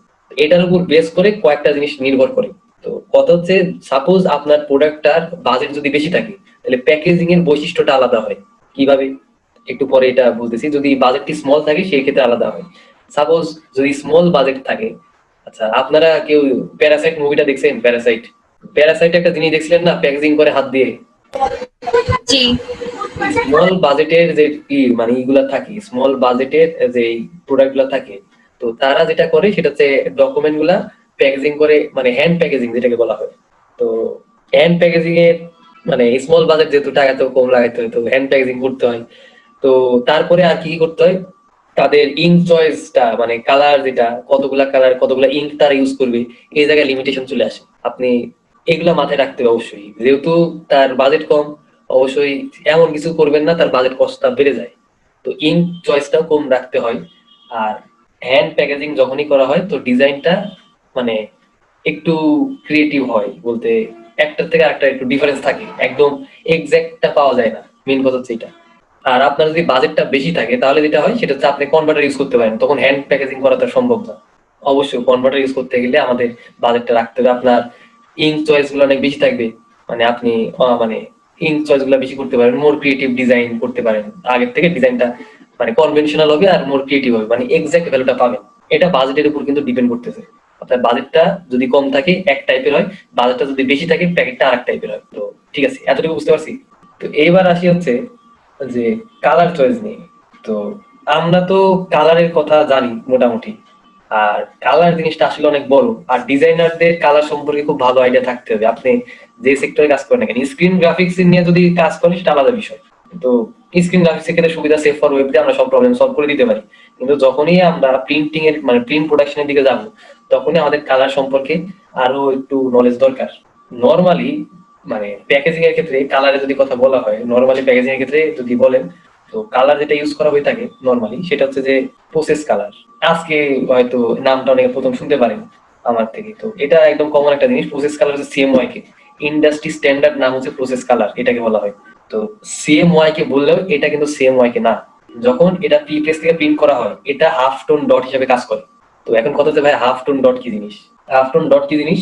এটার উপর বেস করে কয়েকটা জিনিস নির্ভর করে। তো কথা হচ্ছে সাপোজ আপনার প্রোডাক্টটার বাজেট যদি বেশি থাকে তাহলে প্যাকেজিং এর বৈশিষ্ট্যটা আলাদা হয়। কিভাবে, একটু পরে এটা বলতেছি। যদি বাজেটটি স্মল থাকে সেই ক্ষেত্রে আলাদা হয়। সাপোজ যদি স্মল বাজেট থাকে, আচ্ছা আপনারা কেউ প্যারাসাইট মুভিটা দেখছেন? প্যারাসাইট, প্যারাসাইট একটা জিনিস দেখছিলেন না, প্যাকেজিং করে হাত দিয়ে। জি। স্মল বাজেটের যে মানে ইগুলা থাকে, স্মল বাজেটের যে প্রোডাক্ট গুলা থাকে, তো তারা যেটা করে সেটা হচ্ছে ডকুমেন্ট গুলা প্যাকেজিং করে, মানে হ্যান্ড প্যাকেজিং যেটাকে বলা হয়। তো হ্যান্ড প্যাকেজিং এর মানে স্মল বাজেট যেহেতু টাকা তো কম লাগাইতে হয়, তো হ্যান্ড প্যাকেজিং করতে হয়। তো তারপরে আর কি কি করতে হয়, তাদের ইঙ্ক চয়েসটা মানে কালার, যেটা কতগুলা কালার কতগুলা ইঙ্ক তারা ইউজ করবে, এই জায়গায় লিমিটেশন চলে আসে। আপনি এগুলা মাথায় রাখতে হবে অবশ্যই, যেহেতু তার বাজেট কম, অবশ্যই এমন কিছু করবেন না তার বাজেট কষ্টটা বেড়ে যায়। তো ইঙ্ক চয়েসটাও কম রাখতে হয়। আর হ্যান্ড প্যাকেজিং যখনই করা হয় তো ডিজাইনটা মানে একটু ক্রিয়েটিভ হয়, বলতে একটার থেকে আরেকটা একটু ডিফারেন্স থাকে, একদম এক্সাক্টটা পাওয়া যায় না, মেন কথা হচ্ছে এটা। আর আপনার যদি বাজেটটা বেশি থাকে তাহলে যেটা হয় সেটা হচ্ছে আপনি কনভার্টার ইউজ করতে পারেন, তখন হ্যান্ড প্যাকেজিং করা তো সম্ভব না। অবশ্যই কনভার্টার ইউজ করতে গেলে আমাদের বাজেটটা রাখতে হবে, আপনার ইঙ্ক চয়েস গুলো অনেক বেশি থাকবে, মানে আপনি মানে ইঙ্ক চয়েস গুলো বেশি করতে পারেন, মোর ক্রিয়েটিভ ডিজাইন করতে পারেন, আগের থেকে ডিজাইনটা মানে কনভেনশনাল হবে আর মোর ক্রিয়েটিভ হবে, মানে এক্সাক্ট ভ্যালুটা পাবেন। এটা বাজেটের উপর কিন্তু ডিপেন্ড করতেছে। অর্থাৎ বাজেটটা যদি কম থাকে এক টাইপের হয়, বাজেটটা যদি বেশি থাকে প্যাকেটটা আরেক টাইপের হয়। তো ঠিক আছে, এতটুকু বুঝতে পারছি। তো এইবার আসি হচ্ছে যে কালার চয়েস নিয়ে। তো আমরা তো কালারের কথা জানি মোটামুটি, আর কালার জিনিসটা আসলে অনেক বড়, আর ডিজাইনারদের কালার সম্পর্কে খুব ভালো আইডিয়া থাকতে হবে। আপনি যে সেক্টরে কাজ করেন না কেন, স্ক্রিন গ্রাফিক্স নিয়ে যদি কাজ করেন সেটা আলাদা বিষয়। তো স্ক্রিন গ্রাফিক্স এর ক্ষেত্রে সুবিধা, সেভ ফর ওয়েব দিয়ে আমরা সব প্রবলেম সলভ করে দিতে পারি। কিন্তু যখনই আমরা প্রিন্টিং এর মানে প্রিন্ট প্রোডাকশনের দিকে যাব, তখনই আমাদের কালার সম্পর্কে আরো একটু নলেজ দরকার। নরমালি মানে প্যাকেজিং এর ক্ষেত্রে কালারের যদি কথা বলা হয়, নরমালি প্যাকেজিং এর ক্ষেত্রে যদি বলেন, তো কালার যেটা ইউজ করা হয়ে থাকে নরমালি সেটা হচ্ছে যে প্রসেস কালার। আজকে হয়তো নামটা অনেকে প্রথম শুনতে পারেন আমার থেকে, তো এটা একদম কমন একটা জিনিস। প্রসেস কালার হচ্ছে সিএমওয়াই কে, ইন্ডাস্ট্রি স্ট্যান্ডার্ড নাম হচ্ছে প্রসেস কালার, এটাকে বলা হয়। তো সিএমওয়াই কে বললেও এটা কিন্তু সিএমওয়াই কে না। যখন এটা প্রিপ্রেস থেকে প্রিন্ট করা হয় এটা হাফ টোন ডট হিসেবে কাজ করে। তো এখন কথা হচ্ছে ভাই হাফ টোন ডট কি জিনিস, হাফ টোন ডট কি জিনিস,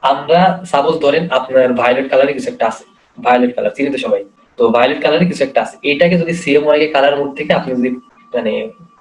আমরা সাপোজ ধরেন আপনার ভায়োলেট কালারের কিছু একটা আছে, ভায়োলেট কালার চিনি তো সবাই, তো ভায়োলেট কালারের কিছু একটা আছে, এটাকে যদি সিএমওয়াই কে কালার মোড থেকে আপনি যদি মানে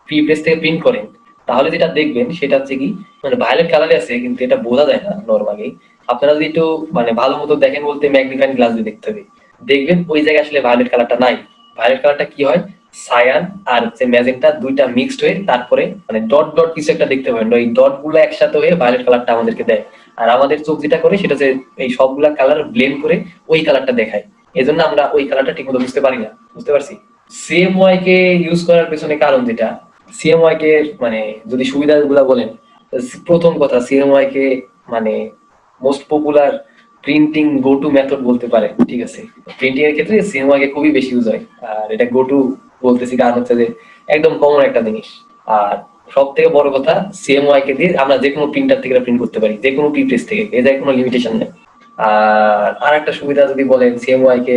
প্রিপ্রেস থেকে প্রিন্ট করেন, তাহলে যেটা দেখবেন সেটা হচ্ছে কি মানে ভায়োলেট কালারে আছে কিন্তু এটা বোঝা যায় না নরমালি। আপনারা যদি একটু মানে ভালো মতো দেখেন, বলতে ম্যাগনিফাইং গ্লাস দিয়ে দেখতে হবে, দেখবেন ওই জায়গায় আসলে ভায়োলেট কালারটা নাই। ভায়োলেট কালারটা কি হয়, সায়ান আর হচ্ছে ম্যাজেন্টা দুইটা মিক্সড হয়ে তারপরে মানে ডট ডট কিছু একটা দেখতে পাবেন, ওই ডট গুলো একসাথে হয়ে ভায়োলেট কালারটা আমাদেরকে দেয়। আর আমাদের চোখ যেটা করে সেটা হচ্ছে এই সবগুলা কালার ব্লেন্ড করে ওই কালারটা দেখায়। এজন্য আমরা ওই কালারটা ঠিক মতো বুঝতে পারি না। বুঝতে পারছি? সিএমওয়াই কে ইউজ করার পেছনে কারণ যেটা, সিএমওয়াই কে মানে যদি সুবিধাগুলো বলেন, প্রথম কথা সিএমওয়াই কে মানে most popular printing go to method বলতে পারে। ঠিক আছে, প্রিন্টিং এর ক্ষেত্রে সিএমওয়াই কে খুবই বেশি ইউজ হয়। আর এটা গো টু বলতেছি কারণ হচ্ছে যে একদম কমন একটা জিনিস। আর সব থেকে বড় কথা, সিএমওয়াই কে দিয়ে আমরা যে কোনো প্রিন্টার থেকে প্রিন্ট করতে পারি, যে কোনো প্রিন্টার থেকে, এদের কোনো লিমিটেশন নেই। আর একটা সুবিধা যদি বলেন সিএমওয়াই কে,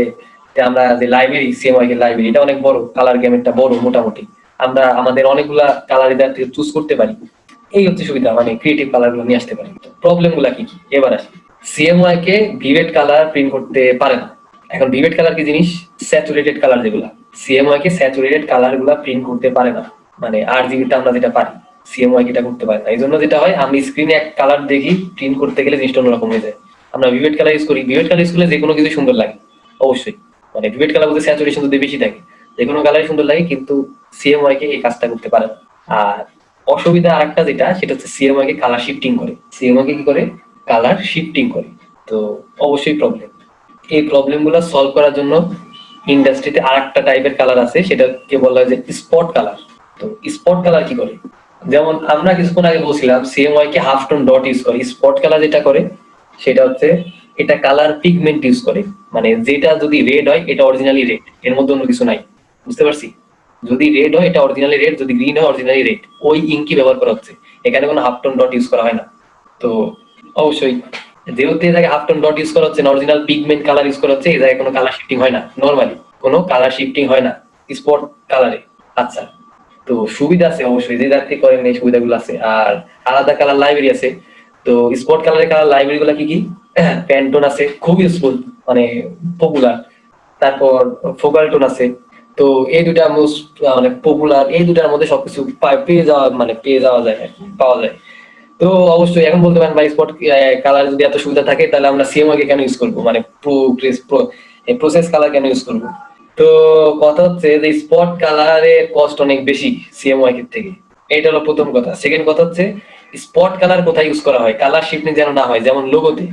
আমরা যে লাইব্রেরি, সিএমওয়াই কে লাইব্রেরি এটা অনেক বড়, কালার গ্যামেটটা বড় মোটামুটি, আমরা আমাদের অনেকগুলা কালার এদের থেকে চুজ করতে পারি। এই হচ্ছে সুবিধা, মানে ক্রিয়েটিভ কালার গুলো নিয়ে আসতে পারি। প্রবলেম গুলা কি কি এবার আসি। সিএমওয়াই কে ভিভেট কালার প্রিন্ট করতে পারে না। এখন ভিভেট কালার কি জিনিস? স্যাচুরেটেড কালার যেগুলা, সিএমওয়াই কে স্যাচুরেটেড কালার গুলা প্রিন্ট করতে পারে না। মানে আরজিবিটা আমরা যেটা পারি, সিএমওয়াই এটা করতে পারে না। এই জন্য যেটা হয়, আমি স্ক্রিনে এক কালার দেখি, প্রিন্ট করতে গেলে জিনিসটা অন্যরকম হয়ে যায়। আমরা ভিভেট কালার ইউজ করি, ভিভেট কালার ইউজ করলে যে কোনো কিছু সুন্দর লাগে অবশ্যই। মানে ভিভেট কালার বলতে স্যাচুরেশন যদি বেশি থাকে যে কোনো কালারই সুন্দর লাগে, কিন্তু সিএমওয়াই কে এই কাজটা করতে পারে না। আর অসুবিধা আরেকটা যেটা, সেটা হচ্ছে সিএমওয়াই কে কালার শিফটিং করে। সিএমওয়াই কে কি করে? কালার শিফটিং করে। তো অবশ্যই প্রবলেম। এই প্রবলেম গুলো সলভ করার জন্য ইন্ডাস্ট্রিতে আরেকটা টাইপের কালার আছে, সেটাকে বলা হয় যে স্পট কালার। তো স্পট কালার কি করে? যেমন আমরা কিছুক্ষণ আগে বলছিলাম সিএমওয়াই কে হাফ টোন ডট ইউজ করে। স্পট কালার যেটা করে সেটা হচ্ছে এটা কালার পিগমেন্ট ইউজ করে। মানে যেটা যদি রেড হয় এটা অরিজিনালি রেড, এর মধ্যে অন্য কিছু নাই। বুঝতে পারছি? যদি রেড হয় এটা অরিজিনালি রেড, যদি গ্রিন হয় অরিজিনালি রেড। ওই ইঙ্কি ব্যবহার করা হচ্ছে, এখানে কোনো হাফ টোন ডট ইউজ করা হয় না। তো অবশ্যই যেহেতু এটাকে হাফ টোন ডট ইউজ করা হচ্ছে, অরিজিনাল পিগমেন্ট কালার ইউজ করা হচ্ছে, এই জায়গায় কোনো কালার শিফটিং হয় না। নরমালি কোনো কালার শিফটিং হয় না স্পট কালারে। আচ্ছা, তো সুবিধা আছে অবশ্যই, যে যাত্রী করেন এই সুবিধাগুলো আছে। আর আলাদা কালার লাইব্রেরি আছে। তো স্পট কালারের কালার লাইব্রেরি গুলা কি কি? প্যান্টোন আছে, খুব ইউজফুল, মানে পপুলার। তারপর ফোকাল টোন আছে। তো এই দুটা মোস্ট মানে পপুলার, এই দুটার মধ্যে সবকিছু পেয়ে যাওয়া যায় আর কি, পাওয়া যায়। তো অবশ্যই এখন বলতে পারেন ভাই স্পট কালার যদি এত সুবিধা থাকে তাহলে আমরা সিএমওয়াই কে কেন ইউজ করবো, মানে প্রসেস কালার কেন ইউজ করবো? তো কথা হচ্ছে যে স্পট কালারের কস্ট অনেক বেশি সিএমওয়াই এর থেকে। এটা হলো প্রথম কথা। সেকেন্ড কথা হচ্ছে স্পট কালার কোথায় ইউজ করা হয়, কালার শিফটিং যেন না হয়। যেমন লোগোতে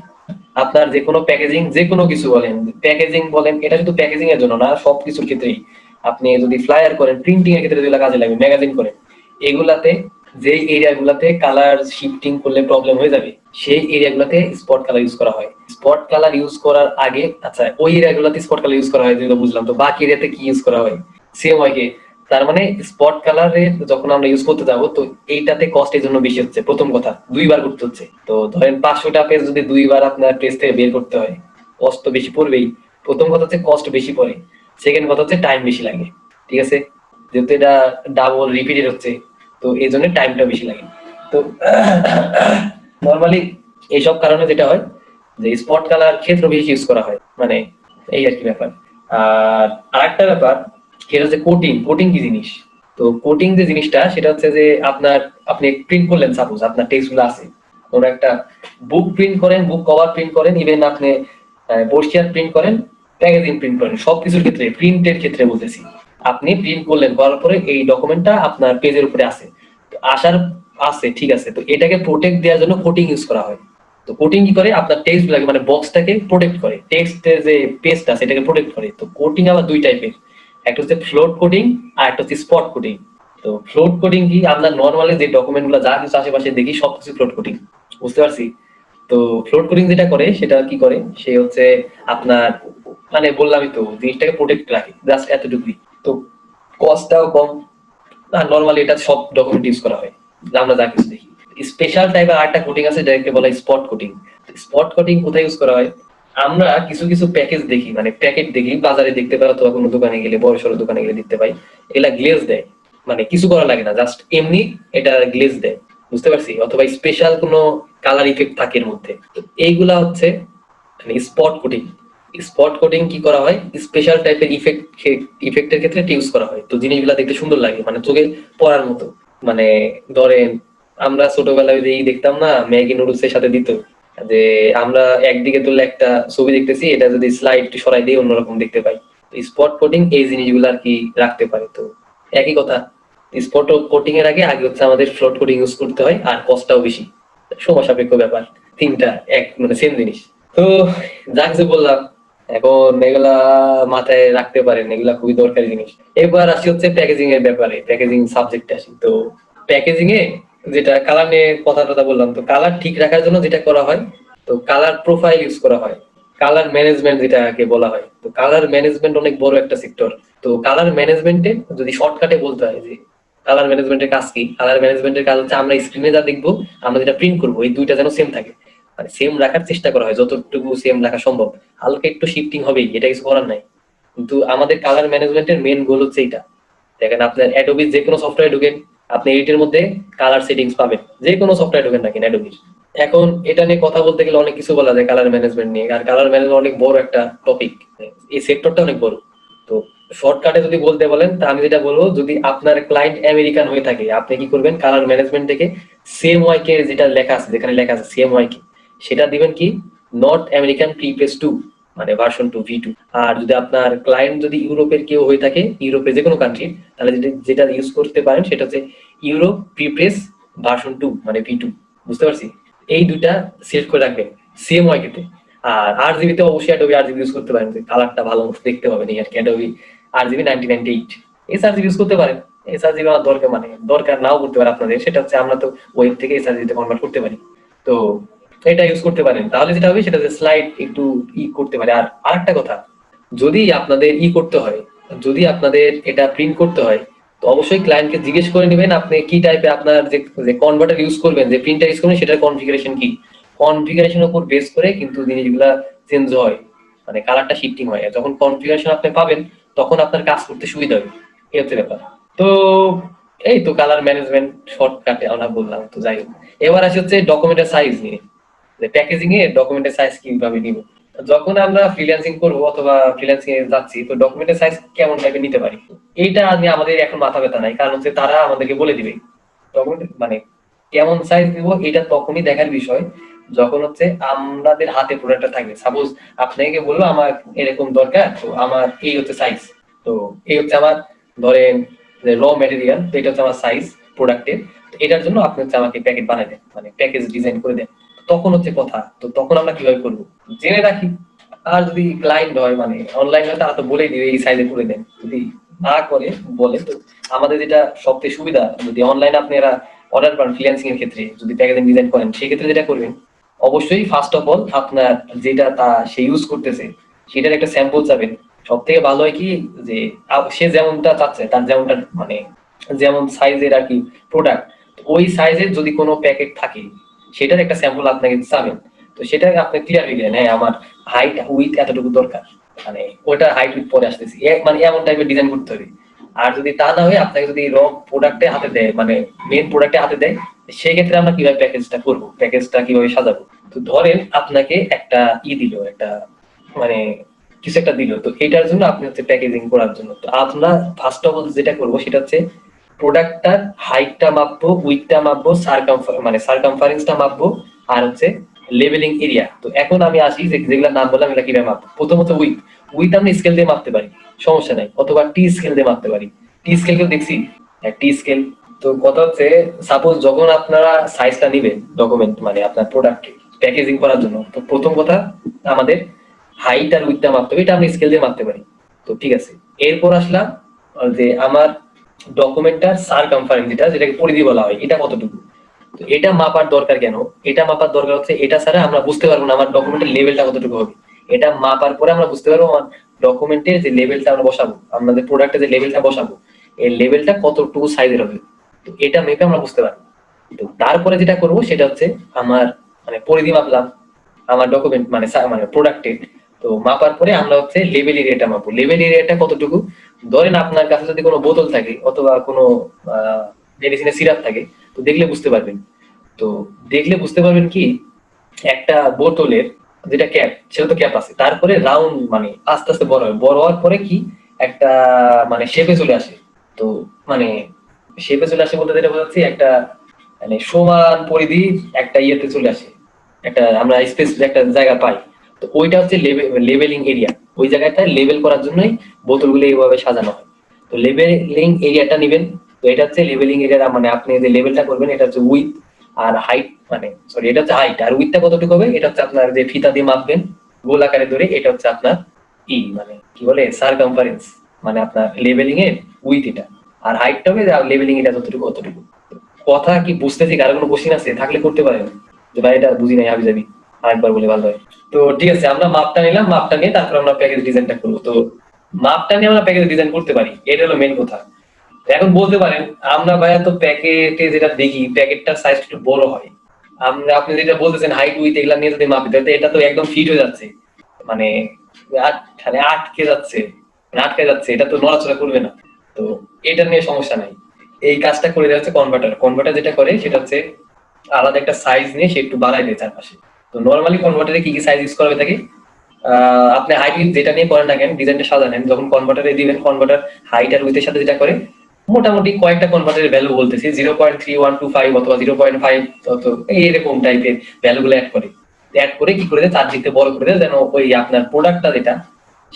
আপনার যে কোনো প্যাকেজিং, যে কোনো কিছু বলেন, প্যাকেজিং বলেন, এটা শুধু প্যাকেজিং এর জন্য না, সবকিছুর ক্ষেত্রেই। আপনি যদি ফ্লায়ার করেন, প্রিন্টিং এর ক্ষেত্রে যেগুলো কাজে লাগবে, ম্যাগাজিন করেন, এগুলাতে যে এরিয়া গুলাতে কালার শিফটিং করলে প্রবলেম হয়ে যাবে, সেই এরিয়া গুলাতে স্পট কালার ইউজ করা হয়। স্পট কালার ইউজ করার আগে, আচ্ছা ওই এরিয়া গুলাতে স্পট কালার ইউজ করা হয় যেগুলো বুঝলাম, তো বাকি এরিয়াতে কি ইউজ করা হয়? সিএমওয়াই কে। তার মানে স্পট কালারে যখন আমরা ইউজ করতে যাবো, তো এইটাতে কস্ট এই জন্য বেশি হচ্ছে। প্রথম কথা, দুইবার করতে হচ্ছে। তো ধরেন 500টা পেজ যদি দুইবার আপনার পেজ থেকে বের করতে হয়, কস্ট তো বেশি পড়বেই। প্রথম কথা হচ্ছে কস্ট বেশি পড়ে। সেকেন্ড কথা হচ্ছে টাইম বেশি লাগে। ঠিক আছে, যেহেতু এটা ডাবল রিপিটেড হচ্ছে, তো এই জন্য টাইমটা বেশি লাগে। তো নর্মালি এইসব কারণে যেটা হয় যে স্পট কালার ক্ষেত্র বেশি ইউজ করা হয়, মানে এই আর কি ব্যাপার। আর আরেকটা ব্যাপার সেটা হচ্ছে কোটিং। কোটিং কি জিনিস? তো কোটিং যে জিনিসটা, সেটা হচ্ছে যে আপনি প্রিন্ট করলেন, সাপোজ আপনার টেক্সট গুলো আছে, কোনো একটা বুক প্রিন্ট করেন, বুক কভার প্রিন্ট করেন, ইভেন আপনি পোস্টার প্রিন্ট করেন, প্যাকেজিং প্রিন্ট করেন, সবকিছুর ক্ষেত্রে, প্রিন্টের ক্ষেত্রে বলতেছি, আপনি প্রিন্ট করলেন, করার পরে এই ডকুমেন্টটা আপনার পেজের উপরে আছে, আসার আছে, ঠিক আছে। তো এটাকে প্রোটেক্ট দেওয়ার জন্য কোটিং ইউজ করা হয়। তো কোটিং কি করে? আপনার টেক্সট গুলাকে মানে বক্সটাকে প্রোটেক্ট করে, টেক্সটের যে পেজটা সেটাকে প্রোটেক্ট করে। তো কোটিং আবার দুই টাইপের, একটা হচ্ছে ফ্লোট কোডিং আর একটা হচ্ছে স্পট কোডিং। তো ফ্লোট কোডিং কি? আমরা নর্মালি যে ডকুমেন্ট গুলো যা কিছু আশেপাশে দেখি সবকিছু ফ্লোট কোডিং। বুঝতে পারছি? তো ফ্লোট কোডিং যেটা করে সেটা কি করে, সে হচ্ছে আপনার মানে বললামই তো, জিনিসটাকে প্রোটেক্ট রাখে, জাস্ট এতটুকুই। তো কস্টটাও কম। না, নর্মালি এটা সব ডকুমেন্ট ইউজ করা হয়, আমরা যা কিছু দেখি। স্পেশাল টাইপের আরেকটা কোডিং আছে যেটাকে বলা হয় স্পট কোডিং। স্পট কোডিং কোথায় ইউজ করা হয়? আমরা কিছু কিছু প্যাকেজ দেখি, মানে প্যাকেট দেখি, বাজারে দেখতে পাই অথবা কোনো দোকানে গেলে, বড় সড়ো দোকানে গেলে দেখতে পাই, এগুলা গ্লেজ দেয়। মানে কিছু করা লাগে না, জাস্ট এমনি এটা গ্লেজ দেয়। বুঝতে পারছি? অথবা স্পেশাল কোনো কালার ইফেক্ট থাকে এর মধ্যে। তো এইগুলা হচ্ছে মানে স্পট কোডিং। স্পট কোডিং কি করা হয়? স্পেশাল টাইপের ইফেক্টের ক্ষেত্রে ইউজ করা হয়। তো জিনিসগুলা দেখতে সুন্দর লাগে, মানে চোখে পড়ার মতো। মানে ধরেন আমরা ছোটবেলায় যে দেখতাম না, ম্যাগি নুডলস এর সাথে দিত, যে আমরা একদিকে তুললে একটা ছবি দেখতেছি, এটা যদি স্লাইড সরাই দিয়ে অন্যরকম দেখতে পাই। স্পট কোটিং এই জিনিসগুলো আর কি রাখতে পারে। তো একই কথা, স্পট কোটিং এর আগে হচ্ছে আমাদের ফ্লোট কোটিং ইউজ করতে হয়, আর কস্টটাও বেশি, সময় সাপেক্ষ ব্যাপার, তিনটা এক মানে সেম জিনিস। তো যা কিছু বললাম এখন এগুলা মাথায় রাখতে পারেন, এগুলা খুবই দরকারি জিনিস। এবার আসি হচ্ছে প্যাকেজিং এর ব্যাপারে, প্যাকেজিং সাবজেক্টে আসি। তো প্যাকেজিং এ যেটা কালার নিয়ে কথা বললাম, তো কালার ঠিক রাখার জন্য যেটা করা হয়, তো কালার প্রোফাইল ইউজ করা হয়, কালার ম্যানেজমেন্ট যেটাকে বলা হয়। তো কালার ম্যানেজমেন্ট অনেক বড় একটা সেক্টর। তো কালার ম্যানেজমেন্টে যদি শর্টকাটে বলতে হয় যে কালার ম্যানেজমেন্টের কাজ কি, কালার ম্যানেজমেন্টের কাজ হচ্ছে আমরা স্ক্রিনে যা দেখবো, আমরা যেটা প্রিন্ট করবো, এই দুইটা যেন সেম থাকে, মানে সেম রাখার চেষ্টা করা হয়, যতটুকু সেম রাখা সম্ভব। হালকা একটু শিফটিং হবেই, এটা কিছু করার নাই। কিন্তু আমাদের কালার ম্যানেজমেন্টের মেন গোল হচ্ছে এটা। দেখেন আপনার অ্যাডোবি যে কোনো সফটওয়্যার ঢুকেন, আপনি এডিটের মধ্যে কালার সেটিংস পাবেন, যে কোনো সফটওয়্যার ঢুকেন না কেন অ্যাডোবির। এখন এটা নিয়ে কথা বলতে গেলে অনেক কিছু বলা যায় কালার ম্যানেজমেন্ট নিয়ে, আর কালার ম্যানেজমেন্ট অনেক বড় একটা টপিক, এই সেক্টরটা অনেক বড়। তো শর্টকাটে যদি বলতে বলেন, তা আমি যেটা বলবো, যদি আপনার ক্লায়েন্ট আমেরিকান হয়ে থাকে, আপনি কি করবেন, কালার ম্যানেজমেন্ট থেকে সেম ওয়াইকে যেটা লেখা আছে, যেখানে লেখা আছে সেম ওয়াইকে, সেটা দিবেন কি নর্থ আমেরিকান প্রিপ্রেস 2, মানে ভার্সন 2 V2। আর যদি আপনার ক্লায়েন্ট যদি ইউরোপের কেউ হয়ে থাকে, ইউরোপের যে কোনো কান্ট্রি, তাহলে যেটা ইউজ করতে পারেন সেটা হচ্ছে ইউরোপ প্রিপ্রেস ভার্সন 2, মানে V2। বুঝতে পারছি? এই দুইটা সিলেক্ট করে রাখবেন সেম ওয়াইকেতে। আর RGB তে অবশ্যই অ্যাডোবি RGB ইউজ করতে পারেন, যে কালারটা ভালো মতো দেখতে হবে না আর কি। অ্যাডোবি RGB 1998 sRGB ইউজ করতে পারেন। sRGB আমার দরকার, মানে দরকার নাও করতে পারে আপনাদের, সেটা হচ্ছে আমরা তো ওয়েব থেকে sRGB তে কনভার্ট করতে পারি। তো এটা ইউজ করতে পারেন, তাহলে যেটা হবে সেটা স্লাইড একটু করতে পারে। আর আরেকটা কথা, যদি আপনাদের করতে হয়, যদি আপনাদের এটা প্রিন্ট করতে হয়, তো অবশ্যই ক্লায়েন্টকে জিজ্ঞেস করে নেবেন আপনি কি টাইপে আপনার যে কনভার্টার ইউজ করবেন, যে প্রিন্টার ইউজ করবেন, সেটার কনফিগারেশন কি। কনফিগারেশনের উপর বেস করে কিন্তু জিনিসগুলা চেঞ্জ হয়, মানে কালারটা শিফটিং হয়। আর যখন কনফিগারেশন আপনি পাবেন, তখন আপনার কাজ করতে সুবিধা হবে। এই হচ্ছে ব্যাপার। তো এই তো কালার ম্যানেজমেন্ট শর্টকাটে আমরা বললাম। তো যাই হোক, এবার আসি হচ্ছে ডকুমেন্টের সাইজ নিয়ে, যে প্যাকেজিং এ ডকুমেন্টের সাইজ কিভাবে নিব। যখন আমরা ফ্রিল্যান্সিং করবো অথবা ফ্রিল্যান্সিং এ যাচ্ছি, তো ডকুমেন্টের সাইজ কেমন টাইপের নিতে পারি, এইটা নিয়ে আমাদের এখন মাথা ব্যথা নাই, কারণ হচ্ছে তারা আমাদেরকে বলে দিবে ডকুমেন্ট মানে কেমন সাইজ দিব। এটা তখনই দেখার বিষয় যখন হচ্ছে আমাদের হাতে প্রোডাক্টটা থাকবে। সাপোজ আপনাকে বললো আমার এরকম দরকার, তো আমার এই হচ্ছে সাইজ, তো এই হচ্ছে আমার ধরেন যে র ম্যাটেরিয়াল, তো এটা হচ্ছে আমার সাইজ প্রোডাক্টের, এটার জন্য আপনি হচ্ছে আমাকে প্যাকেট বানাই দেন, মানে প্যাকেজ ডিজাইন করে দেন। তখন হচ্ছে কথা, তো তখন আমরা কিভাবে করবো জেনে রাখি। আর যদি ক্লায়েন্ট হয়, মানে অনলাইন হয়, তারা তো বলেই দিবে এই সাইজে করে দেন। যদি না করে বলে, তো আমাদের যেটা সবচেয়ে সুবিধা, যদি অনলাইনে আপনারা অর্ডার করেন ফ্রিল্যান্সিং এর ক্ষেত্রে, যদি প্যাকেজিং ডিজাইন করেন, সেক্ষেত্রে যেটা করবেন, অবশ্যই ফার্স্ট অফ অল আপনার যেটা সে ইউজ করতেছে সেটার একটা স্যাম্পল চাবেন। সব থেকে ভালো হয় কি, যে সে যেমনটা চাচ্ছে, তার যেমনটা মানে যেমন সাইজের আর কি প্রোডাক্ট, ওই সাইজের যদি কোনো প্যাকেট থাকে, সেটার একটা স্যাম্পল আপনাকে চাবেন। তো সেটা আপনি ক্লিয়ার হয়ে গেলেন, হ্যাঁ আমার হাইট উইথ এতটুকু দরকার, মানে ওটা হাইট উইথ পরে আসতেছি, মানে এমন টাইপের ডিজাইন করতে হবে। আর যদি তা না হয়, আপনাকে যদি র প্রোডাক্টে হাতে দেয়, মানে মেন প্রোডাক্টে হাতে দেয়, সেক্ষেত্রে আমরা কিভাবে প্যাকেজটা করবো, প্যাকেজটা কিভাবে সাজাবো। তো ধরেন আপনাকে একটা দিল, একটা মানে কিছু একটা দিল, তো এটার জন্য আপনি হচ্ছে প্যাকেজিং করার জন্য, তো আমরা ফার্স্ট অফ অল যেটা করবো সেটা হচ্ছে প্রোডাক্টটার হাইটটা মাপবো, উইথটা মাপবো, সার্কামফারেন্সটা মাপবো, আর হচ্ছে লেভেলিং এরিয়া। তো এখন আমি আসি যে যেগুলো নাম বললাম এগুলা কিভাবে মাপবো। প্রথমত উইথ, আমরা স্কেল দিয়ে মাপতে পারি, সমস্যা নাই, অথবা টি স্কেল দিয়ে মাপতে পারি। টি স্কেল কেউ দেখছি, টি স্কেল। তো কথা হচ্ছে, সাপোজ যখন আপনারা সাইজটা নিবেন ডকুমেন্ট, মানে আপনার প্রোডাক্ট প্যাকেজিং করার জন্য, তো প্রথম কথা আমাদের হাইট আর উইথটা মাপতে হবে, এটা আমরা স্কেল দিয়ে মাপতে পারি। তো ঠিক আছে, এরপর আসলাম যে আমার ডকুমেন্টটার সারকামফারেন্স, যেটাকে পরিধি বলা হয়, এটা কতটুকু। তো এটা মাপার দরকার কেন, এটা মাপার দরকার হচ্ছে এটা ছাড়া আমরা বুঝতে পারবো না আমার ডকুমেন্টের লেভেলটা কতটুকু হবে। এটা মাপার পরে আমরা বুঝতে পারবো আমার ডকুমেন্টের যে লেভেলটা আমরা বসাবো, আমাদের প্রোডাক্টে যে লেভেলটা বসাবো, এই লেভেলটা কতটুকু সাইজের হবে। তো এটা মেপে আমরা বুঝতে পারবো। তো তারপরে যেটা করব সেটা হচ্ছে আমার মানে পরিধি মাপলাম আমার ডকুমেন্ট মানে প্রোডাক্টের। তো মাপার পরে আমরা হচ্ছে লেভেল এরিয়াটা মাপবো, লেভেল এরিয়াটা কতটুকু। ধরেন আপনার কাছে যদি কোনো বোতল থাকে অথবা কোনো মেডিসিনের সিরাপ থাকে, তো দেখলে বুঝতে পারবেন। তো দেখলে বুঝতে পারবেন কি, একটা বোতলের যেটা ক্যাপ, সেটা তো ক্যাপ আছে, তারপরে রাউন্ড মানে আস্তে আস্তে বড় হয়, বড় হওয়ার পরে কি একটা মানে শেপে চলে আসে। তো মানে শেপে চলে আসে বলতে যেটা বোঝাচ্ছি, একটা মানে সমান পরিধি একটা ইয়েতে চলে আসে, একটা আমরা স্পেস একটা জায়গা পাই। তো ওইটা হচ্ছে লেভেলিং এরিয়া। ওই জায়গাটা লেভেল করার জন্যই বোতলগুলো এইভাবে সাজানো হয়। তো লেভেলিং এরিয়াটা নেবেন। তো এটা হচ্ছে লেভেলিং এরিয়া, মানে আপনি যে লেভেলটা করবেন এটা হচ্ছে উইথ আর হাইট, মানে সরি এটা হচ্ছে হাইট, আর উইথটা কতটুকু হবে এটা হচ্ছে আপনার যে ফিতা দিয়ে মাপবেন গোল আকারে ধরে, এটা হচ্ছে আপনার মানে কি বলে সারকামফারেন্স, মানে আপনার লেভেলিং এর উইথ এটা, আর হাইটটা হবে লেভেলিং এটা যতটুকু অতটুকু। কথা কি বুঝতেছি? কারো কোনো কোশ্চিন আছে থাকলে করতে পারেন, যে ভাই এটা বুঝি নাই হাবি যাবি, আরেকবার বলে ভালো হয়। তো ঠিক আছে, আমরা মাপটা নিলাম, মাপটা নিয়ে তারপর আমরা প্যাকেজ ডিজাইনটা করবো। তো মাপটা নিয়ে আমরা প্যাকেজ ডিজাইন করতে পারি, এটা হলো মেন কথা। তো এখন বলতে পারেন আমরা ভাইয়া তো প্যাকেটে যেটা দেখি প্যাকেটটার সাইজ একটু বড় হয়, আমরা আপনি যেটা বলতেছেন হাইট উইথ এগুলা নিয়ে যদি মাপি তাহলে এটা তো একদম ফিট হয়ে যাচ্ছে, মানে আটকে যাচ্ছে, আটকে যাচ্ছে, এটা তো নড়াচড়া করবে না। তো এটা নিয়ে সমস্যা নাই, এই কাজটা করে দেওয়া হচ্ছে কনভার্টার। কনভার্টার যেটা করে সেটা হচ্ছে আলাদা একটা সাইজ নিয়ে সে একটু বাড়াই দেয় চারপাশে। তো নর্মালি কনভার্টারে কি কি সাইজ ইউজ করা হয়ে থাকে, আপনি হাইট উইথ যেটা নিয়ে করেন না কেন ডিজাইনটা সাজানেন, যখন কনভার্টারে দিবেন কনভার্টার হাইট আর উইথের সাথে যেটা করে মোটামুটি কয়েকটা কনভার্টারের ভ্যালু বলতেছি 0.3125 অথবা 0.5 এইরকম টাইপের ভ্যালু গুলো অ্যাড করে কি করে দেয় চারদিকে বড় করে দেয়, যেন ওই আপনার প্রোডাক্টটা যেটা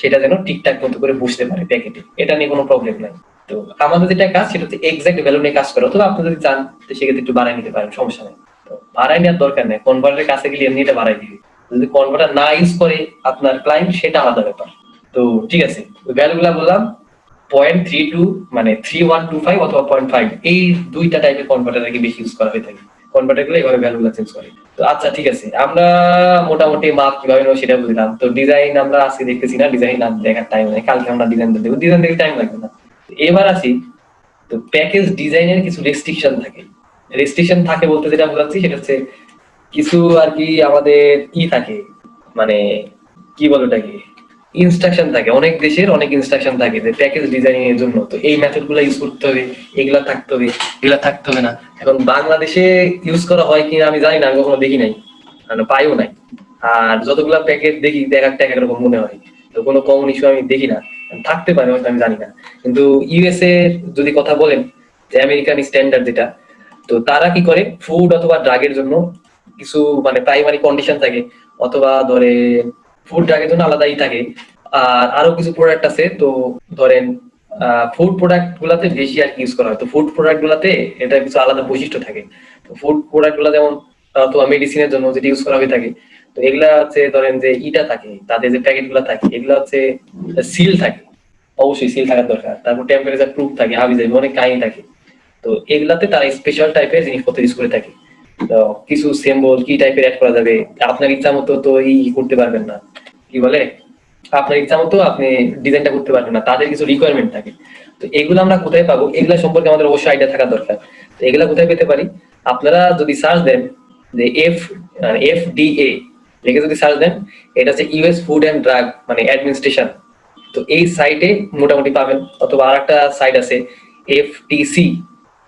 সেটা যেন ঠিকঠাক মতো করে বুঝতে পারে প্যাকেটে, এটা নিয়ে কোনো প্রবলেম নাই। তো আমাদের যেটা কাজ সেটা হচ্ছে এক্সাক্ট ভ্যালু নিয়ে কাজ করা, অথবা আপনি যদি চান তো সেক্ষেত্রে একটু বাড়াই নিতে পারেন, সমস্যা নেই। তো বাড়াই নেওয়ার দরকার নেই, কনভার্টারের কাছে গেলে এমনি এটা বাড়াই দিবে। যদি কনভার্টার না ইউজ করে আপনার ক্লায়েন্ট সেটা আলাদা ব্যাপার। তো ঠিক আছে, ওই ভ্যালু গুলা বললাম 0.32 মানে 3125 অথবা 0.5, এই দুইটা টাইপের কনভার্টার আগে বেশি ইউজ করা হয়ে থাকে। কনভার্টার গুলো এইভাবে ভ্যালু গুলো চেঞ্জ করে। তো আচ্ছা ঠিক আছে, আমরা মোটামুটি মাপ কিভাবে নেবো সেটা বুঝলাম। তো ডিজাইন আমরা আজকে দেখতেছি না, ডিজাইন দেখার টাইম নেই, কালকে আমরা ডিজাইন দেখবো, ডিজাইন দেখতে টাইম লাগবে না। এবার আসি, তো প্যাকেজ ডিজাইনের কিছু রেস্ট্রিকশন থাকে। রেস্ট্রিকশন থাকে বলতে যেটা বোঝাচ্ছি সেটা হচ্ছে কিছু আর কি আমাদের থাকে, মানে কি বলে ওটাকে ইনস্ট্রাকশন থাকে, অনেক দেশের অনেক ইনস্ট্রাকশন থাকে যে প্যাকেজ ডিজাইনিং এর জন্য তো এই মেথড গুলো ইউজ করতে হবে, এগুলা থাকতে হবে, এগুলা থাকতে হবে না। এখন বাংলাদেশে ইউজ করা হয় কিনা আমি জানি না, আমি কখনো দেখি নাই, পাইও নাই। আর যতগুলা প্যাকেজ দেখি দেখার টাকা এরকম মনে হয়, তো কোনো কমন ইস্যু আমি দেখি না, থাকতে পারে হয়তো আমি জানি না। কিন্তু ইউএসএ যদি কথা বলেন, যে আমেরিকান স্ট্যান্ডার্ড যেটা, তো তারা কি করে ফুড অথবা ড্রাগের জন্য কিছু মানে প্রাইমারি কন্ডিশন থাকে, অথবা ধরে ফুড ড্রাগের জন্য আলাদাই থাকে। আর আরো কিছু প্রোডাক্ট আছে, তো ধরেন ফুড প্রোডাক্ট গুলাতে বেশি আর কি ইউজ করা হয়। তো ফুড প্রোডাক্ট গুলাতে এটা কিছু আলাদা বৈশিষ্ট্য থাকে। তো ফুড প্রোডাক্ট গুলা যেমন তোমার মেডিসিনের জন্য যেটা ইউজ করা হয়ে থাকে, তো এগুলা হচ্ছে ধরেন যে ইটা থাকে, তাদের যে প্যাকেট গুলা থাকে এগুলা হচ্ছে সিল থাকে, অবশ্যই সিল থাকার দরকার। তারপর টেম্পারেচার প্রুফ থাকে, হাবি যাবে অনেক কাহিনী থাকে। তো এগুলাতে তারা স্পেশাল টাইপের জিনিসপত্র ইউজ করে থাকে। তো কিছু সিম্বল কি টাইপের অ্যাড করা যাবে আপনার ইচ্ছা মতো তো করতে পারবেন না, কি বলে আপনার ইচ্ছা মতো আপনি ডিজাইনটা করতে পারবেন না, তাদের কিছু রিকোয়ারমেন্ট থাকে। তো এগুলো আমরা কোথায় পাবো, এগুলা সম্পর্কে আমাদের অবশ্যই আইডিয়া থাকা দরকার। তো এগুলা কোথায় পেতে পারি, আপনারা যদি সার্চ দেন যে FDA লিখে যদি সার্চ দেন, এটা হচ্ছে ইউএস ফুড অ্যান্ড ড্রাগ মানে অ্যাডমিনিস্ট্রেশন, তো এই সাইটে মোটামুটি পাবেন। অথবা আরেকটা সাইট আছে FTC,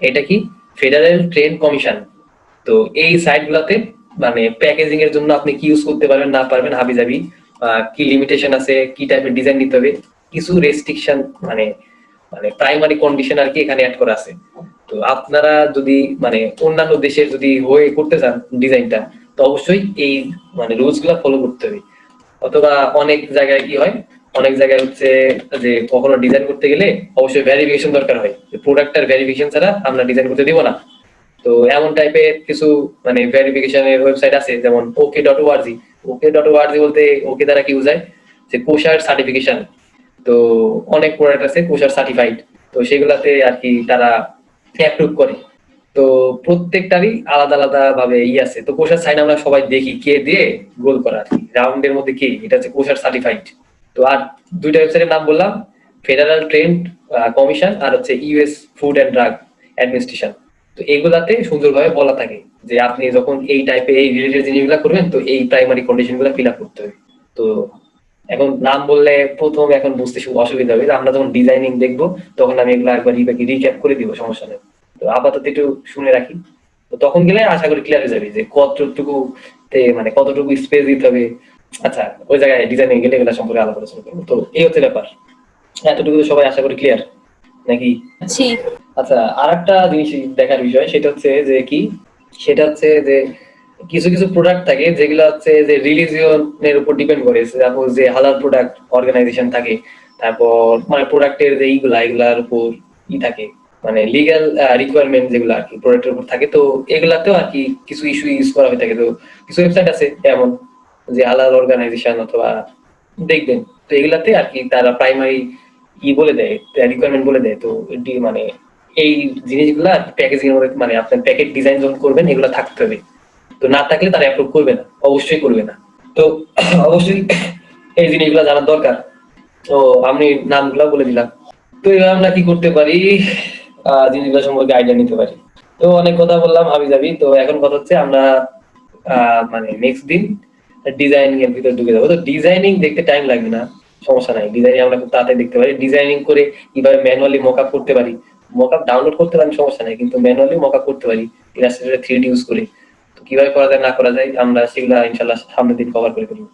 এটা কি ফেডারেল ট্রেড কমিশন। তো এই সাইট গুলাতে মানে প্যাকেজিং এর জন্য আপনি কি ইউজ করতে পারবেন না পারবেন হাবি যাবি, কি লিমিটেশন আছে, কি টাইপের ডিজাইন নিতে হবে, কিছু রেস্ট্রিকশন মানে মানে প্রাইমারি কন্ডিশন আর কি এখানে অ্যাড করা আছে। তো আপনারা যদি মানে অন্যান্য দেশের যদি হয়ে করতে চান ডিজাইনটা, তো অবশ্যই এই মানে রুলস গুলা ফলো করতে হবে। অথবা অনেক জায়গায় কি হয়, অনেক জায়গায় হচ্ছে যে কখনো ডিজাইন করতে গেলে অবশ্যই ভেরিফিকেশন দরকার হয়, প্রোডাক্টের ভেরিফিকেশন ছাড়া আমরা ডিজাইন করতে দিব না। তো এমন টাইপের কিছু মানে ভেরিফিকেশনের ওয়েবসাইট আছে, যেমন OK.org। OK.org বলতে ওকে দ্বারা কি বোঝায়, যে কোষার সার্টিফিকেশন। তো অনেক প্রোডাক্ট আছে কোষার সার্টিফাইড, তো সেগুলাতে আর কি তারা অ্যাপ্রুভ করে। তো প্রত্যেকটারই আলাদা আলাদা ভাবে আছে। তো কোষার সাইন আমরা সবাই দেখি কে দিয়ে গোল করা আর কি, রাউন্ডের মধ্যে কে, এটা হচ্ছে কোষার সার্টিফাইড। তো আর দুইটা ওয়েবসাইটের নাম বললাম, ফেডারেল ট্রেড কমিশন আর হচ্ছে US food and drug administration. তো এগুলাতে সুন্দরভাবে বলা থাকে যে আপনি যখন এই টাইপের এই রিলেটেড জিনিসগুলো করবেন তো এই প্রাইমারি কন্ডিশন গুলো ফিল আপ করতে হবে। তো এখন নাম বললে প্রথম এখন বুঝতে অসুবিধা হবে, আমরা যখন ডিজাইনিং দেখবো তখন আমি এগুলো একবার রিক্যাপ করে দিব, সমস্যা নেই। তো আপাতত একটু শুনে রাখি, তো তখন গেলে আশা করি ক্লিয়ার হয়ে যাবে যে কতটুকু মানে কতটুকু স্পেস দিতে হবে। আচ্ছা, ওই জায়গায় ডিজাইনিং গেলে এগুলো সম্পর্কে আলাপ আলোচনা করবো। তো এই হচ্ছে ব্যাপার, এতটুকু সবাই আশা করি ক্লিয়ার নাকি? জি। আচ্ছা, আর একটা জিনিস দেখার বিষয় সেটা হচ্ছে যে কি, সেটা হচ্ছে যে কিছু কিছু প্রোডাক্ট থাকে যেগুলো হচ্ছে যে রিলিজিয়নের উপর ডিপেন্ড করে, সাপোজ যে হালাল প্রোডাক্ট অর্গানাইজেশন থাকে, তারপর মানে প্রোডাক্টের যে এগুলার উপর থাকে, মানে লিগ্যাল রিকোয়ারমেন্ট যেগুলো আর কি প্রোডাক্টের উপর থাকে, তো এগুলাতেও আর কি কিছু ইস্যু ইউজ করা হয়ে থাকে। তো কিছু ওয়েবসাইট আছে এমন যে হালাল অর্গানাইজেশন অথবা দেখবেন, তো এগুলাতে আর কি তারা প্রাইমারি বলে দেয়, রিকোয়ারমেন্ট বলে দেয়। তো এটি মানে এই জিনিসগুলা প্যাকেজিং এর মধ্যে মানে আপনার প্যাকেট ডিজাইন যখন করবেন এগুলো থাকতে হবে, তো না থাকলে তারা অ্যাপ্রুভ করবে না, অবশ্যই করবে না। তো অবশ্যই এই জিনিসগুলো জানার দরকার। তো আমি নামগুলো বলে দিলাম। তো এবার আমরা কি করতে পারি, জিনিসগুলো সম্পর্কে আইডিয়া নিতে পারি। তো অনেক কথা বললাম হাবি যাবি, তো এখন কথা হচ্ছে আমরা মানে নেক্সট দিন ডিজাইনিং এর ভিতর ঢুকে যাবো। তো ডিজাইনিং দেখতে টাইম লাগবে না, সমস্যা নাই, ডিজাইনিং আমরা খুব তাড়াতাড়ি দেখতে পারি। ডিজাইনিং করে কিভাবে ম্যানুয়ালি মকআপ করতে পারি, মকআপ ডাউনলোড করতে পারি সমস্যা নাই, কিন্তু ম্যানুয়ালি মকআপ করতে পারি ইলাস্ট্রেটর 3D ইউজ করে। তো কিভাবে করা যায় না করা যায় আমরা সেগুলা ইনশাআল্লাহ সামনের দিন কভার করে ফেলবো।